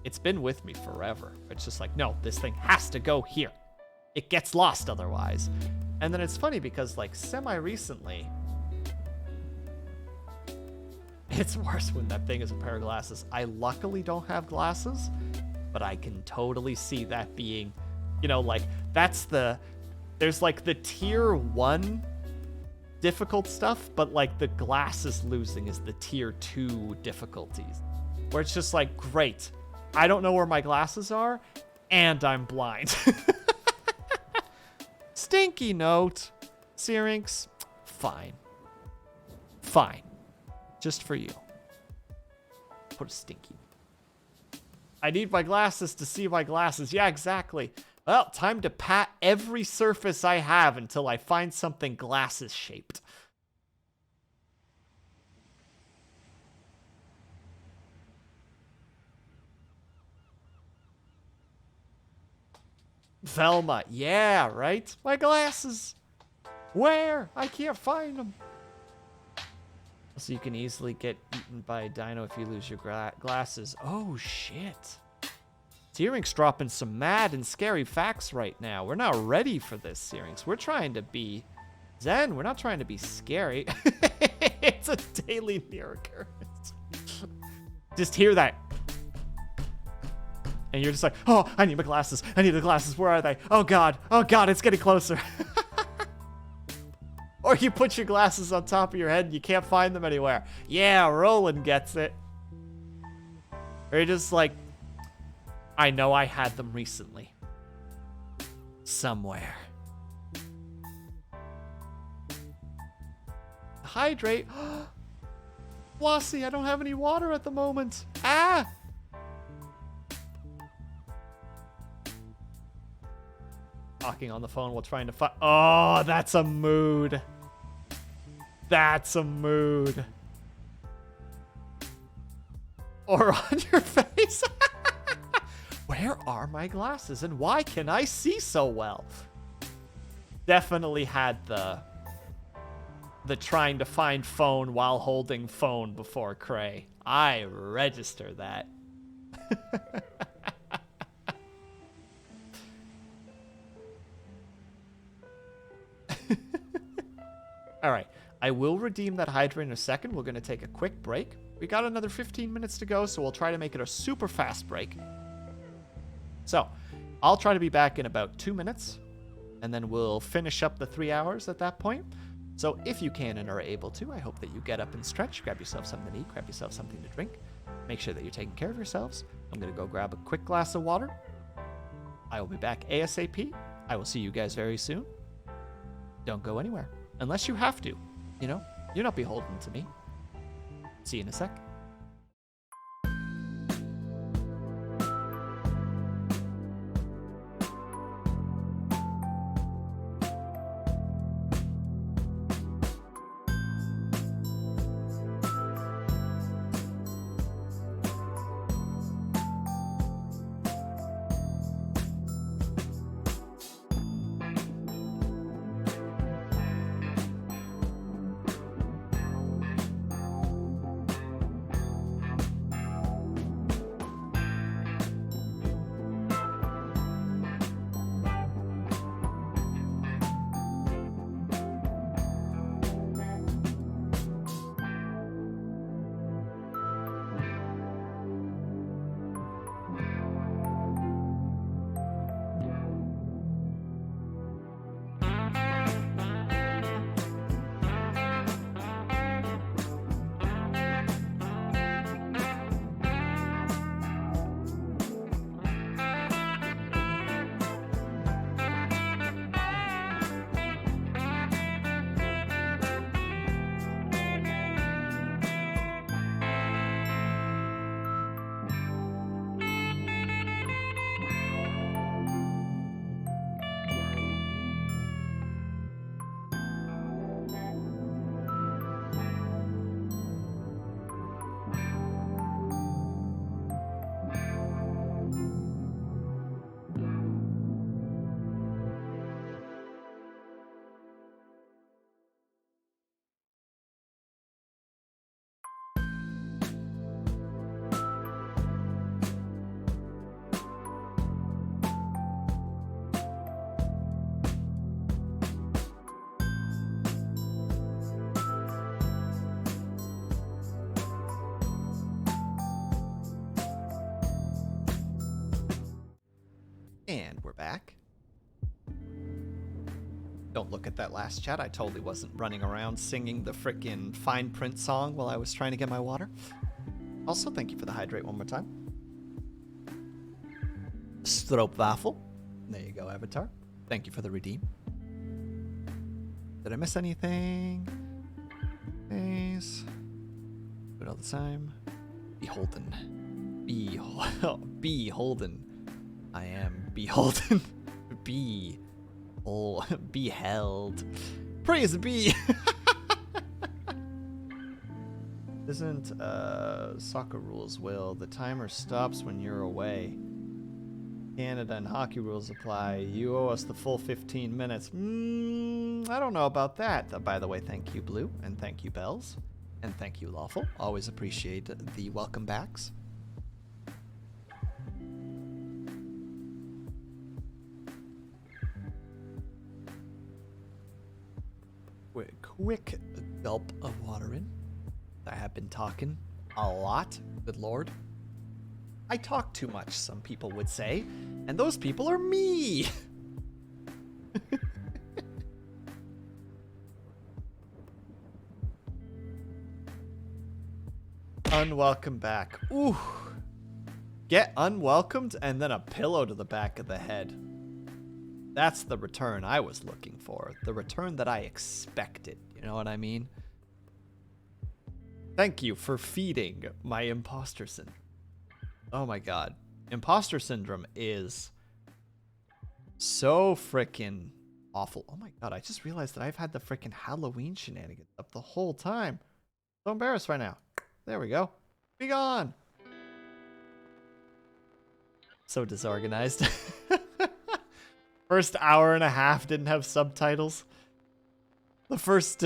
[SPEAKER 1] it's been with me forever. It's just like, no, this thing has to go here. It gets lost otherwise. And then it's funny because like semi-recently, it's worse when that thing is a pair of glasses. I luckily don't have glasses, but I can totally see that being, you know, like there's like the tier 1 difficult stuff, but like the glasses losing is the tier 2 difficulties. Where it's just like, great, I don't know where my glasses are, and I'm blind. Stinky note. Syrinx, fine. Fine. Just for you. Put a stinky. I need my glasses to see my glasses. Yeah, exactly. Well, time to pat every surface I have until I find something glasses shaped. Velma, yeah, right? My glasses. Where? I can't find them. So you can easily get eaten by a dino if you lose your glasses. Oh, shit. Syrinx dropping some mad and scary facts right now. We're not ready for this, Syrinx. We're trying to be zen. We're not trying to be scary. It's a daily near occurrence. Just hear that. And you're just like, oh, I need my glasses. I need the glasses. Where are they? Oh, God. Oh, God, it's getting closer. Or you put your glasses on top of your head and you can't find them anywhere. Yeah, Roland gets it. Or you're just like, I know I had them recently. Somewhere. Hydrate. Flossie, I don't have any water at the moment. Ah! Talking on the phone while trying to find. Oh, that's a mood. That's a mood. more on your face. Where are my glasses and why can I see so well? Definitely had the trying to find phone while holding phone before Cray. I register that. All right. I will redeem that Hydra in a second. We're going to take a quick break. We got another 15 minutes to go, so we'll try to make it a super fast break. So, I'll try to be back in about 2 minutes, and then we'll finish up the 3 hours at that point. So, if you can and are able to, I hope that you get up and stretch, grab yourself something to eat, grab yourself something to drink. Make sure that you're taking care of yourselves. I'm going to go grab a quick glass of water. I will be back ASAP. I will see you guys very soon. Don't go anywhere, unless you have to. You know, you're not beholden to me. See you in a sec. And we're back. Don't look at that last chat. I totally wasn't running around singing the frickin' fine print song while I was trying to get my water. Also, thank you for the hydrate one more time. Stroopwafel. There you go, Avatar. Thank you for the redeem. Did I miss anything? Face. Do it all the time. Beholden. Beholden. I am beholden. Beheld. Praise be. Isn't soccer rules, Will? The timer stops when you're away. Canada and hockey rules apply. You owe us the full 15 minutes. I don't know about that. By the way, thank you, Blue, and thank you, Bells, and thank you, Lawful. Always appreciate the welcome backs. Quick gulp of water in. I have been talking a lot. Good Lord. I talk too much, some people would say, and those people are me. Unwelcome back. Ooh. Get unwelcomed and then a pillow to the back of the head. That's the return I was looking for. The return that I expected. You know what I mean? Thank you for feeding my imposter syndrome. Oh my god. Imposter syndrome is so freaking awful. Oh my god, I just realized that I've had the freaking Halloween shenanigans up the whole time. So embarrassed right now. There we go. Be gone. So disorganized. First hour and a half didn't have subtitles. The first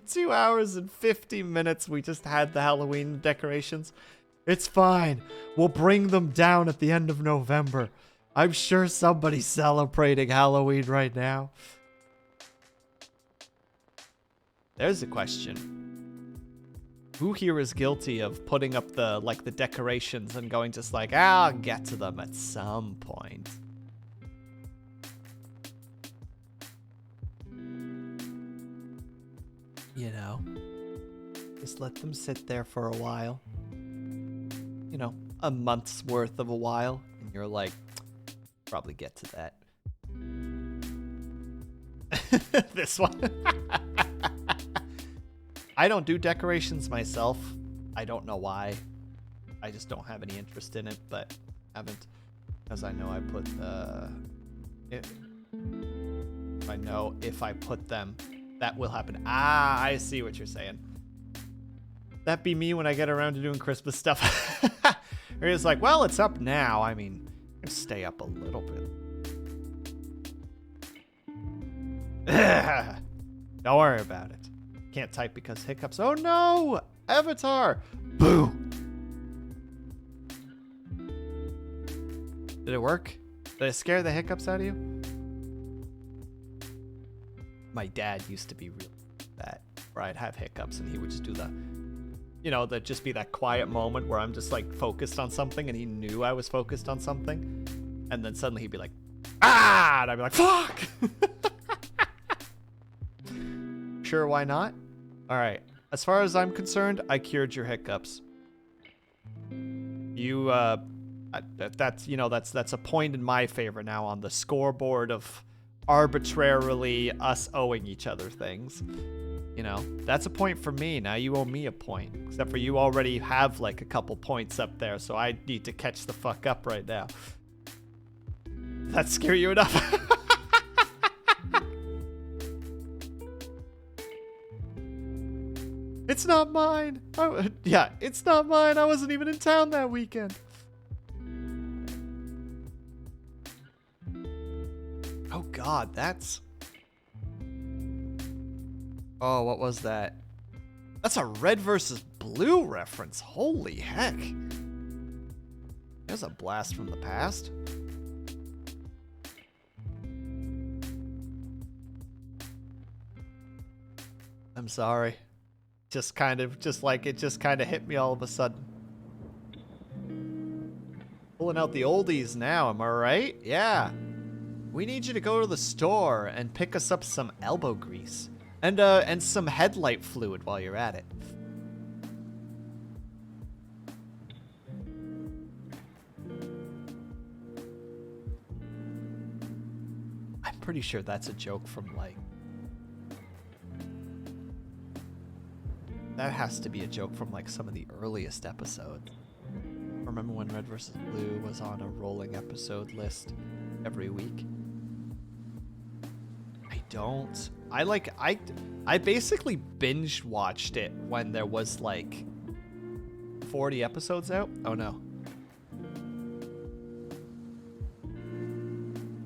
[SPEAKER 1] 2 hours and 50 minutes we just had the Halloween decorations. It's fine. We'll bring them down at the end of November. I'm sure somebody's celebrating Halloween right now. There's a question. Who here is guilty of putting up the decorations and going just like, I'll get to them at some point? You know, just let them sit there for a while. You know, a month's worth of a while. And you're like, probably get to that. This one. I don't do decorations myself. I don't know why. I just don't have any interest in it, but haven't. Because I know I put I know if I put them, that will happen. Ah, I see what you're saying. That be me when I get around to doing Christmas stuff. It's like, well, it's up now. I mean, I can stay up a little bit. Don't worry about it. Can't type because hiccups. Oh no! Avatar! Boo! Did it work? Did it scare the hiccups out of you? My dad used to be real that, where I'd have hiccups and he would just do the, you know, that'd just be that quiet moment where I'm just like focused on something and he knew I was focused on something. And then suddenly he'd be like, ah! And I'd be like, fuck! Sure, why not? All right. As far as I'm concerned, I cured your hiccups. You, that's, you know, that's a point in my favor now on the scoreboard of arbitrarily us owing each other things. You know, that's a point for me. Now you owe me a point. Except for you already have like a couple points up there, so I need to catch the fuck up right now. Does that scare you enough? It's not mine. Yeah, it's not mine. I wasn't even in town that weekend. Oh God, that's... Oh, what was that? That's a red versus blue reference. Holy heck. There's a blast from the past. I'm sorry. Just kind of hit me all of a sudden. Pulling out the oldies now, am I right? Yeah. We need you to go to the store and pick us up some elbow grease. And some headlight fluid while you're at it. I'm pretty sure that's a joke from like... That has to be a joke from like some of the earliest episodes. Remember when Red vs. Blue was on a rolling episode list every week? I don't. I basically binge watched it when there was like 40 episodes out. Oh no.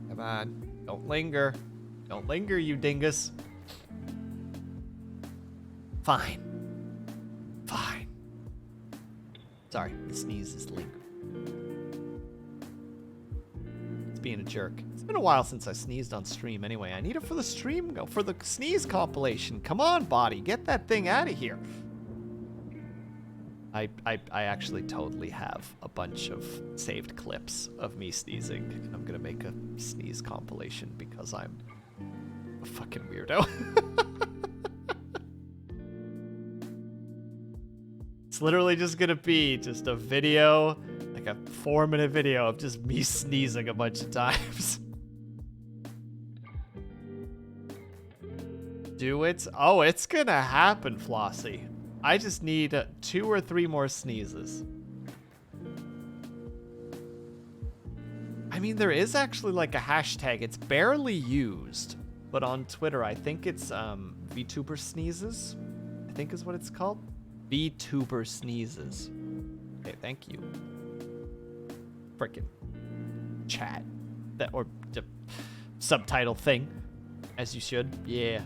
[SPEAKER 1] Come on. Don't linger. Don't linger, you dingus. Fine. Fine. Sorry, the sneeze is lingering. It's being a jerk. It's been a while since I sneezed on stream anyway. I need it for the stream, for the sneeze compilation. Come on, body. Get that thing out of here. I actually totally have a bunch of saved clips of me sneezing. And I'm going to make a sneeze compilation because I'm a fucking weirdo. It's literally just gonna be just a video, like a 4-minute video of just me sneezing a bunch of times. Do it? Oh, it's gonna happen, Flossie. I just need 2 or 3 more sneezes. I mean, there is actually like a hashtag. It's barely used, but on Twitter, I think it's VTuber sneezes, I think is what it's called. VTuber sneezes. Okay, thank you. Frickin'. chat that or subtitle thing, as you should. Yeah.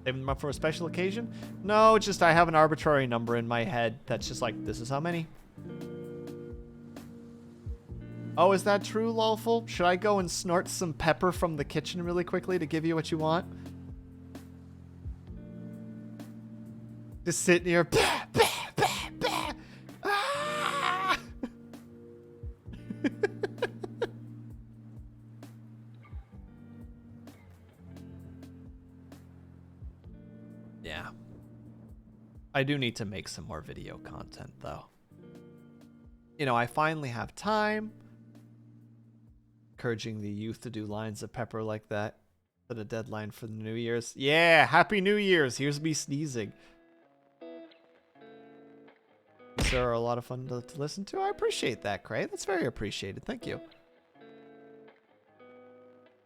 [SPEAKER 1] Saving them up for a special occasion? No, it's just I have an arbitrary number in my head that's just like, this is how many. Oh, is that true, Lawful? Should I go and snort some pepper from the kitchen really quickly to give you what you want? Just sitting here. Bah, bah, bah, bah. Ah! Yeah. I do need to make some more video content, though. You know, I finally have time. Encouraging the youth to do lines of pepper like that. Set a deadline for the New Year's. Yeah, Happy New Year's. Here's me sneezing. These are a lot of fun to listen to. I appreciate that, Cray. That's very appreciated. Thank you.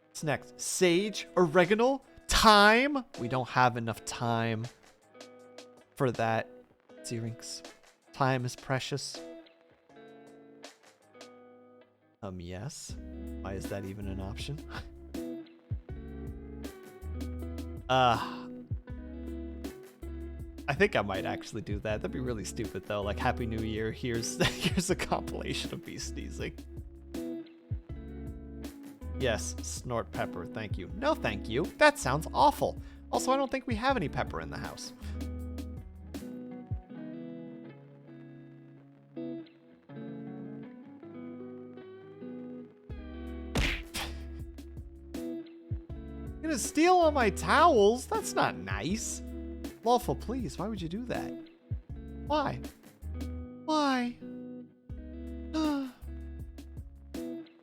[SPEAKER 1] What's next? Sage, oregano, thyme. We don't have enough time for that. Xerinx. Time is precious. Yes. Why is that even an option? I think I might actually do that. That'd be really stupid though. Like, Happy New Year. Here's a compilation of me sneezing. Yes, snort pepper. Thank you. No, thank you. That sounds awful. Also, I don't think we have any pepper in the house. You're gonna steal all my towels? That's not nice. Lawful, please. Why would you do that? Why? Why?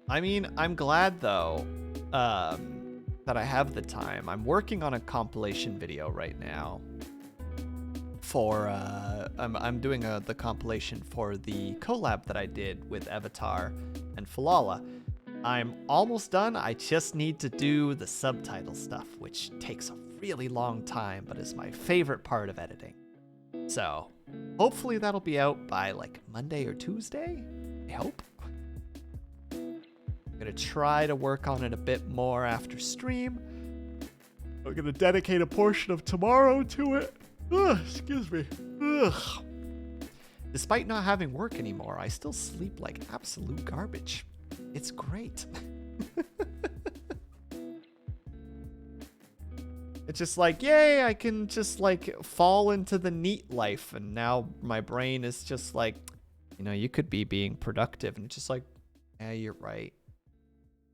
[SPEAKER 1] I mean, I'm glad though that I have the time. I'm working on a compilation video right now for I'm doing the compilation for the collab that I did with Avatar and Falala. I'm almost done. I just need to do the subtitle stuff, which takes a really long time, but is my favorite part of editing. So hopefully that'll be out by like Monday or Tuesday. I hope. I'm gonna try to work on it a bit more after stream. I'm gonna dedicate a portion of tomorrow to it. Ugh, excuse me. Ugh. Despite not having work anymore, I still sleep like absolute garbage. It's great. It's just like, yay, I can just like fall into the neat life. And now my brain is just like, you know, you could be being productive. And it's just like, yeah, you're right.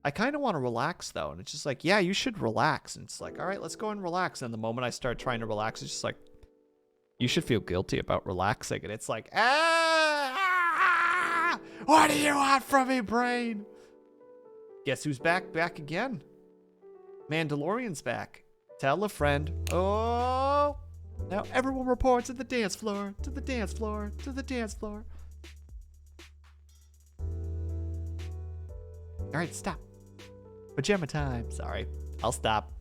[SPEAKER 1] I kind of want to relax though. And it's just like, yeah, you should relax. And it's like, all right, let's go and relax. And the moment I start trying to relax, it's just like, you should feel guilty about relaxing. And it's like, what do you want from me, brain? Guess who's back? Back again. Mandalorian's back. Tell a friend. Oh, now everyone report to the dance floor, to the dance floor, to the dance floor. All right, stop. Pajama time. Sorry, I'll stop.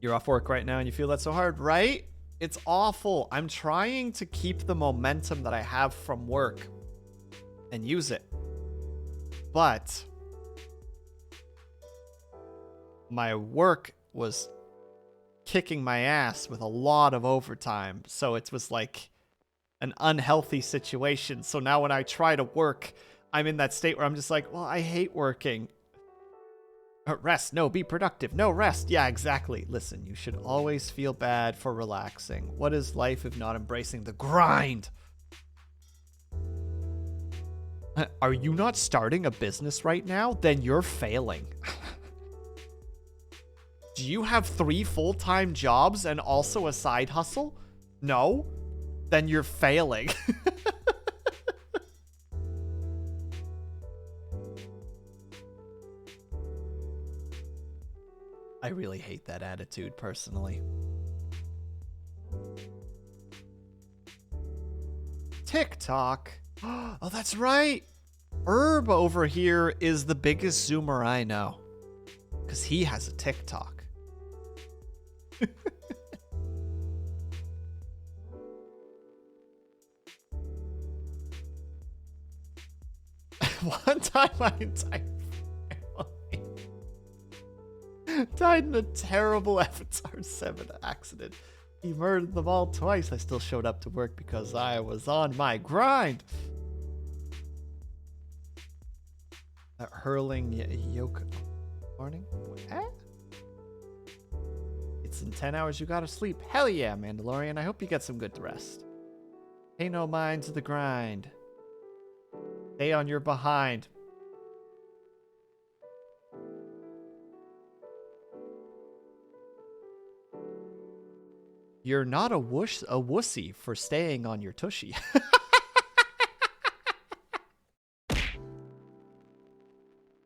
[SPEAKER 1] You're off work right now and you feel that so hard, right? It's awful. I'm trying to keep the momentum that I have from work and use it. But my work was kicking my ass with a lot of overtime. So it was like an unhealthy situation. So now when I try to work, I'm in that state where I'm just like, well, I hate working. Rest. No, be productive. No, rest. Yeah, exactly. Listen, you should always feel bad for relaxing. What is life if not embracing the grind? Are you not starting a business right now? Then you're failing. Do you have 3 full-time jobs and also a side hustle? No? Then you're failing. I really hate that attitude, personally. TikTok. Oh, that's right. Herb over here is the biggest Zoomer I know. Because he has a TikTok. One time my entire family died in a terrible Avatar 7 accident. He murdered them all twice. I still showed up to work because I was on my grind. That hurling yoke morning? What? It's in 10 hours you gotta sleep. Hell yeah, Mandalorian. I hope you get some good rest. Pay no mind to the grind. Stay on your behind. You're not a wussy for staying on your tushy.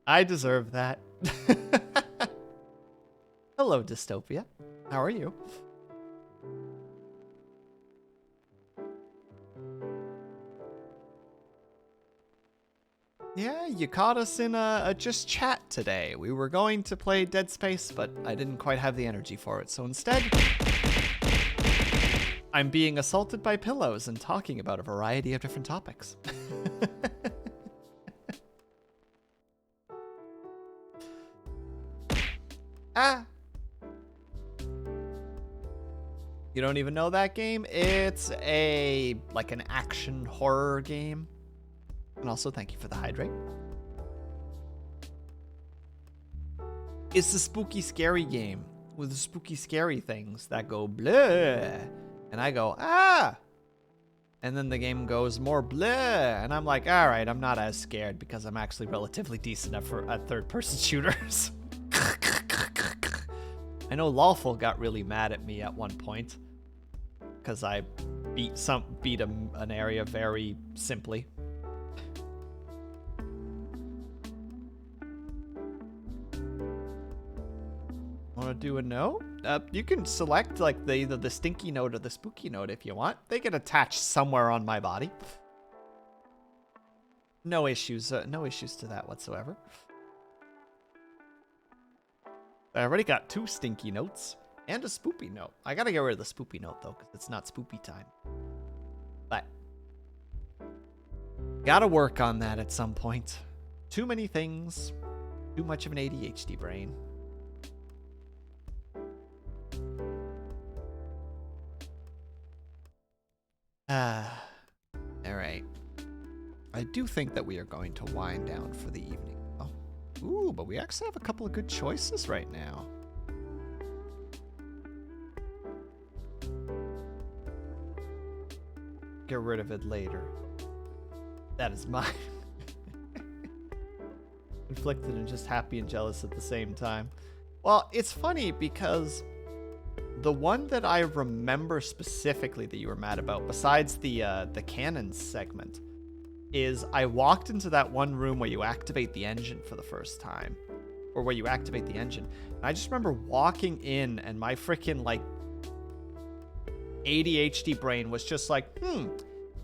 [SPEAKER 1] I deserve that. Hello, Dystopia. How are you? Yeah, you caught us in a just chat today. We were going to play Dead Space, but I didn't quite have the energy for it. So instead, I'm being assaulted by pillows and talking about a variety of different topics. Ah! You don't even know that game? It's like an action horror game. And also, thank you for the hydrate. It's a spooky, scary game with spooky, scary things that go bleh. And I go, ah! And then the game goes more bleh. And I'm like, all right, I'm not as scared because I'm actually relatively decent at third-person shooters. I know Lawful got really mad at me at one point because I beat an area very simply. Want to do a note? You can select like either the stinky note or the spooky note if you want. They get attached somewhere on my body. No issues. No issues to that whatsoever. I already got 2 stinky notes and a spoopy note. I gotta get rid of the spoopy note though, because it's not spoopy time. But gotta work on that at some point. Too many things. Too much of an ADHD brain. Alright. I do think that we are going to wind down for the evening. Oh. Ooh, but we actually have a couple of good choices right now. Get rid of it later. That is mine. Conflicted and just happy and jealous at the same time. Well, it's funny because the one that I remember specifically that you were mad about, besides the canon segment, is I walked into that one room where you activate the engine for the first time. Or where you activate the engine. And I just remember walking in and my freaking, like, ADHD brain was just like,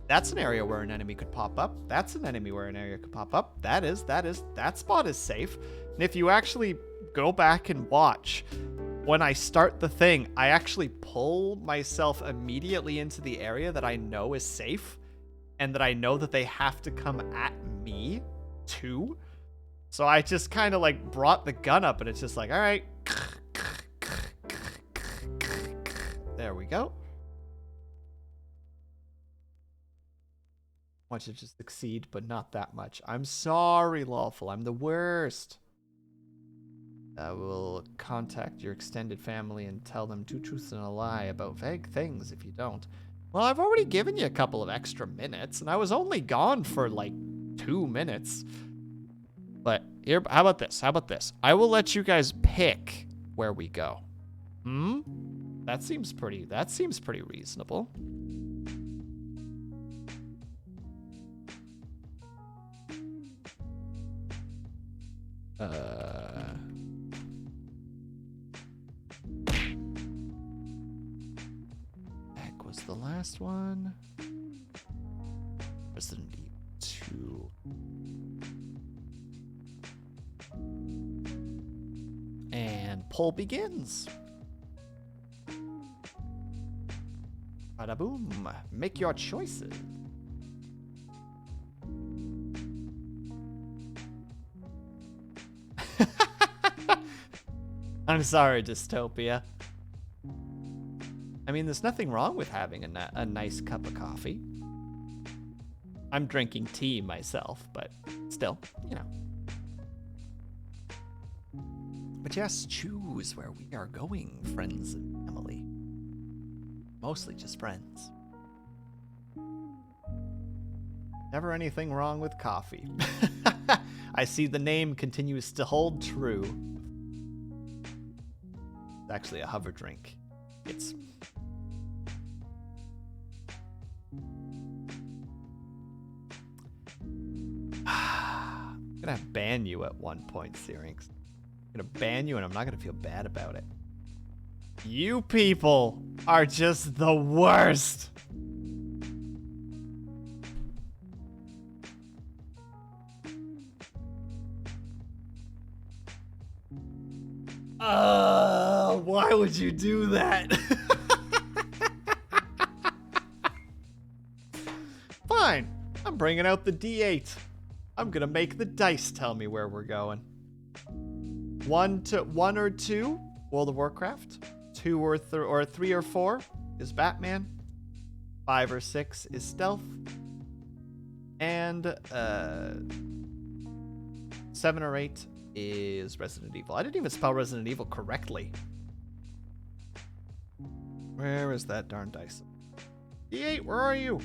[SPEAKER 1] that's an area where an enemy could pop up. That's an enemy where an area could pop up. That spot is safe. And if you actually go back and watch, when I start the thing, I actually pull myself immediately into the area that I know is safe and that I know that they have to come at me too. So I just kind of like brought the gun up and it's just like, all right. There we go. I want you to just succeed, but not that much. I'm sorry, Lawful. I'm the worst. I will contact your extended family and tell them 2 truths and a lie about vague things if you don't. Well, I've already given you a couple of extra minutes, and I was only gone for like 2 minutes. But here, how about this? How about this? I will let you guys pick where we go. That seems pretty reasonable. Heck was the last one? Resident Evil 2. And poll begins. Bada boom. Make your choices. I'm sorry, Dystopia. I mean, there's nothing wrong with having a nice cup of coffee. I'm drinking tea myself, but still, you know. But yes, choose where we are going, friends and family. Mostly just friends. Never anything wrong with coffee. I see the name continues to hold true. It's actually a hover drink. It's... I'm gonna ban you at one point, Syrinx. I'm gonna ban you and I'm not gonna feel bad about it. You people are just the worst. Why would you do that? Fine, I'm bringing out the D8. I'm gonna make the dice tell me where we're going. 1 or 2, World of Warcraft. 2 or 3 or 4 is Batman. 5 or 6 is Stealth. And 7 or 8 is Resident Evil. I didn't even spell Resident Evil correctly. Where is that darn dice? D8, where are you?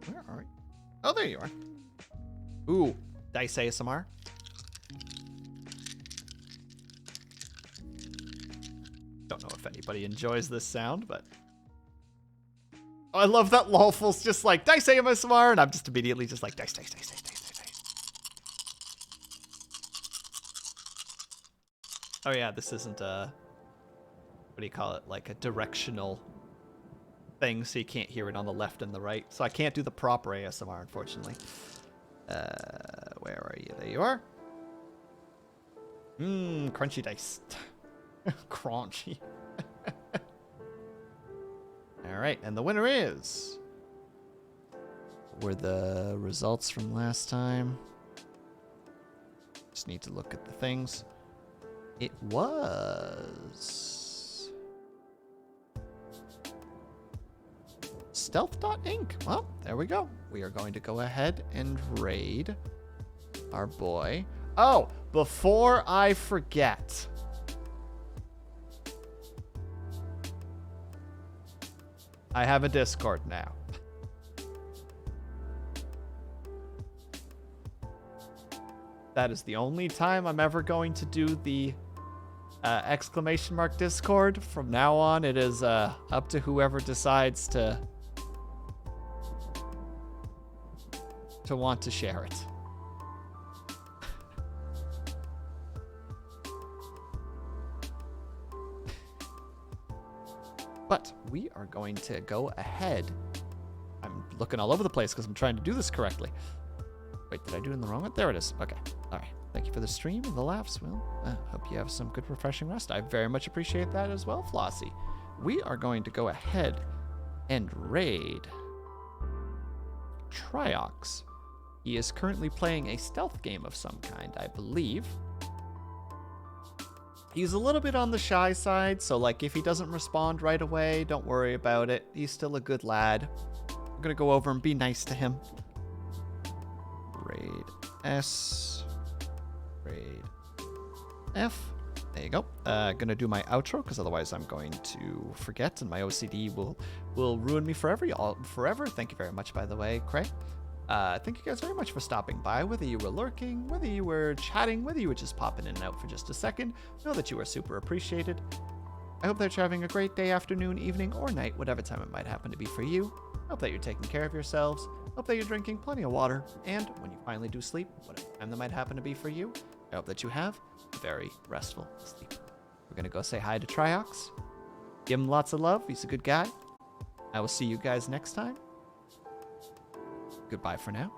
[SPEAKER 1] Where are you? Oh, there you are. Ooh, dice ASMR. Don't know if anybody enjoys this sound, but... Oh, I love that Lawful's just like, dice ASMR, and I'm just immediately just like, dice, dice, dice, dice, dice, dice, dice. Oh yeah, this isn't a... What do you call it? Like a directional thing, so you can't hear it on the left and the right. So I can't do the proper ASMR, unfortunately. Where are you? There you are. Mmm, crunchy dice. Crunchy. Alright, and the winner is... Were the results from last time? Just need to look at the things. It was... Stealth.inc. Well, there we go. We are going to go ahead and raid our boy. Oh, before I forget. I have a Discord now. That is the only time I'm ever going to do the exclamation mark Discord. From now on, it is up to whoever decides to want to share it. But we are going to go ahead. I'm looking all over the place because I'm trying to do this correctly. Wait, did I do it in the wrong one? There it is. Okay. All right. Thank you for the stream and the laughs, Will. Hope you have some good, refreshing rest. I very much appreciate that as well, Flossie. We are going to go ahead and raid Triox. He is currently playing a stealth game of some kind, I believe. He's a little bit on the shy side, so like if he doesn't respond right away, don't worry about it. He's still a good lad. I'm gonna go over and be nice to him. Raid S. Raid F. There you go. Gonna do my outro because otherwise I'm going to forget and my OCD will ruin me forever. Thank you very much, by the way, Craig. Thank you guys very much for stopping by, whether you were lurking, whether you were chatting, whether you were just popping in and out for just a second. Know that you are super appreciated. I hope that you're having a great day, afternoon, evening, or night, whatever time it might happen to be for you. I hope that you're taking care of yourselves. Hope that you're drinking plenty of water. And when you finally do sleep, whatever time that might happen to be for you, I hope that you have a very restful sleep. We're going to go say hi to Triox. Give him lots of love. He's a good guy. I will see you guys next time. Goodbye for now.